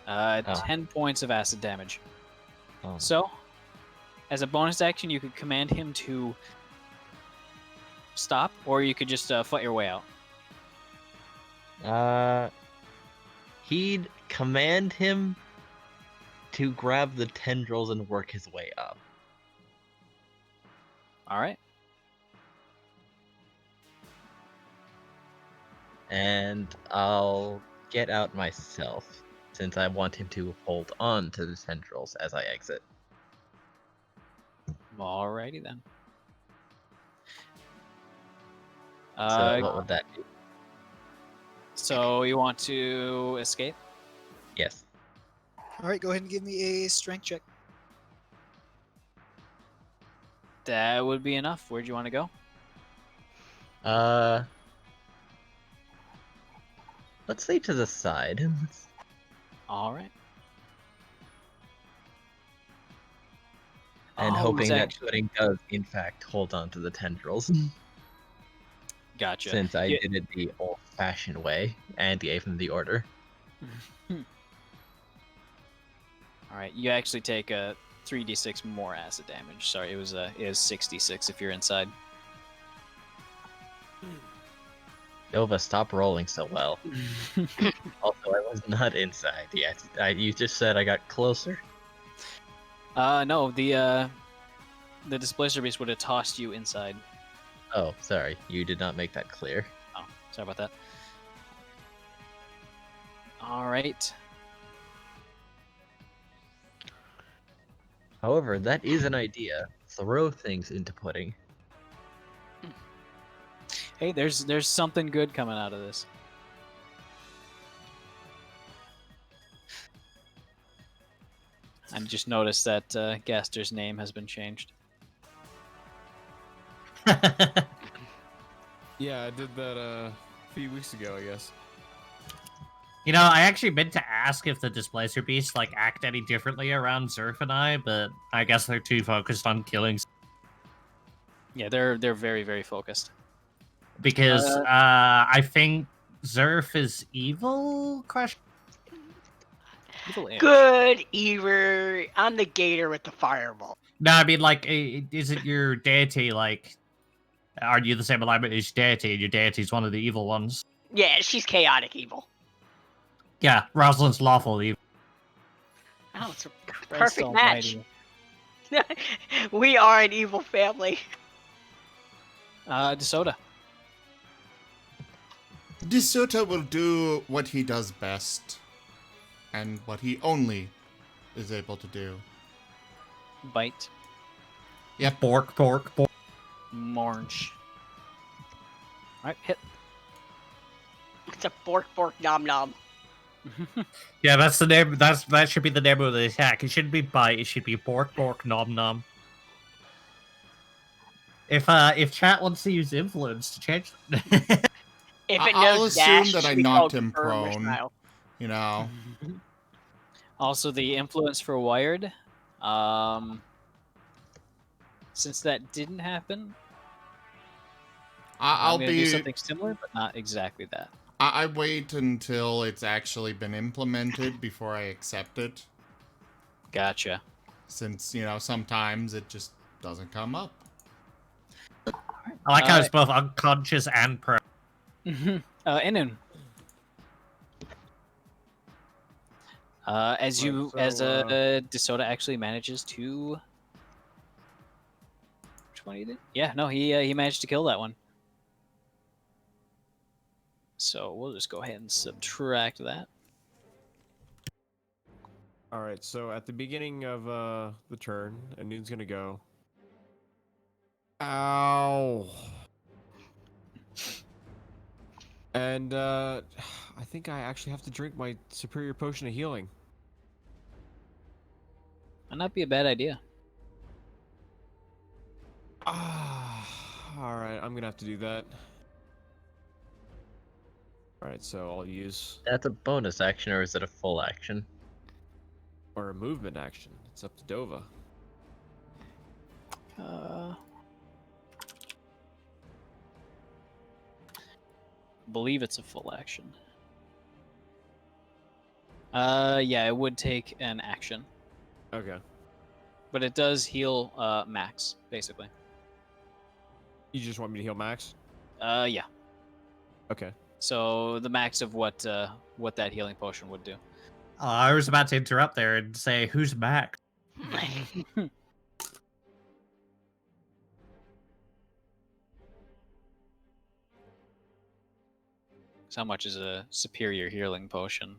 10 points of acid damage. Oh. So, as a bonus action, you could command him to stop, or you could just fight your way out. He'd command him to grab the tendrils and work his way up. All right. And I'll get out myself, since I want him to hold on to the tendrils as I exit. Alrighty then. So what would that be? So you want to escape? Yes. All right, go ahead and give me a strength check. That would be enough. Where'd you want to go? Let's say to the side. All right. And Oh, hoping that actually- Pudding does, in fact, hold on to the tendrils. Gotcha. Since I Yeah. did it the old-fashioned way and gave him the order. All right. You actually take a 3d6 more acid damage. Sorry, it is 66 if you're inside. Nova, stop rolling so well. Also, I was not inside yet. You just said I got closer. No, the displacer beast would have tossed you inside. Oh, sorry. You did not make that clear. Oh, sorry about that. All right. However, that is an idea. Throw things into Pudding. Hey, there's something good coming out of this. I just noticed that Gaster's name has been changed. Yeah, I did that a few weeks ago, I guess. You know, I actually meant to ask if the Displacer Beasts like act any differently around Zerf and I, but I guess they're too focused on killing. Yeah, they're very, very focused. Because I think Zerf is evil? Question. Evil-ish. Good, Eber. I'm the gator with the fireball. No, I mean, like, isn't your deity, like, are you the same alignment as your deity, and your deity's one of the evil ones? Yeah, she's chaotic evil. Yeah, Rosalind's lawful evil. Oh, it's a Christ perfect match. almighty. We are an evil family. DeSoda. DeSoto will do what he does best, and what he only is able to do. Bite. Yep. Bork. March. Alright, hit. It's a bork nom nom. Yeah, that's the name. That should be the name of the attack. It shouldn't be bite. It should be bork nom nom. If chat wants to use influence to change, If it I'll knows assume dash, that I we knocked call him Burma prone. style. You know, Also, the influence for Wired. Since that didn't happen, I'll I'm gonna do be. something similar, but not exactly that. I wait until it's actually been implemented before I accept it, Gotcha. since sometimes it just doesn't come up. I like how it's both unconscious and prone. Inun. As DeSoda actually manages to. Which one he did? Yeah, no, he managed to kill that one. So we'll just go ahead and subtract that. All right, so at the beginning of the turn, Noon's gonna go. Ow. And I think I actually have to drink my superior potion of healing. Might not be a bad idea. All right, I'm gonna have to do that. All right, so I'll use That's a bonus action, or is it a full action? or a movement action. It's up to Dova. Believe it's a full action. Yeah, it would take an action, Okay. but it does heal max basically. You just want me to heal Max? Yeah. Okay. So the max of what that healing potion would do. I was about to interrupt there and say, "Who's Max?" So how much is a superior healing potion?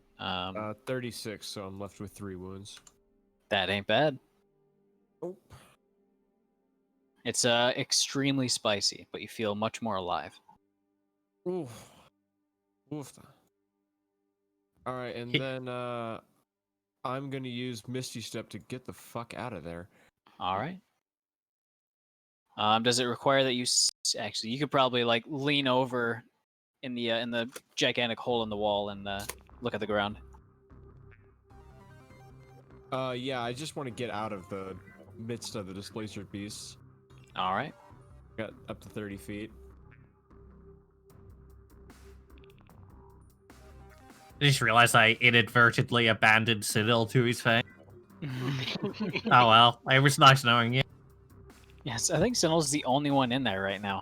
36, so I'm left with 3 wounds. That ain't bad. Oh. It's extremely spicy, but you feel much more alive. Oof. Oof. All right, and then I'm gonna use Misty Step to get the fuck out of there. All right. Does it require that you actually? You could probably like lean over in the gigantic hole in the wall and look at the ground. Yeah, I just want to get out of the midst of the displacer beasts. All right. Got up to 30 feet. I just realized I inadvertently abandoned Citadel to his face. Oh well, it was nice knowing you. Yes, I think Sinel's the only one in there right now.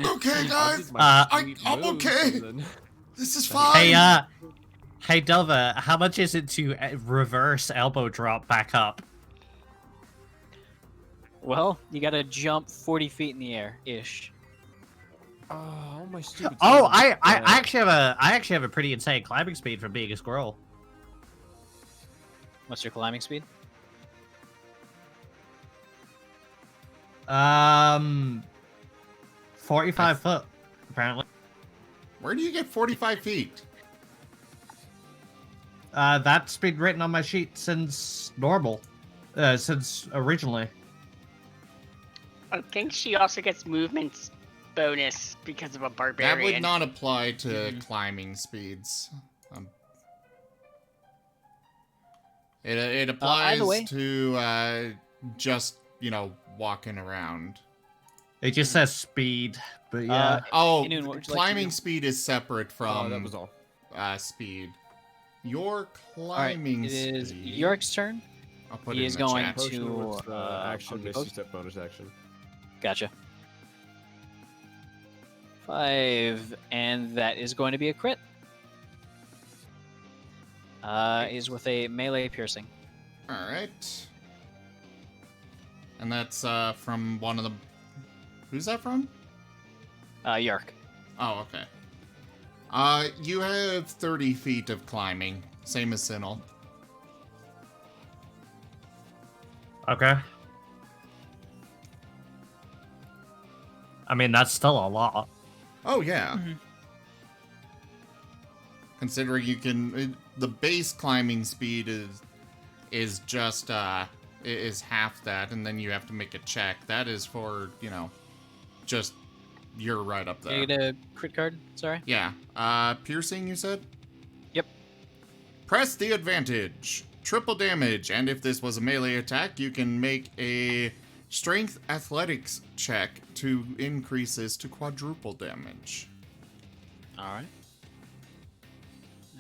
Okay, guys, My I'm sweet moves, okay. and then- This is fine. Hey Dova, how much is it to reverse elbow drop back up? Well, you gotta jump 40 feet in the air, ish. Oh, my stupid. Oh, squirrels. I actually have a pretty insane climbing speed from being a squirrel. What's your climbing speed? 45 foot, apparently. Where do you get 45 feet? That's been written on my sheet since since originally. I think she also gets movement bonus because of a That barbarian. would not apply to climbing speeds. It applies either way. to just walking around. It just says speed, but yeah. Oh, Inoon, what would you like to climbing do? speed is separate from that was all. speed. Your All right, climbing it is speed. York's turn. I'll put He it is in the going chat. to- Potion works action, on the misty post? step bonus action. Gotcha. 5, and that is going to be a crit. Is with a melee piercing. All right. And that's from one of the. Who's that from? Yark. Oh, okay. You have 30 feet of climbing, same as Sinel. Okay. I mean, that's still a lot. Oh yeah. Mhm. Considering you can, the base climbing speed is just is half that, and then you have to make a check. That is for just you're right up Can there. I get a crit card? Sorry. Yeah. Piercing, you said? Yep. Press the advantage. Triple damage, and if this was a melee attack, you can make a strength athletics check to increase this to quadruple damage. All right.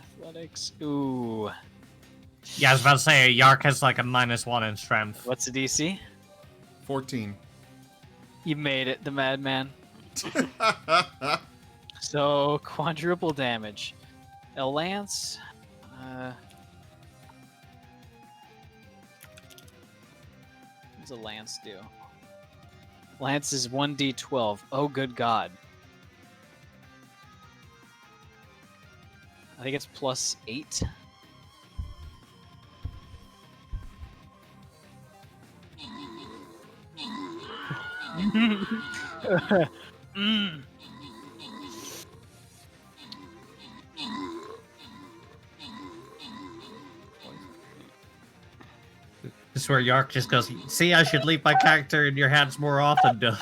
Athletics. Ooh. Yeah, I was about to say, Yark has like a -1 in strength. What's the DC? 14. You made it, the madman. So quadruple damage. A lance. What does a lance do? Lance is 1d12. Oh, good God. I think it's +8. Mm. This is where Yark just goes, see, I should leave my character in your hands more often, duh.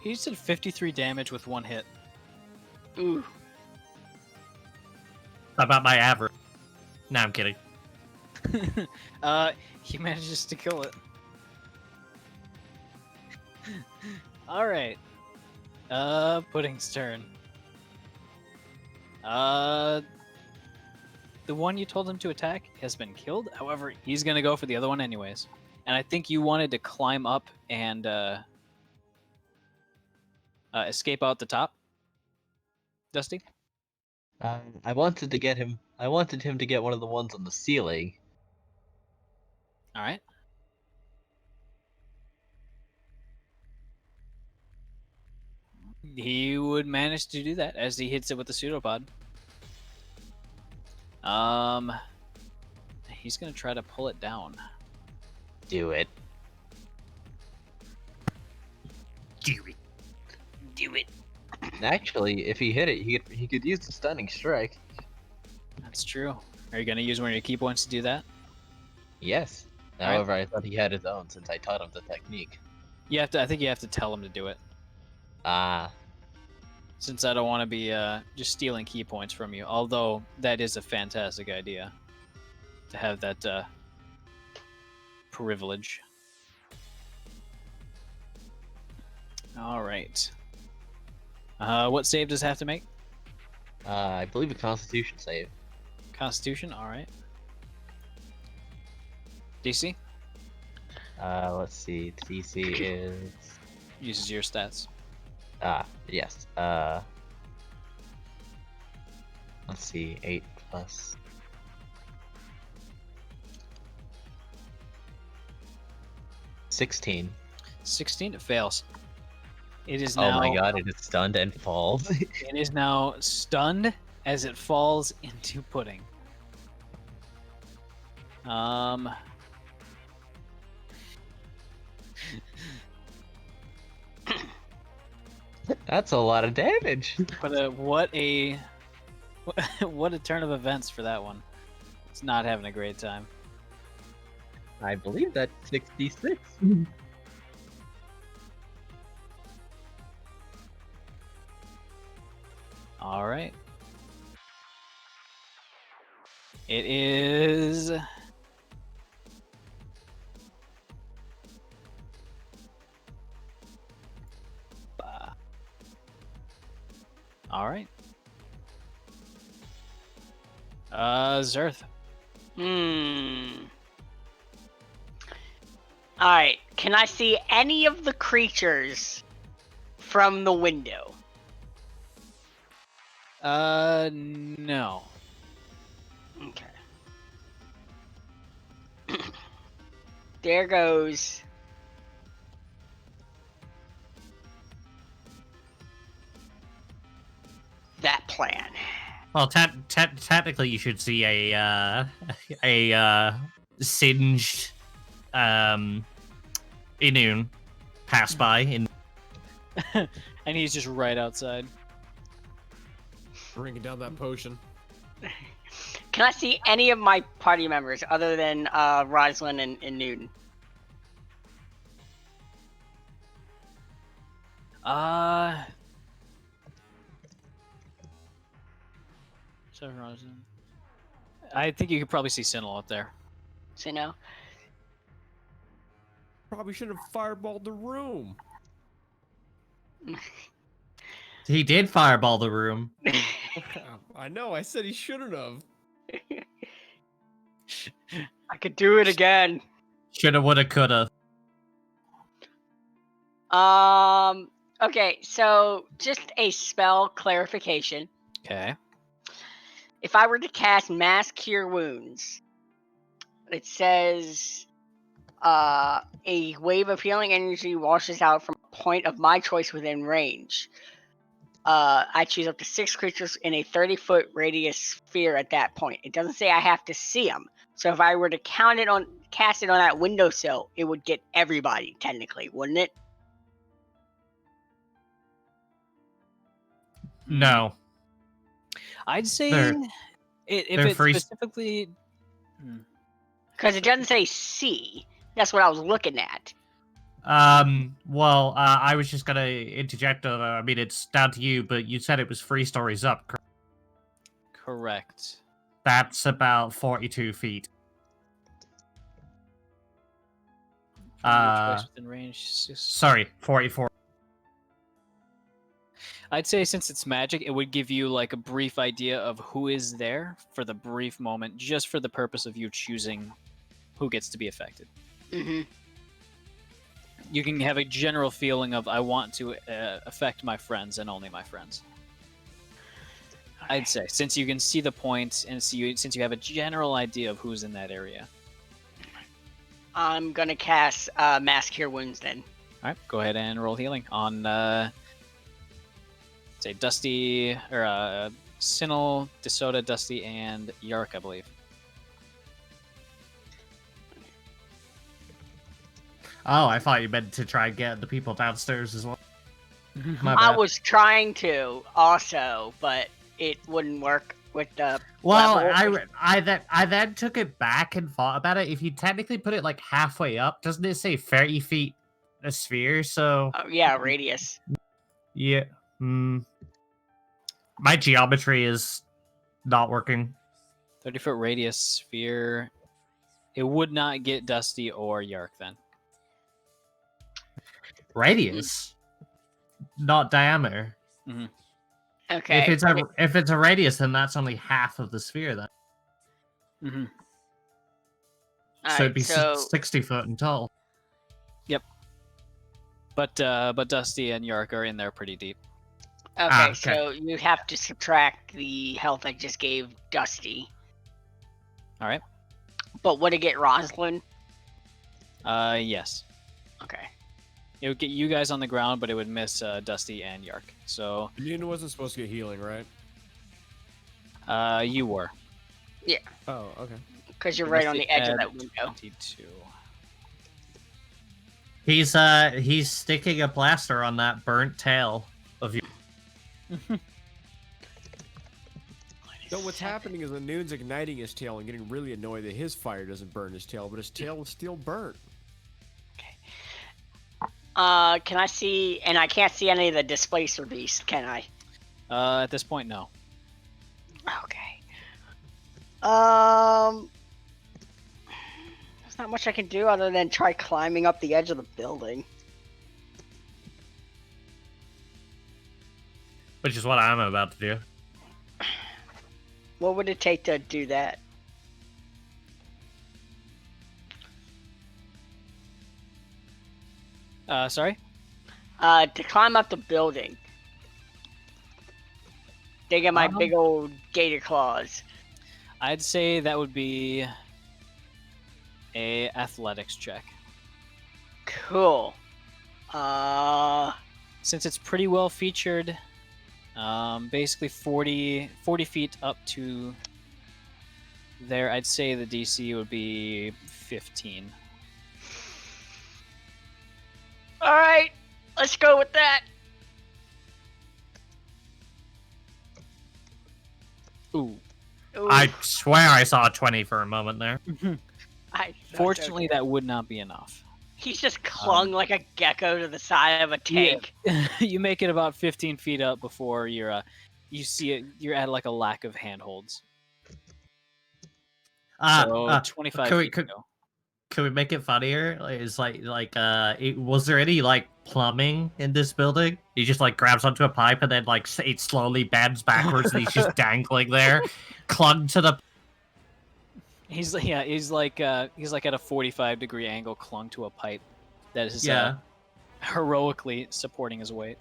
He just did 53 damage with 1 hit. Ooh. How about my average? Nah, I'm kidding. He manages to kill it. Alright. Pudding's turn. The one you told him to attack has been killed. However, he's gonna go for the other one anyways. And I think you wanted to climb up and escape out the top. Dusty? I wanted to get him. I wanted him to get one of the ones on the ceiling. Alright. He would manage to do that as he hits it with the pseudopod. He's gonna try to pull it down. Do it. Do it. Do it. Actually, if he hit it, he could use the stunning strike. That's true. Are you gonna use one of your key points to do that? Yes. Alright. However, I thought he had his own since I taught him the technique. You have to. I think you have to tell him to do it. Ah. Since I don't want to be just stealing key points from you. Although that is a fantastic idea to have that privilege. All right. What save does it have to make? I believe a Constitution save. Constitution. All right. DC Let's see. DC is uses your stats. yes. Let's see. 8 plus. $16. 16. It fails. It is Oh now. my god! It is stunned and falls. It is now stunned as it falls into pudding. That's a lot of damage. But what a turn of events for that one. It's not having a great time. I believe that's 66. All right. It is All right. Zerth. Alright, can I see any of the creatures from the window? No. Okay. There goes. That plan. Well, technically, you should see a singed Inun pass by in. And he's just right outside. Drinking down that potion. Can I see any of my party members other than Rosalind and Newton? So I think you could probably see Sinel up there. So no. Probably should have fireballed the room. He did fireball the room. I know. I said he shouldn't have. I could do it again. Shoulda, woulda, coulda. Okay, so just a spell clarification. Okay. If I were to cast Mass Cure Wounds, it says a wave of healing energy washes out from a point of my choice within range. I choose up to 6 creatures in a 30-foot radius sphere at that point. It doesn't say I have to see them. So if I were to cast it on that windowsill, it would get everybody, technically, wouldn't it? No. I'd say They're if it's free- specifically. Because it doesn't say see. That's what I was looking at. Well, I was just gonna interject. I mean, it's down to you, but you said it was 3 stories up. Correct. That's about 42 feet. Twice within range. Sorry, 44. I'd say since it's magic, it would give you like a brief idea of who is there for the brief moment, just for the purpose of you choosing who gets to be affected. Mm-hmm. You can have a general feeling of I want to affect my friends and only my friends. I'd say since you can see the points and since you have a general idea of who's in that area. I'm gonna cast Mass Cure Wounds then. All right, go ahead and roll healing on say Dusty or Sinel, DeSoda, Dusty, and Yark, I believe. Oh, I thought you meant to try and get the people downstairs as well. My I bad. was trying to also, but it wouldn't work with the Well, level. I then took it back and thought about it. If you technically put it like halfway up, doesn't it say 30 feet a sphere? So Oh, yeah, radius. yeah, my geometry is not working. 30-foot radius sphere. It would not get Dusty or Yark then. Radius, not diameter. Okay. If it's a radius, then that's only half of the sphere. Then so it'd be 60 foot in total. Yep. But Dusty and Yark are in there pretty deep. Okay, so you have to subtract the health I just gave Dusty. All right. But would it get Rosalind? Yes. Okay. It would get you guys on the ground, but it would miss Dusty and Yark. So Nina wasn't supposed to get healing, right? you were. Yeah. Oh, okay. Because you're right on the edge of that window. 22. He's sticking a blaster on that burnt tail of you. So what's happening is the Noon's igniting his tail and getting really annoyed that his fire doesn't burn his tail, but his tail is still burnt. Can I see, and I can't see any of the displacer beasts, can I? At this point, no. Okay. There's not much I can do other than try climbing up the edge of the building. which is what I'm about to do. What would it take to do that? Sorry? To climb up the building. They get my big old gator claws. I'd say that would be a athletics check. Cool. Since it's pretty well featured, basically 40 feet up to there, I'd say the DC would be 15. Alright, let's go with that. Ooh. Ooh, I swear I saw a 20 for a moment there. Fortunately, that would not be enough. He's just clung like a gecko to the side of a tank. You make it about 15 feet up before you're, you see it. You're at like a lack of handholds. So 25 feet to go. Can we make it funnier? Was there any like plumbing in this building? He just like grabs onto a pipe and then like it slowly bends backwards and he's just dangling there, clung to the. He's like at a 45-degree angle, clung to a pipe that is heroically supporting his weight.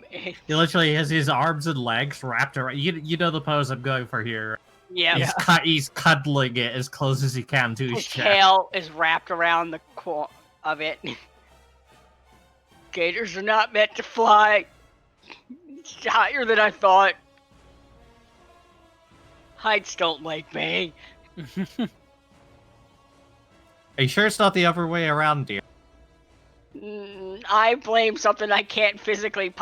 He literally has his arms and legs wrapped around. You know the pose I'm going for here. Yeah. He's cuddling it as close as he can to his chest. Tail is wrapped around the core of it. Gators are not meant to fly. It's higher than I thought. Heights don't like me. Are you sure it's not the other way around, dear? I blame something I can't physically.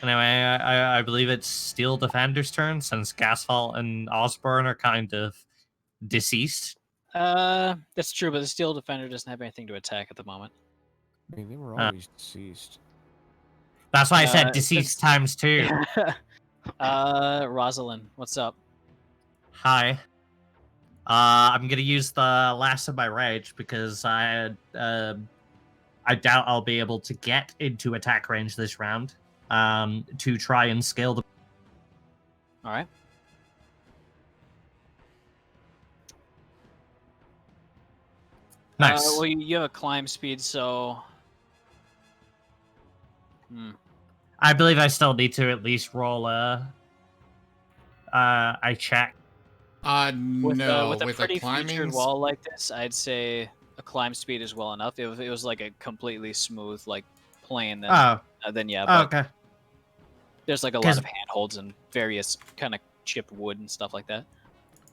Anyway, I believe it's Steel Defender's turn since Gasfall and Osborne are kind of deceased. That's true, but the Steel Defender doesn't have anything to attack at the moment. I mean, they were always deceased. That's why I said deceased times 2. Rosalind, what's up? Hi. I'm gonna use the last of my rage because I doubt I'll be able to get into attack range this round. To try and scale the. All right. Nice. Well, you have a climb speed, so. I believe I still need to at least roll a check. With a with pretty a climbing featured wall like this, I'd say a climb speed is well enough. If it was like a completely smooth like plane, then yeah. But Okay. there's like a lot of handholds and various kind of chipped wood and stuff like that.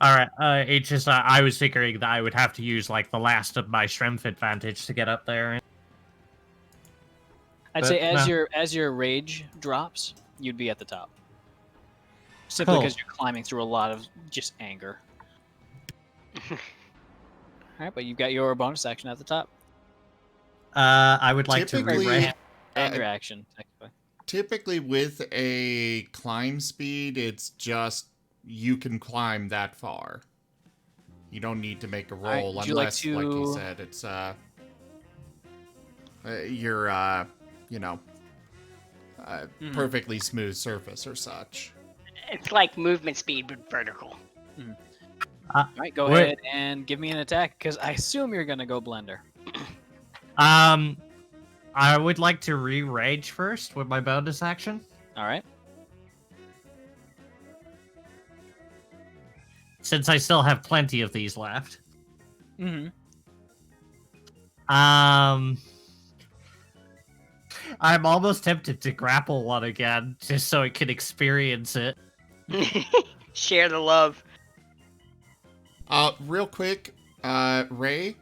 All right. It's just I was figuring that I would have to use like the last of my strength advantage to get up there. I'd say as your rage drops, you'd be at the top. Simply because you're climbing through a lot of just anger. All right, but you've got your bonus action at the top. I would like to re-range. Anger action, technically. Typically, with a climb speed, it's just you can climb that far. You don't need to make a roll right, unless, like you said, it's you're perfectly smooth surface or such. It's like movement speed, but vertical. All right, go ahead and give me an attack, because I assume you're going to go Blender. I would like to re-rage first with my bonus action. All right. Since I still have plenty of these left. Mm-hmm. I'm almost tempted to grapple one again, just so it can experience it. Share the love. Real quick, Ray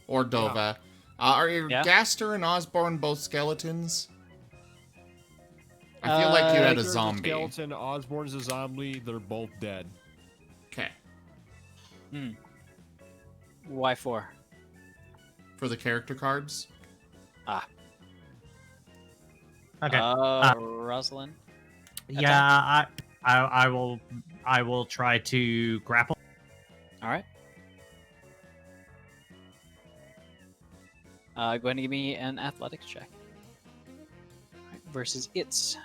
or Dova, are Gaster and Osborne both skeletons? I feel like you had a zombie. Skeleton, Osborne's a zombie. They're both dead. Okay. Why 4? For the character cards. Okay. Rosalind. Yeah, I will try to grapple. All right. Go ahead and give me an athletics check. Alright, versus its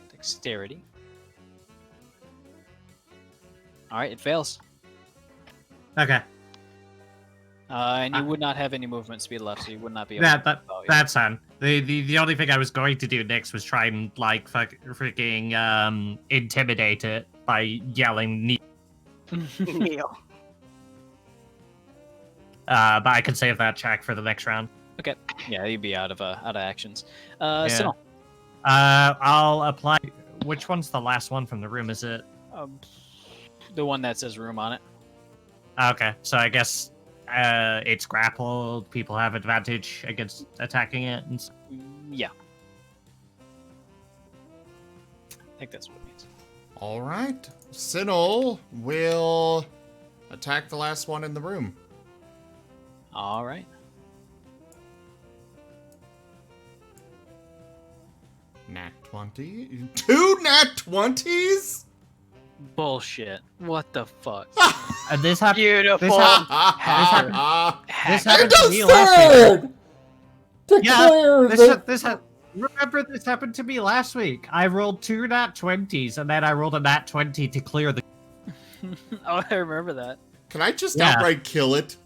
dexterity. Alright, it fails. Okay. And you would not have any movement speed left, so you would not be able That's fine. The only thing I was going to do next was try and like freaking intimidate it by yelling. Neil. But I can save that check for the next round. Okay. Yeah, you'd be out of actions. Yeah. Sinnoh. I'll apply. Which one's the last one from the room? Is it? The one that says room on it. Okay, so I guess it's grappled. People have advantage against attacking it. And yeah. I think that's what it means. All right. Sinnoh will attack the last one in the room. All right. Nat 20. 2 nat 20s? Bullshit. What the fuck? And this happened. Beautiful. This happened to me last week. Remember, this happened to me last week. I rolled 2 nat 20s, and then I rolled a nat 20 to clear the. Oh, I remember that. Can I just outright kill it?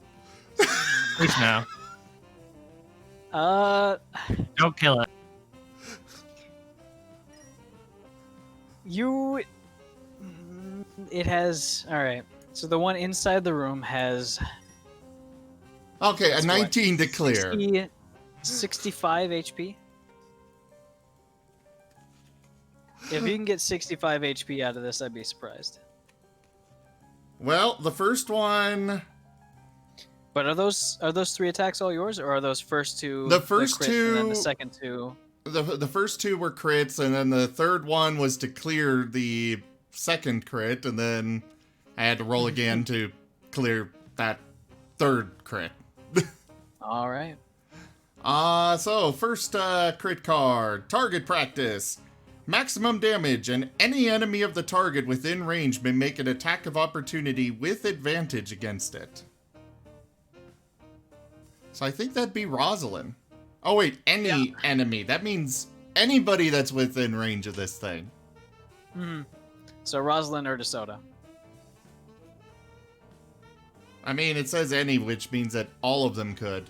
Please no. Don't kill it. It has. Alright. So the one inside the room has. Okay, a 19 to clear. 65 HP. If you can get 65 HP out of this, I'd be surprised. Well, the first one. But are those 3 attacks all yours, or are those first 2 The first crit, 2. And then the second 2. The first 2 were crits, and then the third one was to clear the second crit, and then I had to roll again to clear that third crit. All right. So first crit card, target practice. Maximum damage, and any enemy of the target within range may make an attack of opportunity with advantage against it. So I think that'd be Rosalind. Oh wait, any enemy. That means anybody that's within range of this thing. Hmm. So Rosalind or DeSoto? I mean, it says any, which means that all of them could.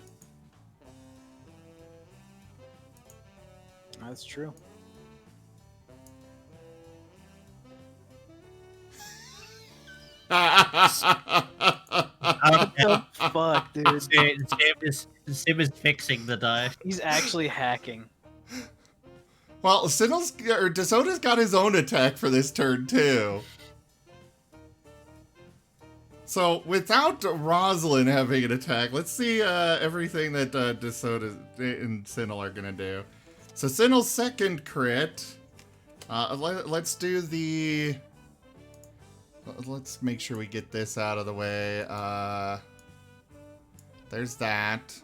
That's true. What the fuck, dude? Sim is fixing the die. He's actually hacking. Well, DeSoto's got his own attack for this turn, too. So, without Rosalind having an attack, let's see everything that DeSoto and Sinnoh are going to do. So, Sinnoh's second crit. Let's do the... Let's make sure we get this out of the way. There's that.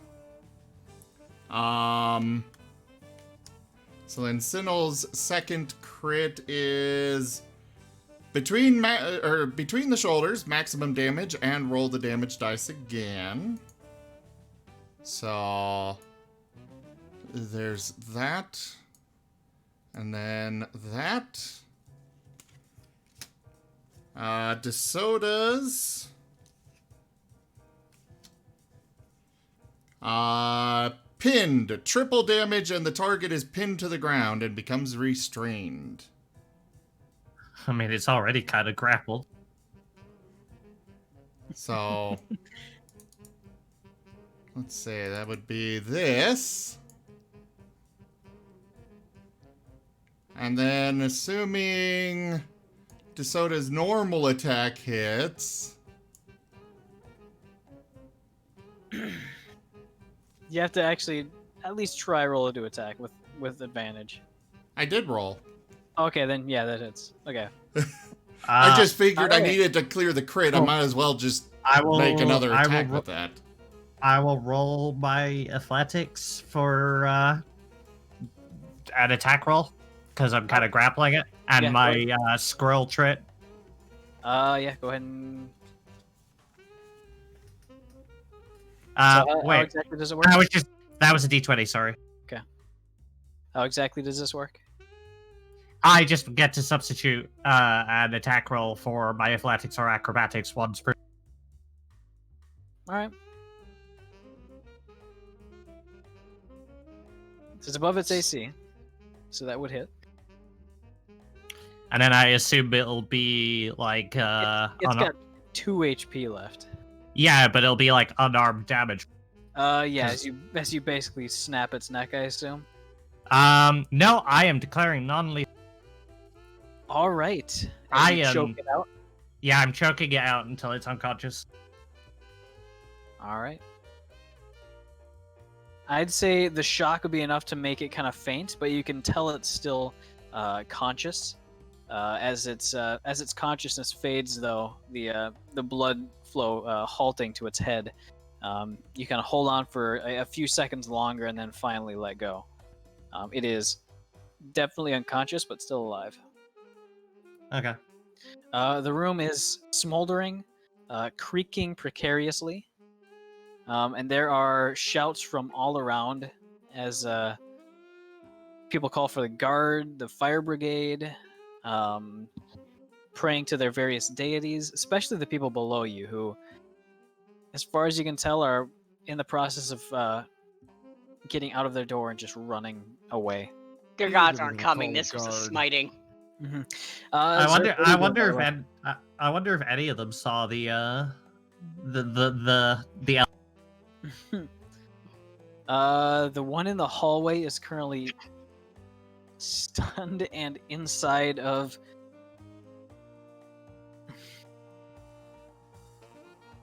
So then Sinnoh's second crit is between the shoulders, maximum damage, and roll the damage dice again. So there's that. And then that. DeSoto's pinned, triple damage, and the target is pinned to the ground and becomes restrained. I mean, it's already kind of grappled. So let's see, that would be this. And then assuming DeSoto's normal attack hits. You have to actually at least try roll to attack with advantage. I did roll. Okay, then yeah, that hits. Okay. I just figured I alright. needed to clear the crit. I might as well just make another attack with that. I will roll my athletics for an attack roll because I'm kind of grappling it, and Yeah, my squirrel trait. Yeah, go ahead and How Wait. exactly does it work? That was a D20. Sorry. How exactly does this work? I just get to substitute an attack roll for my athletics or acrobatics once per. All right. It's above its AC, so that would hit. And then I assume it'll be like It's got 2 HP left. yeah, but it'll be like unarmed damage. Yeah, as you basically snap its neck, I assume. No, I am declaring non-lethal. All right. I You am. choke it out. Yeah, I'm choking it out until it's unconscious. All right. I'd say the shock would be enough to make it kind of faint, but you can tell it's still conscious. As its consciousness fades, though, the blood flow halting to its head, you kind of hold on for a few seconds longer and then finally let go. It is definitely unconscious, but still alive. Okay. The room is smoldering, creaking precariously, and there are shouts from all around as people call for the guard, the fire brigade, praying to their various deities, especially the people below you who, as far as you can tell, are in the process of getting out of their door and just running away. Their gods aren't coming. This was a smiting. Mm-hmm. I wonder if any of them saw the the one in the hallway is currently stunned and inside of.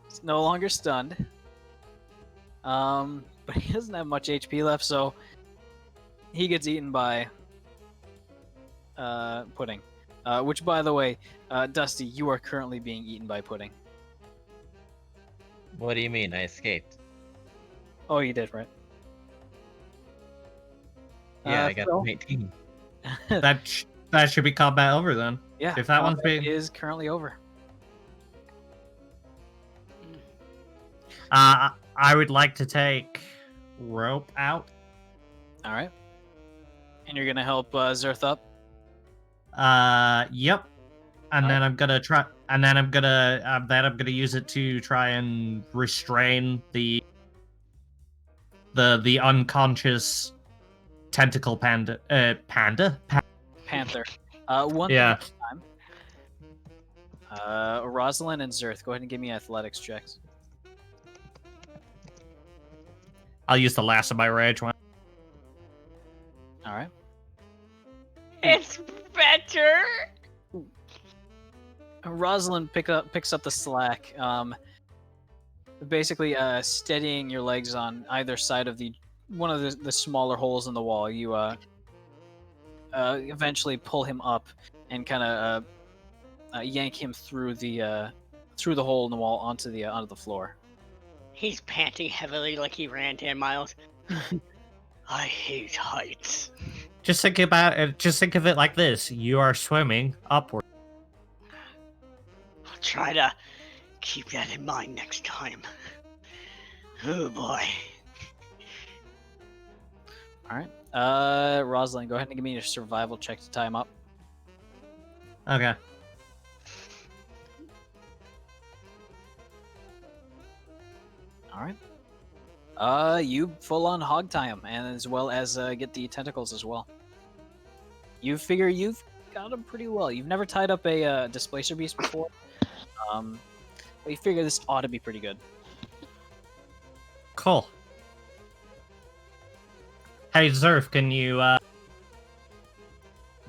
It's no longer stunned. But he doesn't have much HP left, so he gets eaten by Pudding. Which, by the way, Dusty, you are currently being eaten by Pudding. What do you mean? I escaped. Oh, you did, right? Yeah, I got Phil? 19. that should be combat over then. Yeah, If that one's combat being is currently over. I would like to take rope out. All right. And you're gonna help Zerth up. Yep. And then I'm gonna try. And then I'm gonna use it to try and restrain the unconscious tentacle panda. Panther. One thing Yeah. at a time. Rosalind and Zerth, go ahead and give me athletics checks. I'll use the last of my rage one. All right. It's better. Rosalind picks up the slack. Basically, steadying your legs on either side of one of the smaller holes in the wall. You eventually pull him up and kind of yank him through the hole in the wall onto the floor. He's panting heavily like he ran 10 miles. I hate heights. Just think about it. Just think of it like this: you are swimming upward. I'll try to keep that in mind next time. Oh boy. All right. Rosalind, go ahead and give me your survival check to tie him up. Okay. All right. You full on hog tie him, and as well as get the tentacles as well. You figure you've got him pretty well. You've never tied up a displacer beast before, but you figure this ought to be pretty good. Cool. Hey Zerf, can you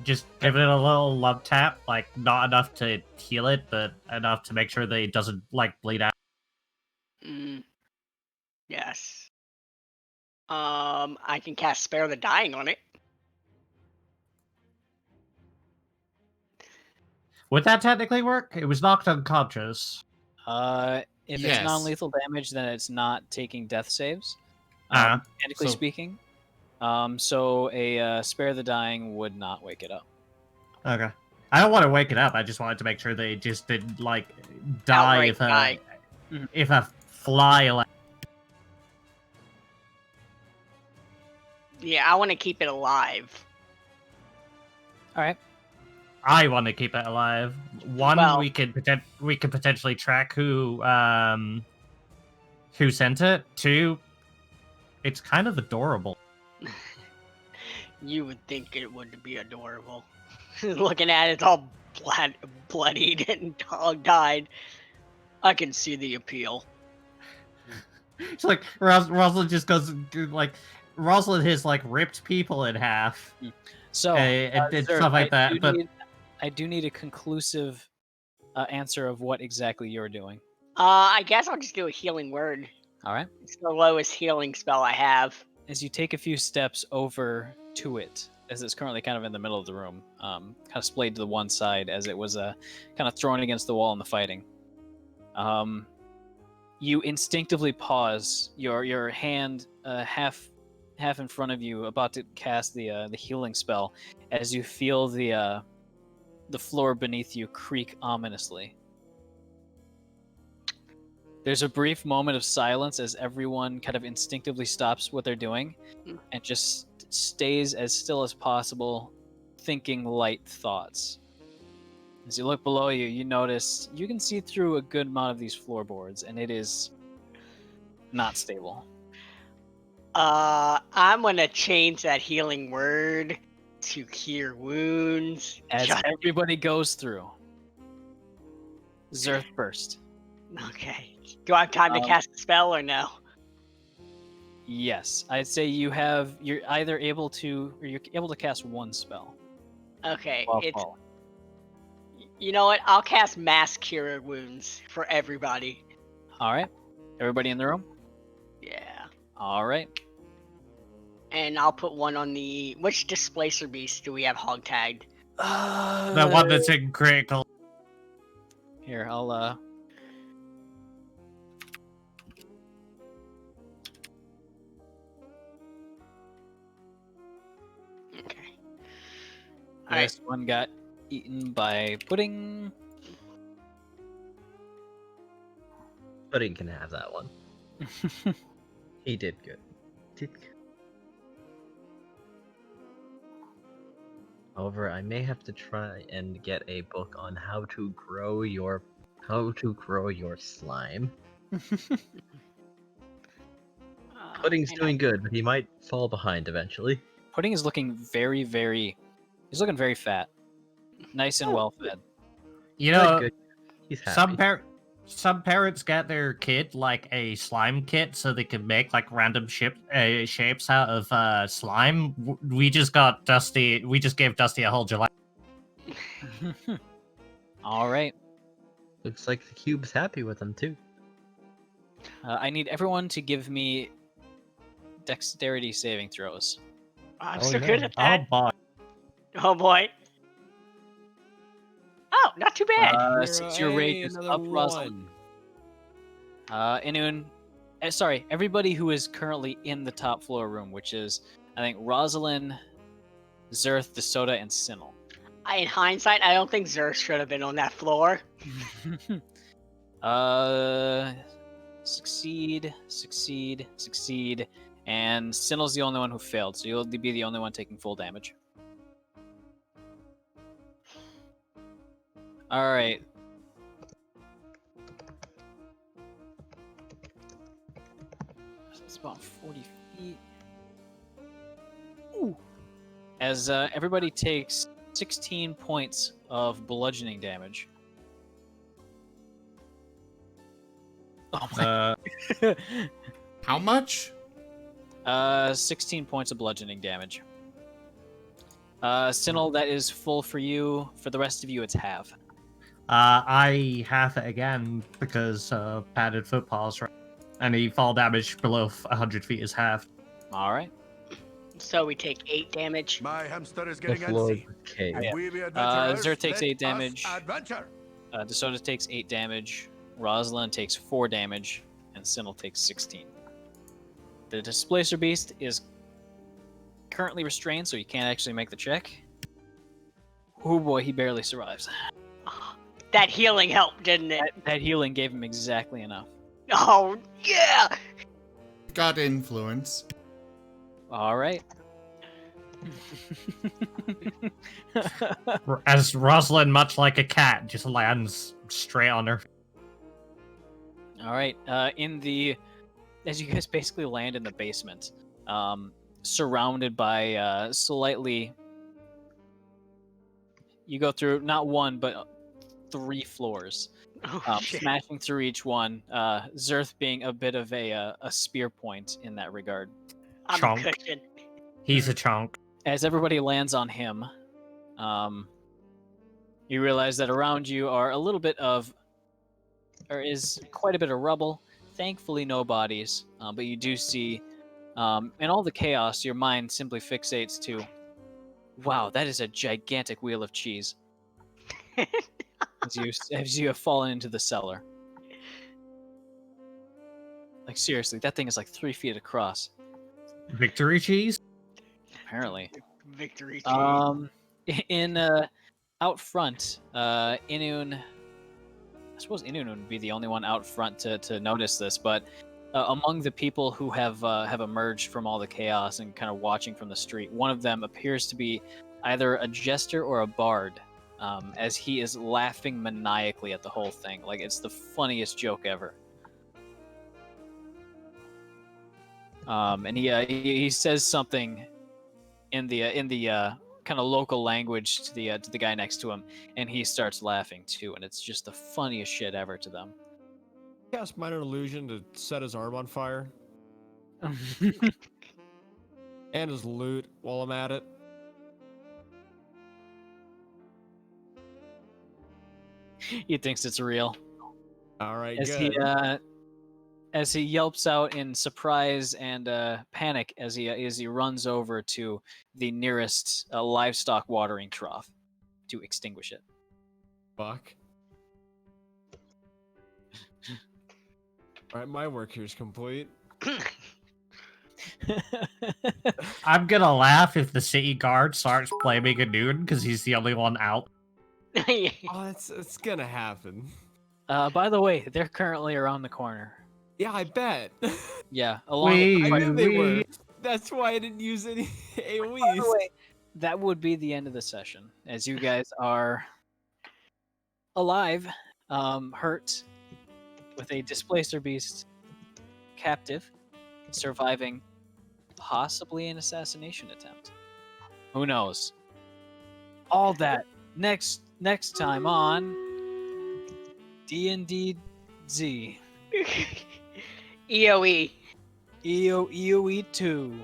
just give it a little love tap? Like, not enough to heal it, but enough to make sure that it doesn't, like, bleed out. Yes. I can cast Spare the Dying on it. Would that technically work? It was knocked unconscious. If Yes. it's non-lethal damage, then it's not taking death saves. Technically so- speaking. So a Spare the Dying would not wake it up. Okay. I don't want to wake it up. I just wanted to make sure they just didn't, like, die Outright die. if a fly Yeah, I want to keep it alive. All right. I want to keep it alive. One, Well- we could potentially track who sent it. Two, it's kind of adorable. You would think it would be adorable. Looking at it, it's all bloodied and dog died. I can see the appeal. It's like Rosalind just goes like Rosalind has like ripped people in half. So and Zerth, stuff like that. But I do need a conclusive answer of what exactly you're doing. I guess I'll just do a healing word. All right. It's the lowest healing spell I have. As you take a few steps over to it, as it's currently kind of in the middle of the room, kind of splayed to the one side as it was kind of thrown against the wall in the fighting. You instinctively pause, your hand half in front of you, about to cast the healing spell, as you feel the floor beneath you creak ominously. There's a brief moment of silence as everyone kind of instinctively stops what they're doing and just stays as still as possible, thinking light thoughts. As you look below you, you notice you can see through a good amount of these floorboards, and it is not stable. I'm gonna change that healing word to cure wounds. As everybody goes through. Zerth first. Okay. Do I have time to cast a spell or no? Yes, I'd say you're either able to, or you're able to cast one spell. Okay, while it's. falling. You know what? I'll cast mass cure wounds for everybody. All right, everybody in the room. Yeah. All right. And I'll put one on the. Which displacer beast do we have hog tagged? the one that's in critical. Here, I'll Okay. This one got eaten by Pudding. Pudding can have that one. He did good. However, I may have to try and get a book on how to grow your slime. Pudding's doing good, but he might fall behind eventually. Pudding is looking he's looking very fat. Nice and well fed. You know, Good. He's happy. some parents get their kid like a slime kit so they can make like random shapes out of slime. We just got Dusty. We just gave Dusty a whole July. All right. Looks like the cube's happy with him too. I need everyone to give me dexterity saving throws. I'm so good at that. Oh boy. Oh boy. Oh, not too bad. Since your rage is up, Rosalind. Inun, sorry, everybody who is currently in the top floor room, which is, I think, Rosalind, Zerth, DeSoda, and Sinel. In hindsight, I don't think Zerth should have been on that floor. Succeed, and Sinel's the only one who failed, so you'll be the only one taking full damage. Alright. It's about 40 feet. Ooh. As everybody takes 16 points of bludgeoning damage. Oh my. How much? 16 points of bludgeoning damage. Sinel, that is full for you. For the rest of you, it's half. I half it again because padded footpaws, right? Any fall damage below 100 feet is halved. All right. So we take 8 damage. My hamster is The getting floor antsy. okay. Yeah. We be adventurers, Zerth takes let 8 damage. us adventure. DeSoda takes 8 damage. Rosalind takes 4 damage. And Sinel takes 16. The Displacer Beast is currently restrained, so he can't actually make the check. Oh boy, he barely survives. That healing helped, didn't it? That healing gave him exactly enough. Oh, yeah! Got influence. All right. As Rosalind, much like a cat, just lands straight on her. All right. As you guys basically land in the basement, surrounded by slightly. You go through not one but 3 floors, Oh, shit. smashing through each one. Zerth being a bit of a spear point in that regard. I'm Chonk. a cushion. He's a chunk. As everybody lands on him, you realize that around you are is quite a bit of rubble. Thankfully, no bodies, but you do see, in all the chaos, your mind simply fixates to, wow, that is a gigantic wheel of cheese. as you have fallen into the cellar. Like, seriously, that thing is like 3 feet across. Victory cheese? Apparently. Victory cheese. Out front, Inun. I suppose Inun would be the only one out front to notice this, but among the people who have emerged from all the chaos and kind of watching from the street, one of them appears to be either a jester or a bard, as he is laughing maniacally at the whole thing. Like, it's the funniest joke ever. And he says something in the kind of local language to the guy next to him, and he starts laughing too, and it's just the funniest shit ever to them. Cast minor illusion to set his arm on fire and his loot while I'm at it. He thinks it's real. All right, As good. as he yelps out in surprise and panic as he runs over to the nearest livestock watering trough to extinguish it. Fuck. All right, my work here is complete. I'm gonna laugh if the city guard starts blaming Anun because he's the only one out. Oh, it's gonna happen. By the way, they're currently around the corner. Yeah, I bet. Yeah, along I with knew they were. That's why I didn't use any AoEs. By the way, that would be the end of the session, as you guys are alive, hurt, with a displacer beast captive, surviving possibly an assassination attempt. Who knows? All that next time on D&D Z. EOE. EOE 2.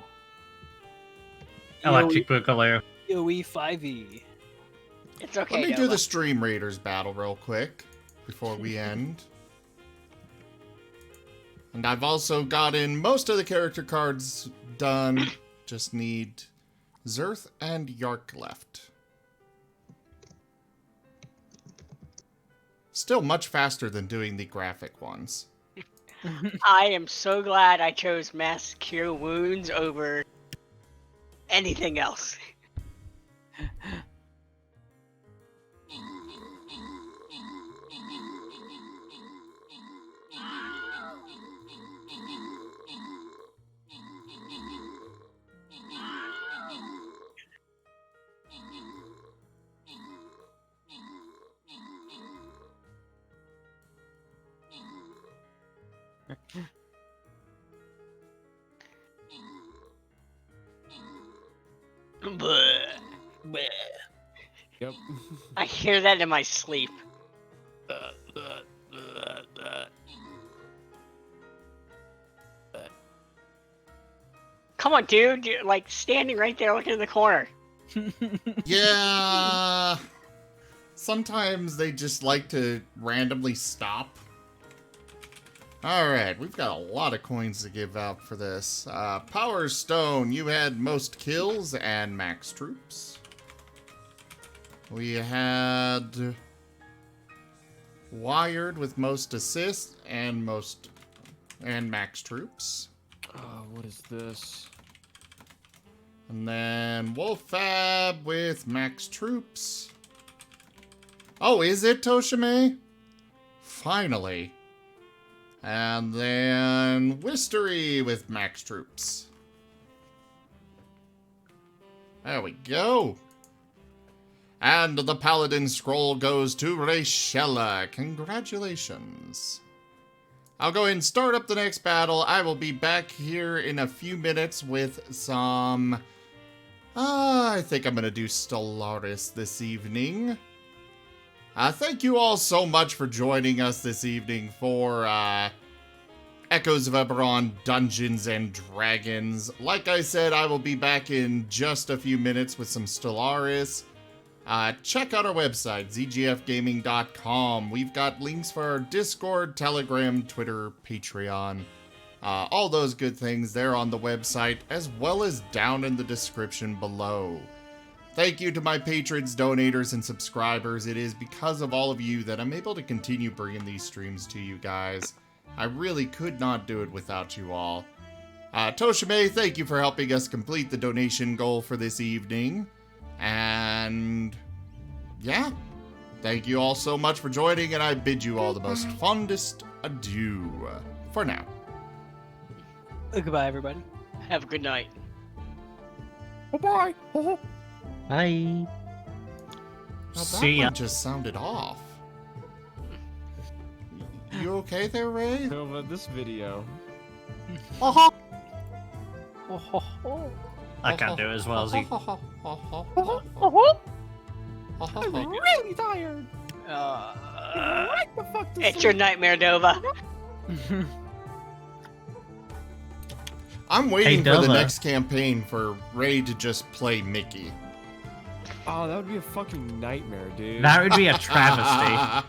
Electric Boogaloo. EOE 5e. It's okay. Let me do Nova. the Stream Raiders battle real quick before we end. And I've also gotten most of the character cards done. Just need Zerth and Yark left. Still much faster than doing the graphic ones. I am so glad I chose Mass Cure Wounds over anything else. Bleh. Bleh. Yep. I hear that in my sleep. Come on, dude. You're like standing right there looking in the corner. Yeah. Sometimes they just like to randomly stop. Alright, we've got a lot of coins to give out for this. Power Stone, you had most kills and max troops. We had Wired with most assists and max troops. What is this? And then Wolfab with max troops. Oh, is it Toshime? Finally. And then Wistery with max troops. There we go. And the Paladin Scroll goes to Rachella. Congratulations. I'll go ahead and start up the next battle. I will be back here in a few minutes with some... I think I'm going to do Stellaris this evening. Thank you all so much for joining us this evening for Echoes of Eberron Dungeons and Dragons. Like I said, I will be back in just a few minutes with some Stellaris. Check out our website, zgfgaming.com. We've got links for our Discord, Telegram, Twitter, Patreon. All those good things there on the website, as well as down in the description below. Thank you to my patrons, donators, and subscribers. It is because of all of you that I'm able to continue bringing these streams to you guys. I really could not do it without you all. Toshime, thank you for helping us complete the donation goal for this evening. And yeah, thank you all so much for joining, and I bid you all the most fondest adieu for now. Goodbye, everybody. Have a good night. Bye-bye. Bye. Now that See ya. one just sounded off. You okay there, Ray? Nova, this video. I can't do it as well as he. I'm really tired. Right the fuck to It's sleep. your nightmare, Nova. I'm waiting for the Dova. next campaign for Ray to just play Mickey. Oh, that would be a fucking nightmare, dude. That would be a travesty.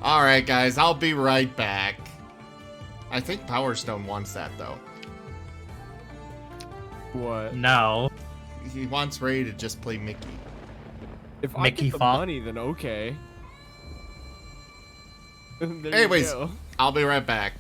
Alright, guys, I'll be right back. I think Power Stone wants that, though. What? No. He wants Ray to just play Mickey. If I Mickey get the fought. money, then okay. There you Anyways, go. I'll be right back.